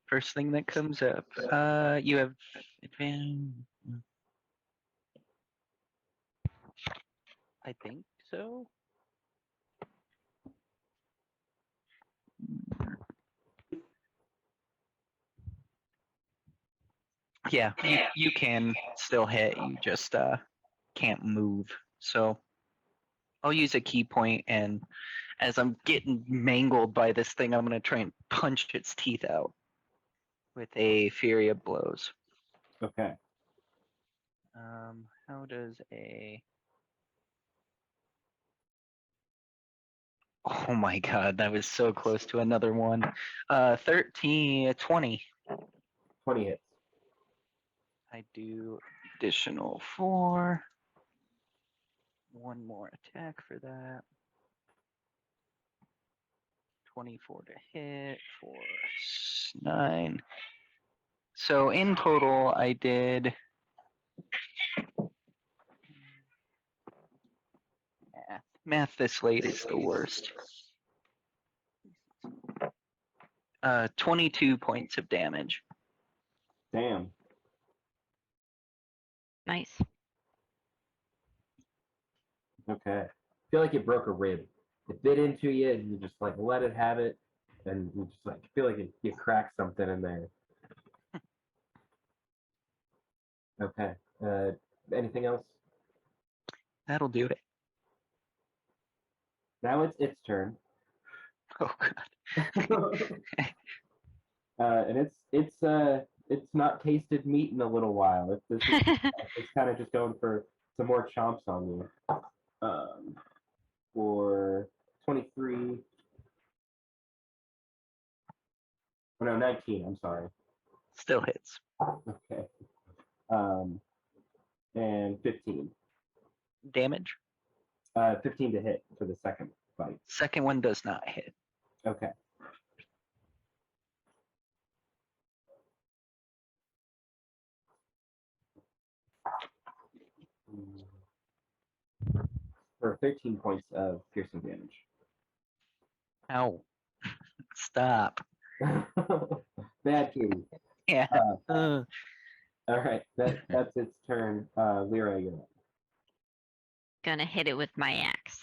First thing that comes up. You have advantage. I think so. Yeah, you can still hit. You just can't move. So I'll use a key point, and as I'm getting mangled by this thing, I'm gonna try and punch its teeth out with a Fury of Blows. Okay. How does a... Oh my god, that was so close to another one. 20. 20 hits. I do additional 4. One more attack for that. 24 to hit for 9. So in total, I did... Math this late is the worst. 22 points of damage. Damn. Nice. Okay. I feel like it broke a rib. It bit into you, and you just like let it have it, and you just like feel like you cracked something in there. Okay. Anything else? That'll do it. Now it's its turn. Oh god. And it's not tasted meat in a little while. It's kind of just going for some more chomps on you. For 23. Oh no, 19. I'm sorry. Still hits. Okay. And 15. damage? 15 to hit for the second bite. Second one does not hit. Okay. For 13 points of piercing damage. Ow. Stop. Bad kitty. Yeah. All right, that's its turn. Lyra, you're up. Gonna hit it with my axe.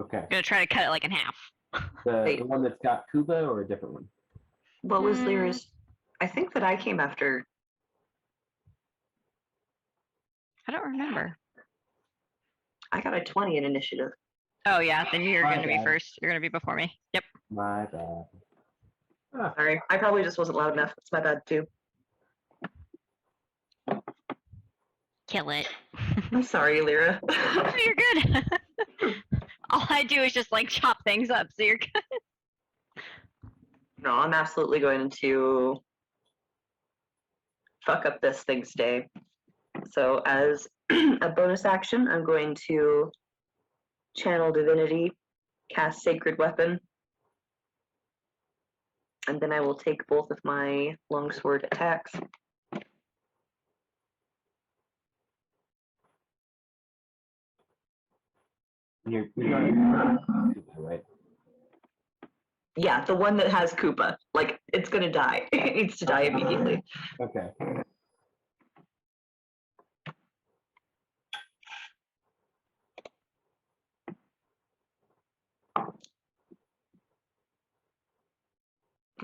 Okay. Gonna try to cut it like in half. The one that's got Kuba or a different one? What was Mm. Lyra's? I think that I came after. I don't remember. I got a 20 in initiative. Oh yeah, then you're My gonna be bad. first. You're gonna be before me. Yep. My bad. Sorry, I probably just wasn't loud enough. It's my bad too. Kill it. I'm sorry, Lyra. No, you're good. All I do is just like chop things up, so you're good. No, I'm absolutely going to fuck up this thing's day. So as a bonus action, I'm going to channel divinity, cast sacred weapon, and then I will take both of my longsword attacks. You're going right? Yeah, the one that has Koopa. Like, it's gonna die. It needs to die immediately. Okay.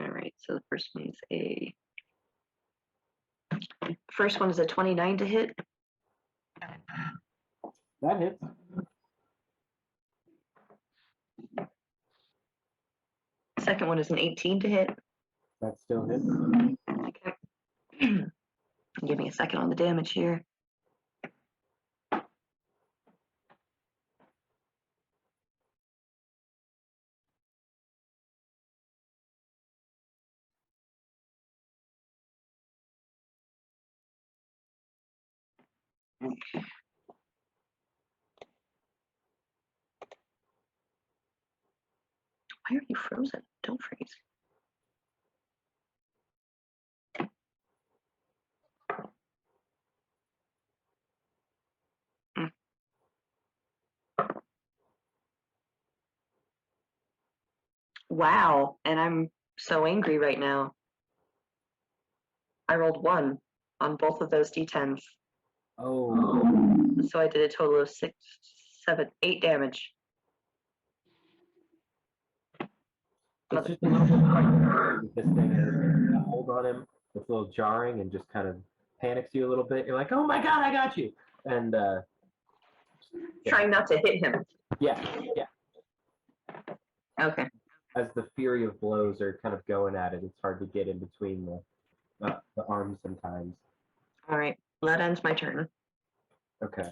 All right, so the first one is a 29 to hit. That hits. Second one is an 18 to hit. That still hits. Okay. Give me a second on the damage here. Why are you frozen? Don't freeze. Mm. Wow, and I'm so angry right now. I rolled 1 on both of those d10s. Oh. So I did a total of 6, 7, 8 damage. It's just a little bit frightening with this thing has a hold on him. It's a little jarring and just kind of panics you a little bit. You're like, oh my god, I got you. And Trying not to hit him. yeah. Okay. As the fury of blows are kind of going at it, it's hard to get in between the arms sometimes. All right. That ends my turn. Okay.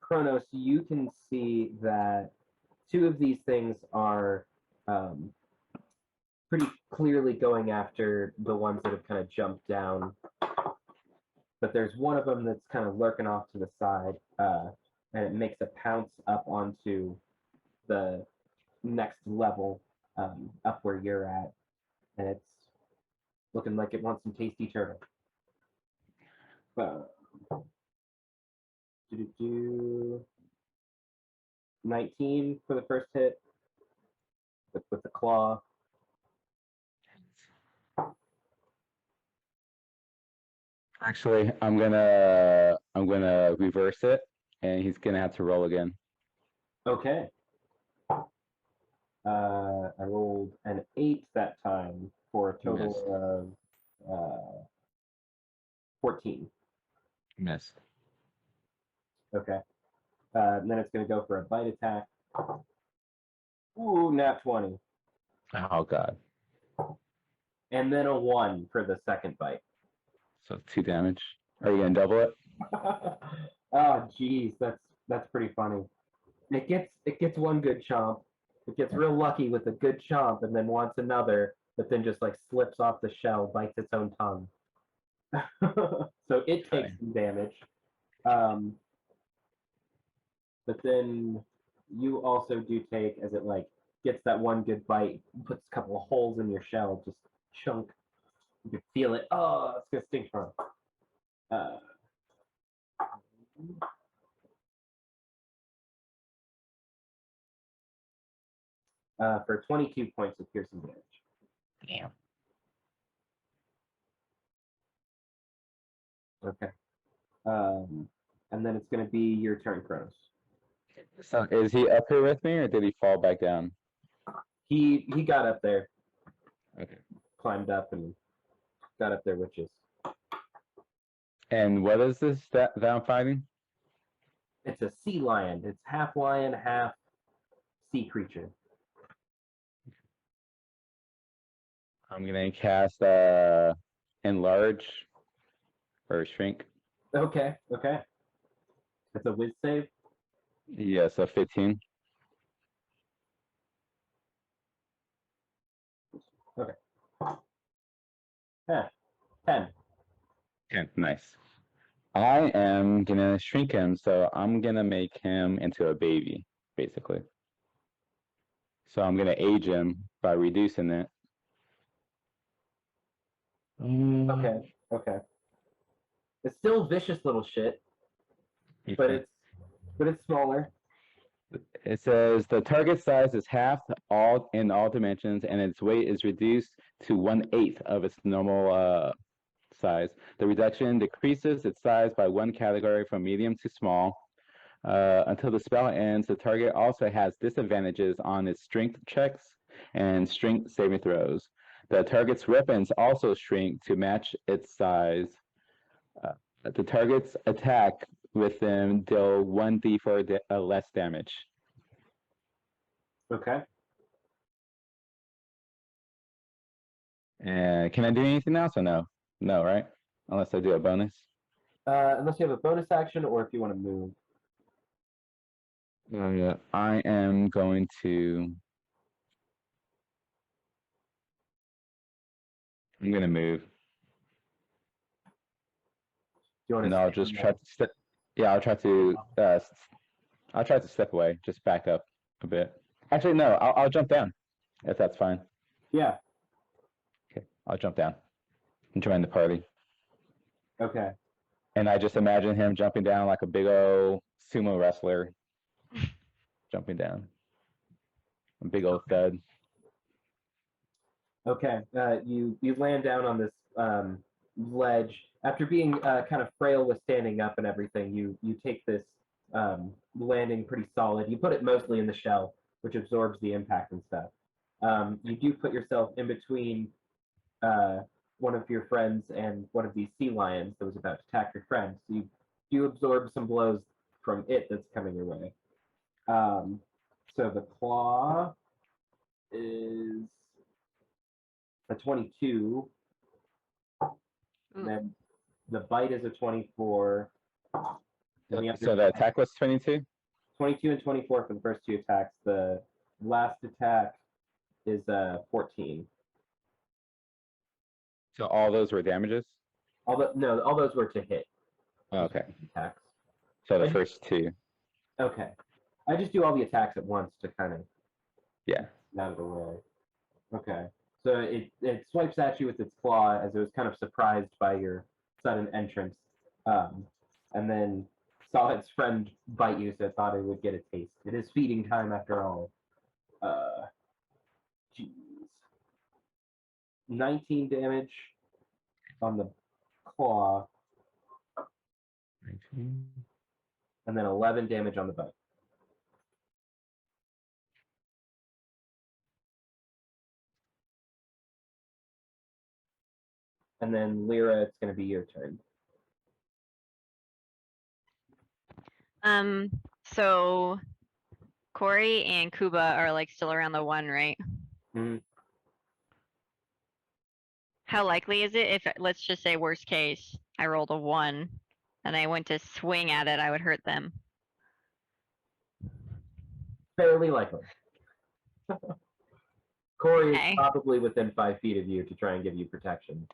Kronos, you can see that 2 of these things are pretty clearly going after the ones that have kind of jumped down. But there's one of them that's kind of lurking off to the side, and it makes a pounce up onto the next level, up where you're at, and it's looking like it wants some tasty turtle. 19 for the first hit with the claw. Actually, I'm gonna reverse it, and he's gonna have to roll again. Okay. I rolled an 8 that time for a total of 14. Missed. Okay. And then it's going to go for a bite attack. Ooh, nat 20. Oh god. And then a 1 for the second bite. So 2 damage. Are you gonna double it? Oh, geez, that's pretty funny. It gets one good chomp. It gets real lucky with a good chomp, and then wants another, but then just like slips off the shell, bites its own tongue. So it takes some damage. but then you also do take, as it like gets that one good bite, puts a couple of holes in your shell, just chunk. You can feel it. Oh, it's gonna stink from. For 22 points of piercing damage. Damn. Okay. And then it's gonna be your turn, Kronos. So is he up here with me, or did he fall back down? He got up there, Okay. climbed up, and got up there with you. And what is this that I'm fighting? It's a sea lion. It's half lion, half sea creature. I'm gonna cast enlarge or shrink. Okay, okay. It's a whiz save. Yes, a 15. Huh. 10. Okay, nice. I am gonna shrink him, so I'm gonna make him into a baby, basically. So I'm gonna age him by reducing it. Okay, okay. It's still vicious little shit, but Okay. it's smaller. It says the target size is half all in all dimensions, and its weight is reduced to 1/8 of its normal size. The reduction decreases its size by one category from medium to small. Until the spell ends, the target also has disadvantages on its strength checks and strength saving throws. The target's weapons also shrink to match its size. The target's attack with them deal 1d4 less damage. Okay. And can I do anything else or no? No, right? Unless I do a bonus. Unless you have a bonus action or if you want to move. Yeah. I am going to. I'm gonna move. You want to And I'll just try to step. Yeah, I'll try to. I'll try to step away. Just back up a bit. Actually, no. I'll jump down, if that's fine. Yeah. Okay, I'll jump down and join the party. Okay. And I just imagine him jumping down like a big old sumo wrestler, jumping down. A big old thud. Okay. You land down on this ledge after being kind of frail with standing up and everything. You take this landing pretty solid. You put it mostly in the shell, which absorbs the impact and stuff. You do put yourself in between one of your friends and one of these sea lions that was about to attack your friend. So you do absorb some blows from it that's coming your way. So the claw is a 22, and then the bite is a 24. And the So the attack was 22? 22 and 24 for the first two attacks. The last attack is 14. So all those were damages? All those were to hit Okay. attacks. So the first two. Okay. I just do all the attacks at once to kind of Yeah. out of the way. Okay. So it swipes at you with its claw as it was kind of surprised by your sudden entrance. And then saw its friend bite you, so it thought it would get a taste. It is feeding time after all. Jeez. 19 damage on the claw, 19. and then 11 damage on the bite. And then Lyra, it's going to be your turn. So Corey and Kuba are like still around the 1, right? Mhm. How likely is it if, let's just say worst case, I rolled a 1 and I went to swing at it, I would hurt them? Fairly likely. Corey Okay. is probably within 5 feet of you to try and give you protection.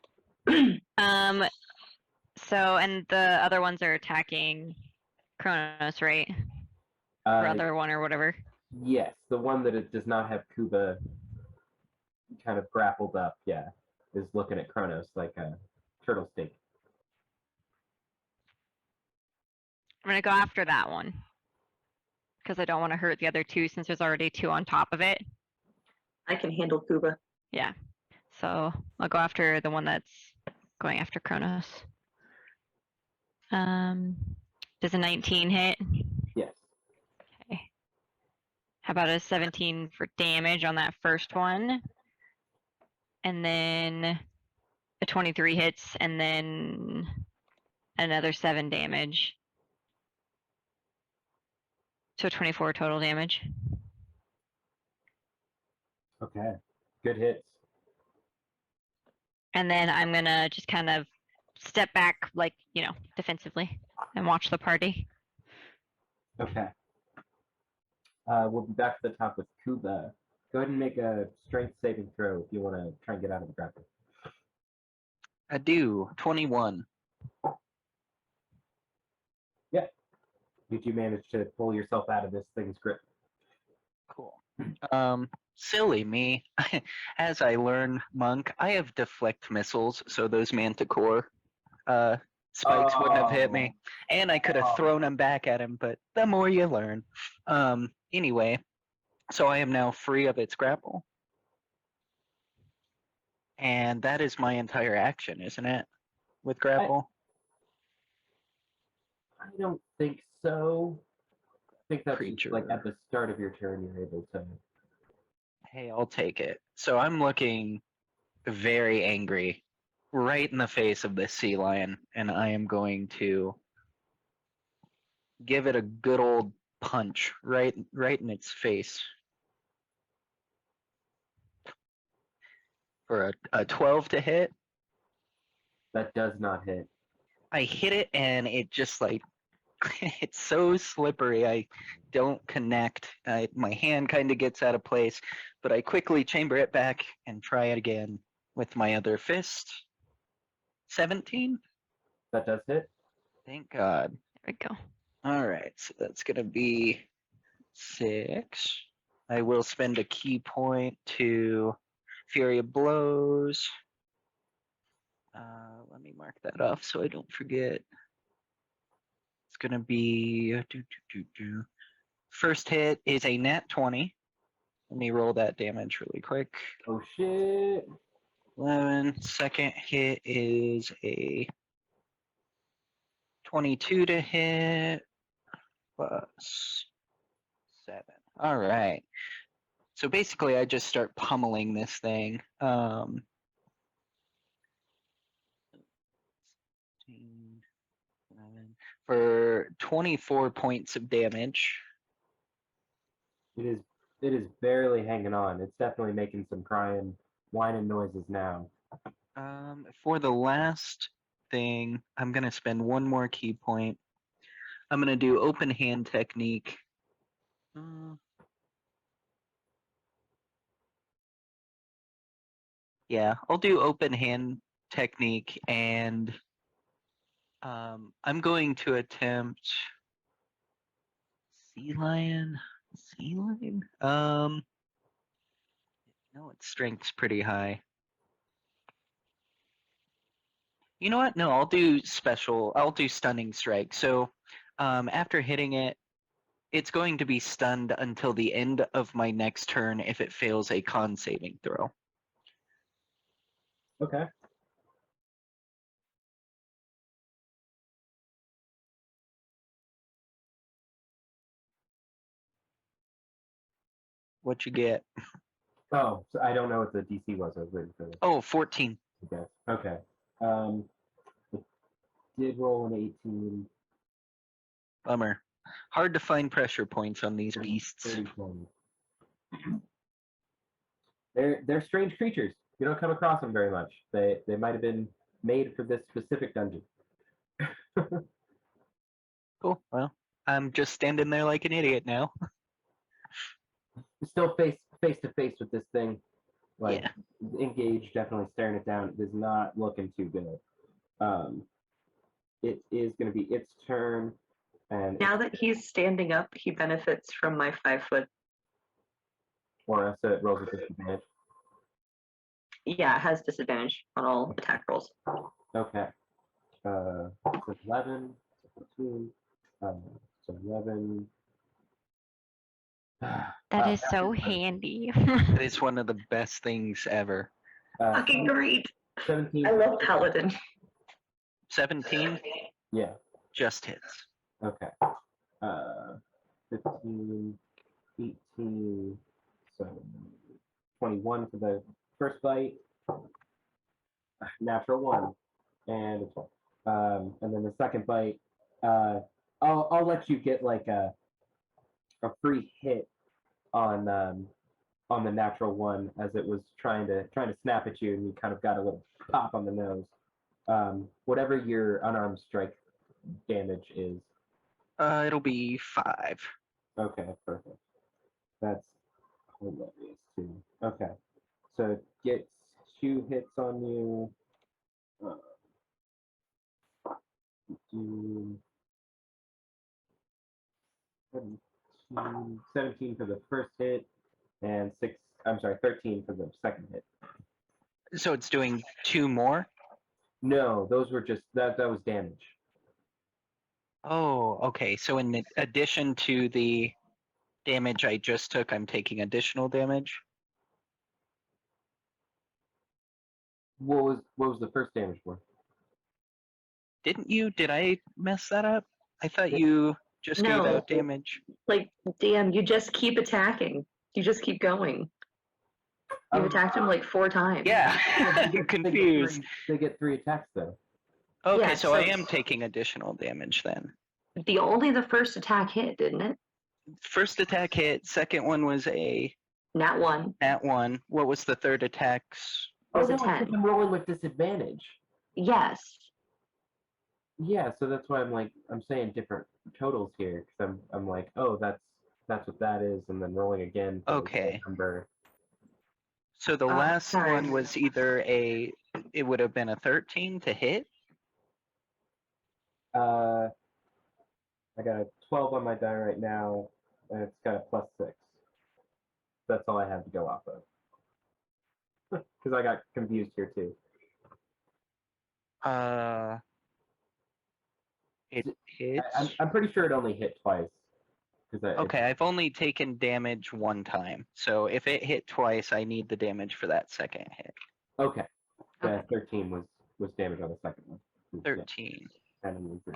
So, and the other ones are attacking Kronos, right? brother one or whatever. Yes, the one that it does not have Kuba kind of grappled up, yeah, is looking at Kronos like a turtle steak. I'm gonna go after that one. Because I don't want to hurt the other two since there's already two on top of it. I can handle Kuba. Yeah. So I'll go after the one that's going after Kronos. Does a 19 hit? Yes. Okay. How about a 17 for damage on that first one? And then a 23 hits, and then another 7 damage. So 24 total damage. Okay. Good hits. And then I'm gonna just kind of step back, like, defensively and watch the party. Okay. We'll be back to the top with Kuba. Go ahead and make a strength saving throw if you want to try and get out of the grapple. I do. 21. Did you manage to pull yourself out of this thing's grip? Cool. Silly me. As I learn, Monk, I have deflect missiles, so those manticore spikes wouldn't have hit me. And I could have thrown them back at him, but the more you learn. Anyway, so I am now free of its grapple. And that is my entire action, isn't it? With grapple? I don't think so. I think that's Creature. like at the start of your turn you're able to. Hey, I'll take it. So I'm looking very angry right in the face of this sea lion, and I am going to give it a good old punch right in its face. For a 12 to hit. That does not hit. I hit it and it just like it's so slippery. I don't connect. My hand kind of gets out of place, but I quickly chamber it back and try it again with my other fist. 17? That does hit. Thank God. There we go. All right, so that's going to be 6. I will spend a key point to Fury of Blows. Let me mark that off so I don't forget. It's going to be... First hit is a nat 20. Let me roll that damage really quick. Oh shit. 11. Second hit is a 22 to hit plus 7. All right. So basically, I just start pummeling this thing. 11, for 24 points of damage. It is barely hanging on. It's definitely making some crying, whining noises now. For the last thing, I'm gonna spend one more key point. I'm gonna do open hand technique. Yeah, I'll do open hand technique, and I'm going to attempt sea lion. Sea lion? No, its strength's pretty high. You know what? No, I'll do special. I'll do stunning strike. So, after hitting it, it's going to be stunned until the end of my next turn if it fails a con saving throw. Okay. What you get? Oh, so I don't know what the DC was. I was waiting for this. Oh, 14. Okay. Okay. It did roll an 18. Bummer. Hard to find pressure points on these beasts. 30. They're strange creatures. You don't come across them very much. They might have been made for this specific dungeon. Cool. Well, I'm just standing there like an idiot now. You're still face to face with this thing. Like Yeah. engaged, definitely staring it down. It is not looking too good. It is going to be its turn. And Now that he's standing up, he benefits from my 5 foot. or so it rolls with disadvantage. Yeah, it has disadvantage on all attack rolls. Okay. So 11, 15, so 11. That is so handy. That is one of the best things ever. Fucking great. 17. I love Paladin. 17 Yeah. just hits. Okay. 15, 18, so 21 for the first bite. Natural 1 and a 12. And then the second bite, I'll let you get like a free hit on the natural 1 as it was trying to snap at you, and you kind of got a little pop on the nose. Whatever your unarmed strike damage is. It'll be 5. Okay, perfect. That's hilarious too. Okay, so it gets 2 hits on you. Do 17 for the first hit, and 13 for the second hit. So it's doing 2 more? No, those were just that was damage. Oh, okay. So in addition to the damage I just took, I'm taking additional damage? What was the first damage for? Didn't you? Did I mess that up? I thought you just gave No. out damage. Like, damn, you just keep attacking. You just keep going. You've attacked him like 4 times. Yeah, They get confused. They get 3 attacks though. Okay, Yeah, so I so- am taking additional damage then. The first attack hit, didn't it? First attack hit, second one was a Nat 1. nat 1. What was the third attack's? Was a no, 10. I'm rolling with disadvantage. Yes. Yeah, so that's why I'm saying different totals here, because I'm like, oh, that's what that is, and then rolling again. For the Okay. number. So the last sorry. one was either it would have been a 13 to hit. I got a 12 on my die right now, and it's got a +6. That's all I have to go off of. Because I got confused here too. It hits. I'm pretty sure it only hit twice. Okay, I've only taken damage 1 time. So if it hit twice, I need the damage for that second hit. Okay. The Okay. 13 was damage on the second one. Yeah, 13. and 3.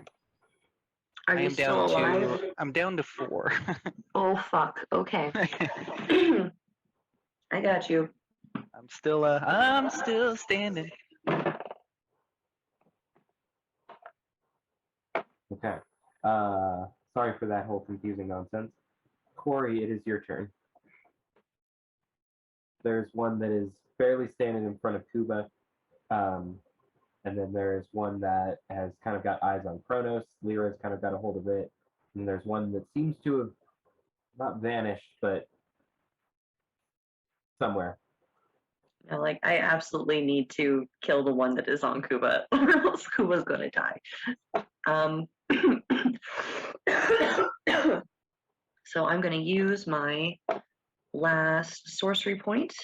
Are I you am still down alive? to I'm down to 4. Oh, fuck. Okay. I got you. I'm still standing. Okay. Sorry for that whole confusing nonsense. Corey, it is your turn. There's one that is barely standing in front of Kuba. And then there's one that has kind of got eyes on Kronos. Lyra's kind of got a hold of it. And there's one that seems to have not vanished, but somewhere. No, like, I absolutely need to kill the one that is on Kuba, or else Kuba's gonna die. So I'm gonna use my last sorcery point.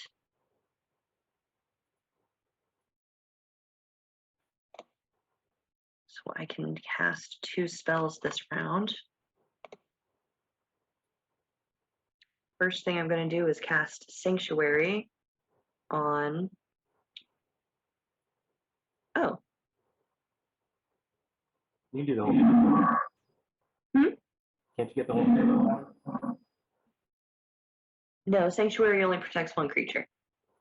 So I can cast 2 spells this round. First thing I'm going to do is cast Sanctuary on. Oh. You can do the whole thing. Hmm? Can't you get the whole thing? No, Sanctuary only protects 1 creature.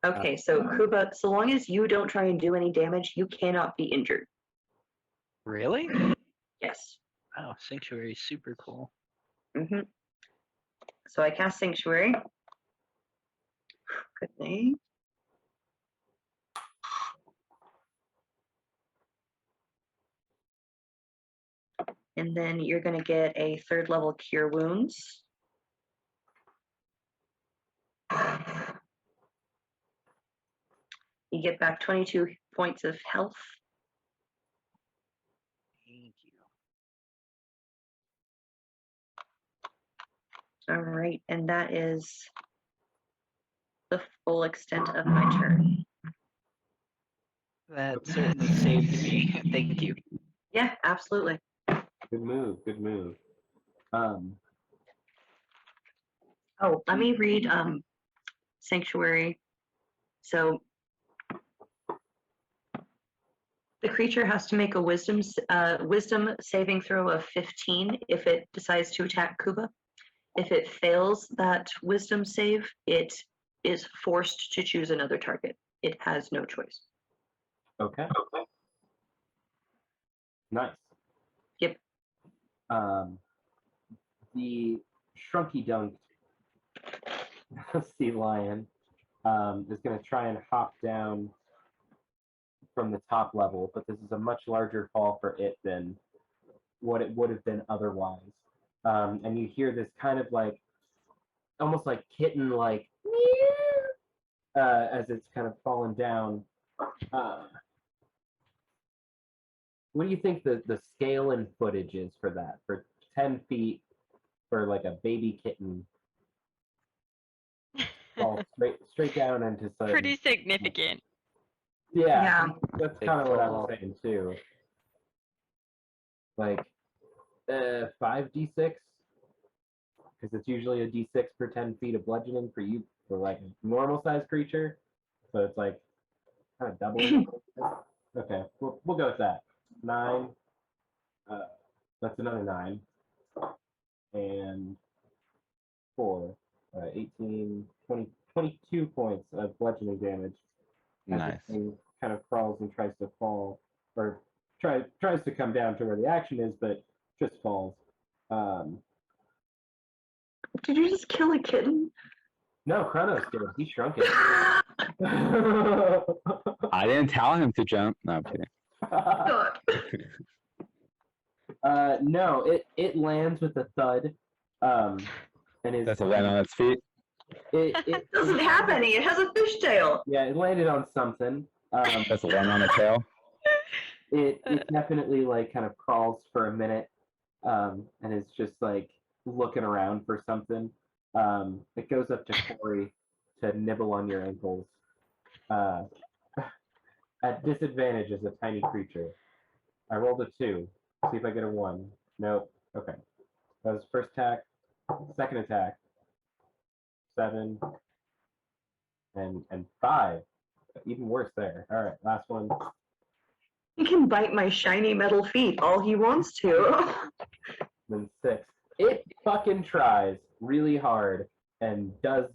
Okay, so Kuba, so long as you don't try and do any damage, you cannot be injured. Really? Yes. Wow, Sanctuary is super cool. Mm-hmm. So I cast Sanctuary. Good thing. And then you're going to get a 3rd level Cure Wounds. You get back 22 points of health. Thank you. All right, and that is the full extent of my turn. That certainly saved me. Thank you. Yeah, absolutely. Good move. Good move. Oh, let me read Sanctuary. So the creature has to make a wisdom saving throw of 15 if it decides to attack Kuba. If it fails that wisdom save, it is forced to choose another target. It has no choice. Okay. Nice. Yep. The shrunky dunked sea lion is going to try and hop down from the top level, but this is a much larger fall for it than what it would have been otherwise. And you hear this kind of like, almost like kitten like as it's kind of fallen down. What do you think the scale and footage is for that? For 10 feet for like a baby kitten fall straight down into some. Pretty significant. Yeah, that's Big kind of what I was fall. saying too. Like 5d6, because it's usually a d6 per 10 feet of bludgeoning for you for like a normal sized creature. So it's like kind of doubling. Okay, we'll go with that. 9. That's another 9. And 4. 18, 20, 22 points of bludgeoning damage. As Nice. the thing kind of crawls and tries to fall, or tries to come down to where the action is, but just falls. Did you just kill a kitten? No, Kronos did. He shrunk it. I didn't tell him to jump. No, I'm kidding. No, it lands with a thud. And is Does it land on its feet? it Doesn't have any. It has a fishtail. yeah, it landed on something. Does it land on the tail? It definitely like kind of crawls for a minute, and is just like looking around for something. It goes up to Corey to nibble on your ankles. At disadvantage as a tiny creature. I rolled a 2. See if I get a 1. Nope. Okay. That was first attack. Second attack. 7. And 5. Even worse there. All right. Last one. He can bite my shiny metal feet all he wants to. Then 6. It fucking tries really hard and does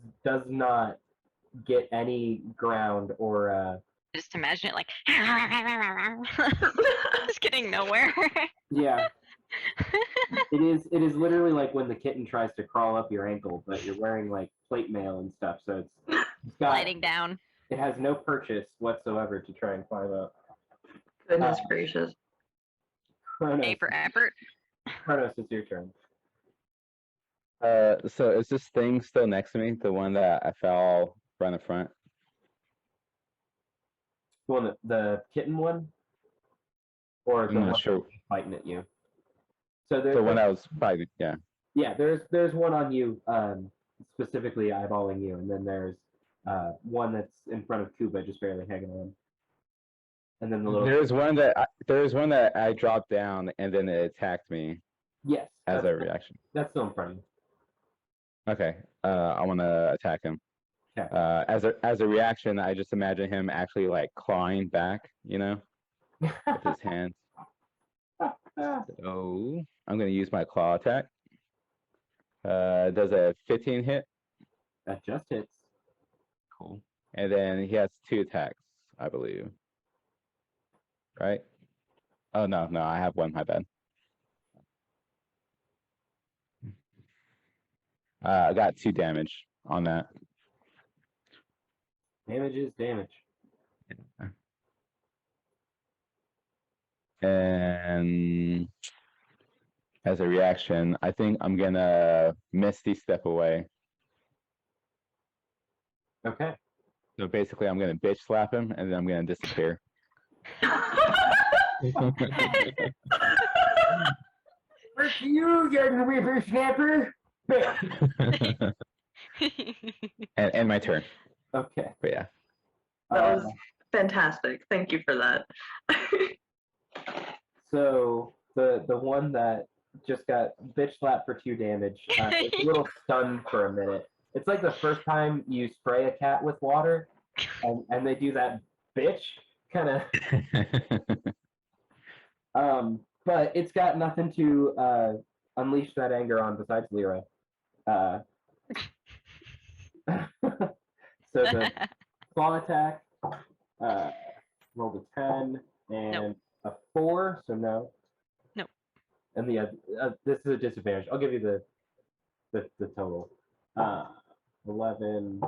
not get any ground or Just imagine it like just getting nowhere. yeah. It is literally like when the kitten tries to crawl up your ankle, but you're wearing like plate mail and stuff, so it's got, Sliding down. it has no purchase whatsoever to try and climb up. Goodness gracious. Kronos, A for effort. Kronos, it's your turn. So is this thing still next to me? The one that I fell from the front? The one the kitten one, or the I'm not one sure. that's fighting at you. So The one that was probably, yeah. yeah, there's one on you, specifically eyeballing you, and then there's one that's in front of Kuba, just barely hanging on. And then the little There's one that I dropped down and then it attacked me yes, as that's, a reaction. that's still in front of you. Okay, I want to attack him. Okay. As a reaction, I just imagine him actually like clawing back, you know, with his hands. So I'm gonna use my claw attack. Does a 15 hit? That just hits. Cool. And then he has 2 attacks, I believe. Right? Oh no, I have 1. My bad. I got 2 damage on that. Damage is damage. And as a reaction, I think I'm gonna Misty Step away. Okay. So basically, I'm gonna bitch slap him, and then I'm gonna disappear. Where's you, young whippersnapper? Bam! and my turn. Okay. But yeah. That was fantastic. Thank you for that. So the one that just got bitch slapped for 2 damage, it's a little stunned for a minute. It's like the first time you spray a cat with water, and they do that bitch kind of. But it's got nothing to unleash that anger on besides Lyra. So the claw attack rolled a 10 and a 4, so no. Nope. And the this is a disadvantage. I'll give you the total. 11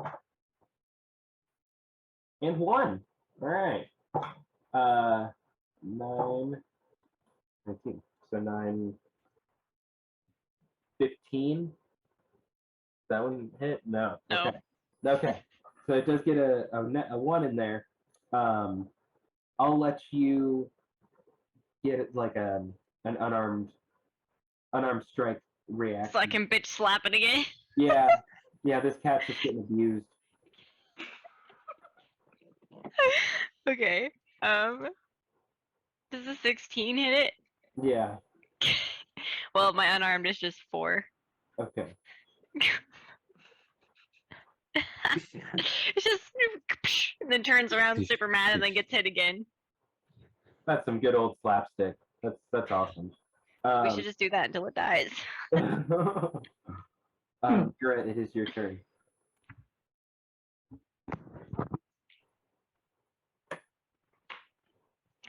and 1. All right. 9, 19. So 9, 15. That one hit? No. No. Okay. Okay. So it does get a 1 in there. I'll let you get it like an unarmed strike reaction. So I can bitch slap it again. Yeah. Yeah, this cat's just getting abused. Okay. Does a 16 hit it? Yeah. Well, my unarmed is just 4. Okay. It's just and then turns around super mad and then gets hit again. That's some good old slapstick. That's awesome. We should just do that until it dies. Garrett, it is your turn.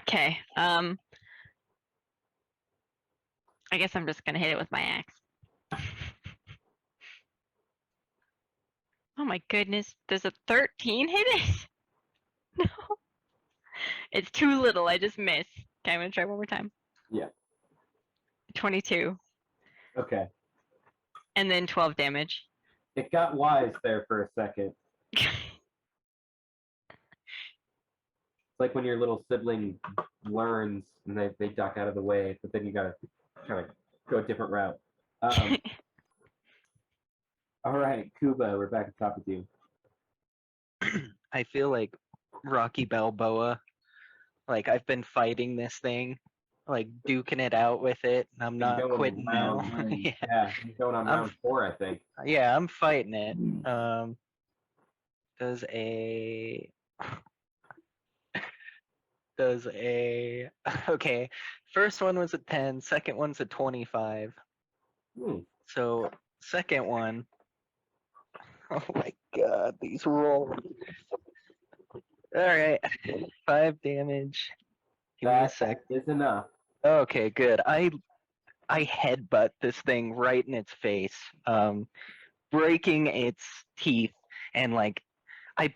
Okay. I guess I'm just gonna hit it with my axe. Oh my goodness, does a 13 hit it? No. It's too little, I just miss. Okay, I'm gonna try one more time. Yeah. 22. Okay. And then 12 damage. It got wise there for a second. It's like when your little sibling learns and they duck out of the way, but then you gotta kind of go a different route. All right, Kuba, we're back at top with you. I feel like Rocky Balboa. Like I've been fighting this thing, like duking it out with it, and I'm not Going quitting now. round- Yeah. Yeah, he's going on I'm- round 4, I think. Yeah, I'm fighting it. Does a okay. First one was a 10, second one's a 25. Hmm. So second one. Oh my god, these rolls. Alright. 5 damage. Give me a That sec. is enough. Okay, good. I headbutt this thing right in its face, breaking its teeth, and like I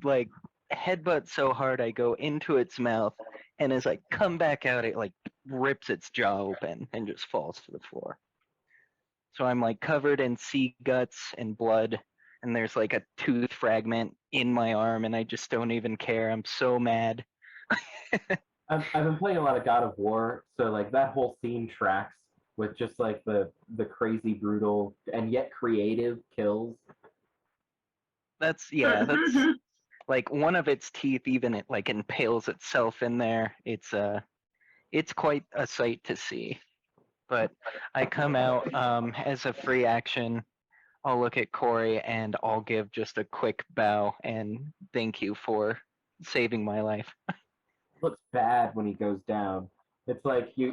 like headbutt so hard I go into its mouth, and as I come back out, it like rips its jaw open and just falls to the floor. So I'm like covered in sea guts and blood, and there's like a tooth fragment in my arm, and I just don't even care. I'm so mad. I've been playing a lot of God of War, so like that whole scene tracks with just like the crazy, brutal, and yet creative kills. That's like one of its teeth even it like impales itself in there. It's quite a sight to see. But I come out as a free action. I'll look at Corey and I'll give just a quick bow and thank you for saving my life. Looks bad when he goes down. It's like you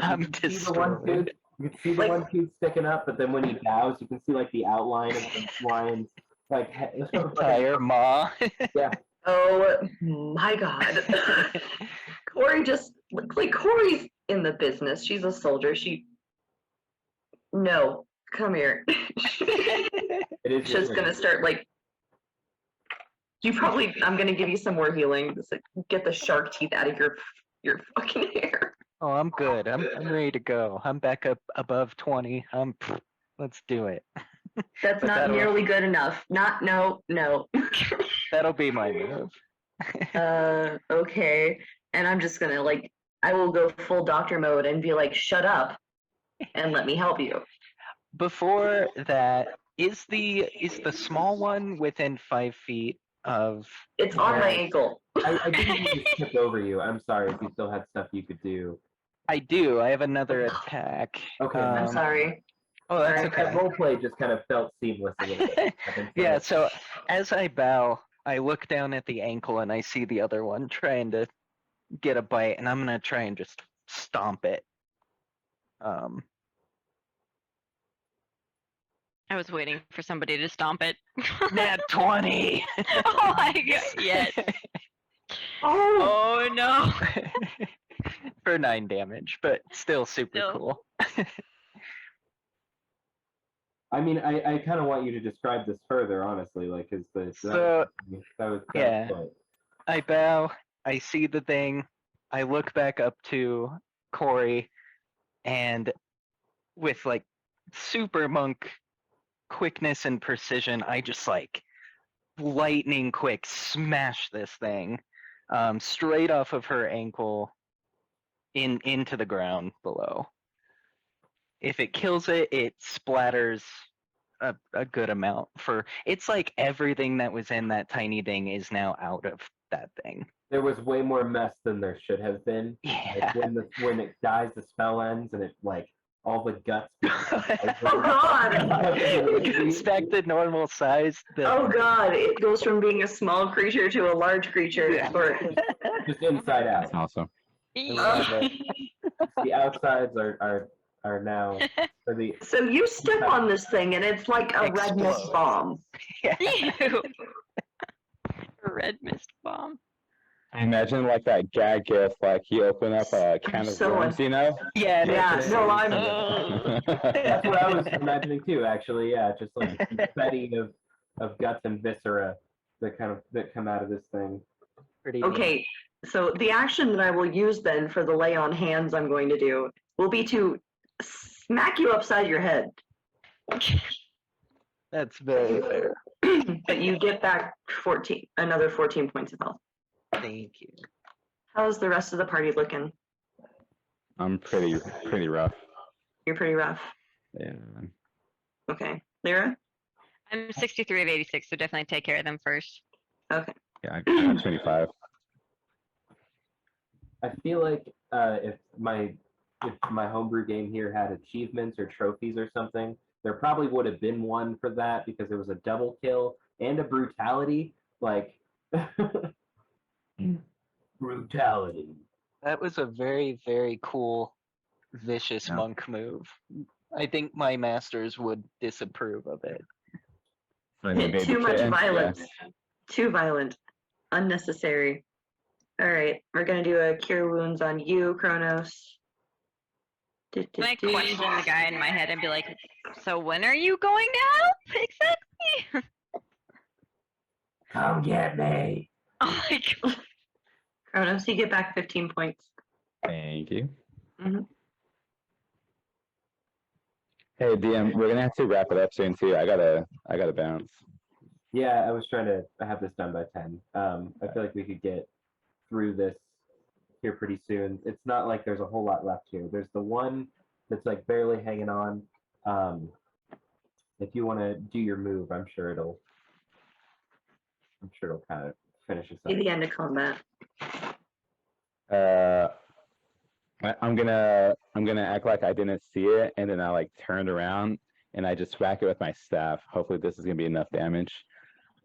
I'm can see the one tooth, destroyed. you can see the one tooth sticking up, but then when he bows, you can see like the outline of the lion's like Entire maw. yeah. Oh my god. Corey just like Corey's in the business. She's a soldier. No, come here. It is your Just turn. gonna start like I'm gonna give you some more healing. Just like get the shark teeth out of your fucking hair. Oh, I'm good. I'm ready to go. I'm back up above 20. Let's do it. That's But not that'll- nearly good enough. No. That'll be my move. Okay. And I'm just gonna I will go full doctor mode and be like, shut up and let me help you. before that, is the small one within 5 feet of? It's on my Yeah. ankle. I didn't mean to skip over you. I'm sorry if you still had stuff you could do. I do. I have another attack. Okay, I'm sorry. Oh, that's Alright. okay. That roleplay just kind of felt seamless a little bit. I've been Yeah, so- so as I bow, I look down at the ankle and I see the other one trying to get a bite, and I'm gonna try and just stomp it. I was waiting for somebody to stomp it. Nat 20! Oh my god, yes. Oh! Oh no. For 9 damage, but still super Still. cool. I mean, I kind of want you to describe this further, honestly, like, because So, that was yeah. quite- I bow, I see the thing, I look back up to Corey, and with like super monk quickness and precision, I just like lightning quick smash this thing straight off of her ankle into the ground below. If it kills it, it splatters a good amount. For it's like everything that was in that tiny thing is now out of that thing. There was way more mess than there should have been. Yeah. Like, when it dies, the spell ends, and it like all the guts. Oh god! It gets back to normal size. Oh god! It goes from being a small creature to a large creature. Yeah. Or- Just inside out. That's awesome. love it. The outsides are now for the So you step on this thing and it's like a red mist Explodes. bomb. Ew. Red mist bomb. I imagine like that gag gift, like you open up a can of So worms, you know? Yeah, Yeah, that's no, it. I'm- Oh. That's what I was imagining too, actually. Yeah, just like confetti of guts and viscera that come out of this thing. Pretty neat. Okay, so the action that I will use then for the lay on hands I'm going to do will be to smack you upside your head. That's very fair. But you get back another 14 points of health. Thank you. How's the rest of the party looking? I'm pretty rough. You're pretty rough. Yeah. Okay. Lyra? I'm 63 of 86, so definitely take care of them first. Okay. Yeah, I'm 25. I feel like if my homebrew game here had achievements or trophies or something, there probably would have been one for that because there was a double kill and a brutality. Like brutality. That was a very, very cool, vicious Yeah. monk move. I think my masters would disapprove of it. For the baby Too much kitten, violence. yeah. Too violent. Unnecessary. All right. We're going to do a cure wounds on you, Kronos. Can I question the guy in my head and be like, so when are you going out? Exactly. Come get me. Oh my god. Kronos, you get back 15 points. Thank you. Mhm. Hey DM, we're gonna have to wrap it up soon too. I gotta bounce. Yeah, I was trying to have this done by 10. I feel like we could get through this here pretty soon. It's not like there's a whole lot left here. There's the one that's like barely hanging on. If you want to do your move, I'm sure it'll kind of finish us Be up. the end of combat. I'm gonna act like I didn't see it, and then I like turned around and I just whack it with my staff. Hopefully, this is gonna be enough damage.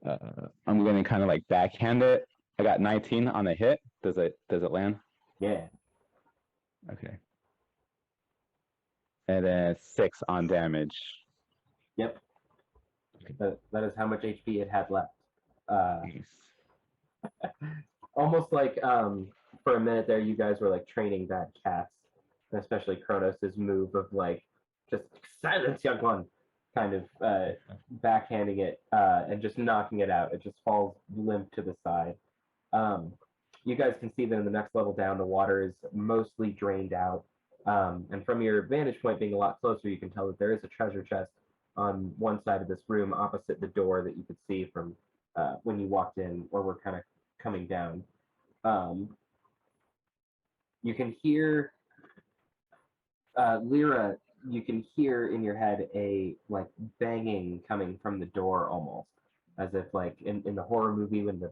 I'm gonna kind of like backhand it. I got 19 on the hit. Does it land? Yeah. Okay. And then 6 on damage. Yep. That is how much HP it had left. Nice. Almost like for a minute there, you guys were like training bad cats, especially Kronos' move of like just silence, young one, kind of backhanding it and just knocking it out. It just falls limp to the side. You guys can see that in the next level down, the water is mostly drained out. And from your vantage point being a lot closer, you can tell that there is a treasure chest on one side of this room opposite the door that you could see from when you walked in or were kind of coming down. You can hear Lyra you can hear in your head a like banging coming from the door almost, as if like in the horror movie when the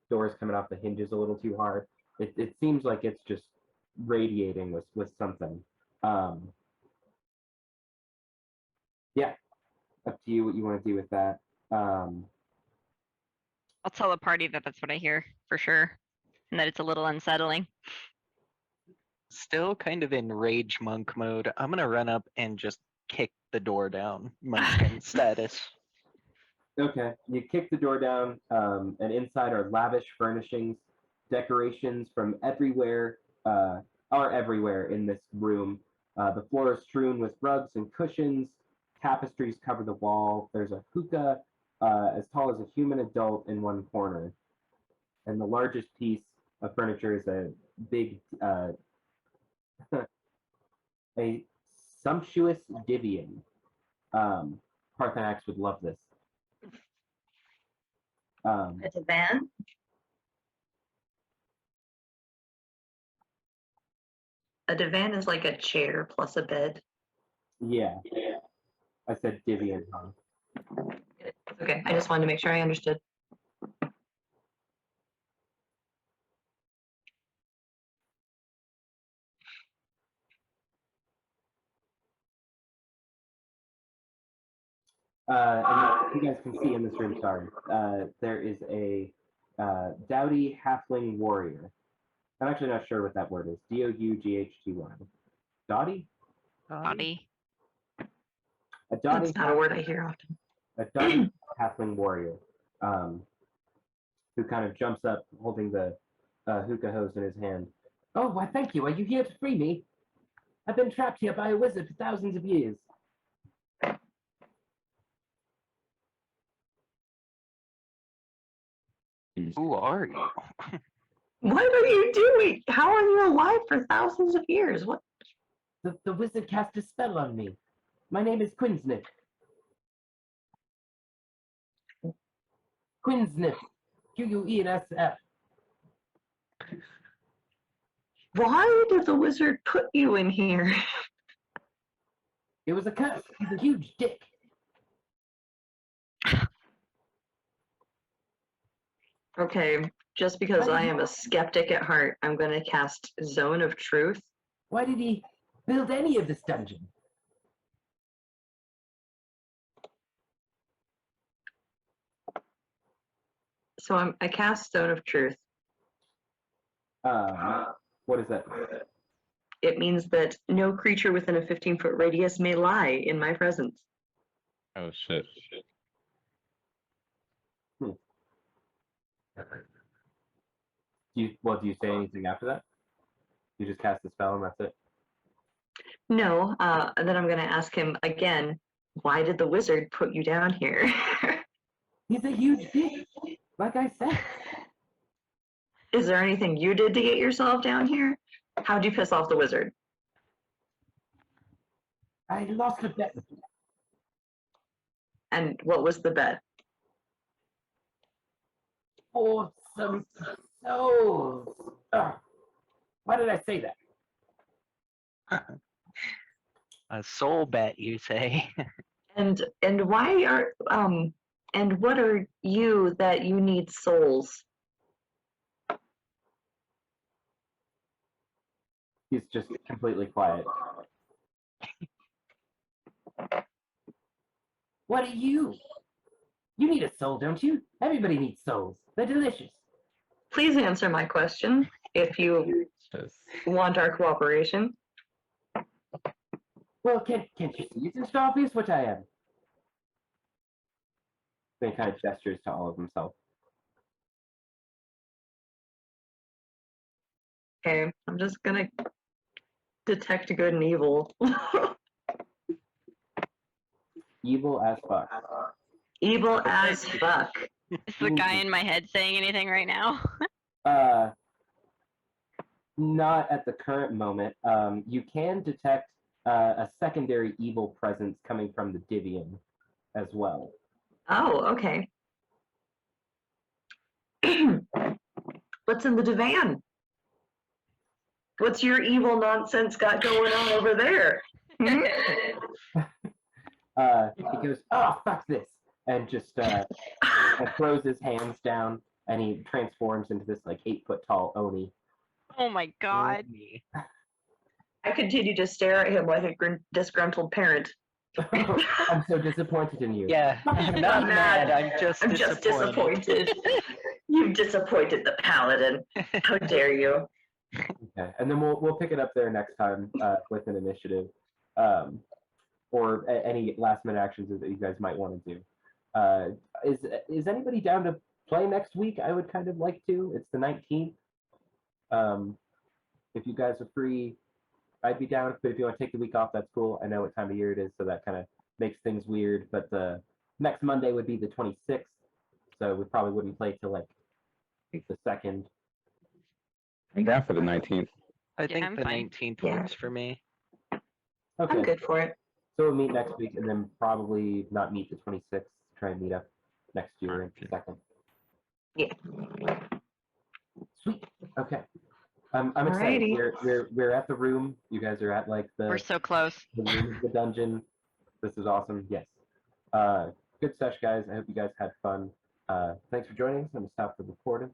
door's coming off the hinges a little too hard. It seems like it's just radiating with something. Yeah, up to you what you want to do with that. I'll tell the party that that's what I hear for sure, and that it's a little unsettling. Still kind of in rage monk mode. I'm gonna run up and just kick the door down. Munchkin status. Okay, you kick the door down, and inside are lavish furnishings, decorations from everywhere, are everywhere in this room. The floor is strewn with rugs and cushions. Tapestries cover the wall. There's a hookah as tall as a human adult in one corner, and the largest piece of furniture is a big, a sumptuous divan. Parthenax would love this. A divan? A divan is like a chair plus a bed. Yeah. I said Divian, huh? Okay, I just wanted to make sure I understood. And you guys can see in this room, sorry, there is a dowdy halfling warrior. I'm actually not sure what that word is. D-O-U-G-H-T-Y. Dotty? Body. A dotty, That's not a word I hear often. a dotty halfling warrior, who kind of jumps up holding the hookah hose in his hand. Oh, why thank you. Are you here to free me? I've been trapped here by a wizard for thousands of years. Who are you? What are you doing? How are you alive for thousands of years? What? The wizard cast a spell on me. My name is Quinsnip. Quinsnip. Q-U-E-N-S-F. Why did the wizard put you in here? It was a curse. He's a huge dick. Okay, just because I am a skeptic at heart, I'm going to cast Zone of Truth. Why did he build any of this dungeon? So I cast Zone of Truth. What is that? It means that no creature within a 15-foot radius may lie in my presence. Oh shit. Do you say anything after that? You just cast the spell and that's it? No, and then I'm going to ask him again, why did the wizard put you down here? He's a huge dick, like I said. Is there anything you did to get yourself down here? How'd you piss off the wizard? I lost a bet with him. And what was the bet? For some souls. Ugh. Why did I say that? A soul bet, you say? And why are and what are you that you need souls? He's just completely quiet. What are you? You need a soul, don't you? Everybody needs souls. They're delicious. Please answer my question if you Just want our cooperation. Well, can't you see it's just obvious what I am? Then he kind of gestures to all of himself. Okay, I'm just gonna detect good and evil. Evil as fuck. Evil as fuck. Is the guy in my head saying anything right now? Not at the current moment. You can detect a secondary evil presence coming from the Divian as well. Oh, okay. What's in the divan? What's your evil nonsense got going on over there? He goes, "Oh, fuck this," and just and throws his hands down, and he transforms into this like 8 foot tall Oni. Oh my god. Me. I continue to stare at him like a disgruntled parent. I'm so disappointed in you. Yeah, I'm not mad. I'm just I'm just disappointed. disappointed. You've disappointed the paladin. How dare you? Okay, and then we'll pick it up there next time with an initiative, or any last minute actions that you guys might want to do. Is anybody down to play next week? I would kind of like to. It's the 19th. If you guys are free, I'd be down. But if you want to take the week off, that's cool. I know what time of year it is, so that kind of makes things weird. But the next Monday would be the 26th, so we probably wouldn't play till like the 2nd. I'm down for the 19th. I Yeah, think I'm the fine. 19th Yeah. works for me. Okay, I'm good for it. so we'll meet next week, and then probably not meet the 26th. Try and meet up next year in the 2nd. Yeah. Sweet. Okay. I'm excited. Alrighty. We're at the room. You guys are at like We're the so close. room of the dungeon. This is awesome. Yes. Good sesh, guys. I hope you guys had fun. Thanks for joining us. I'm gonna stop the recording.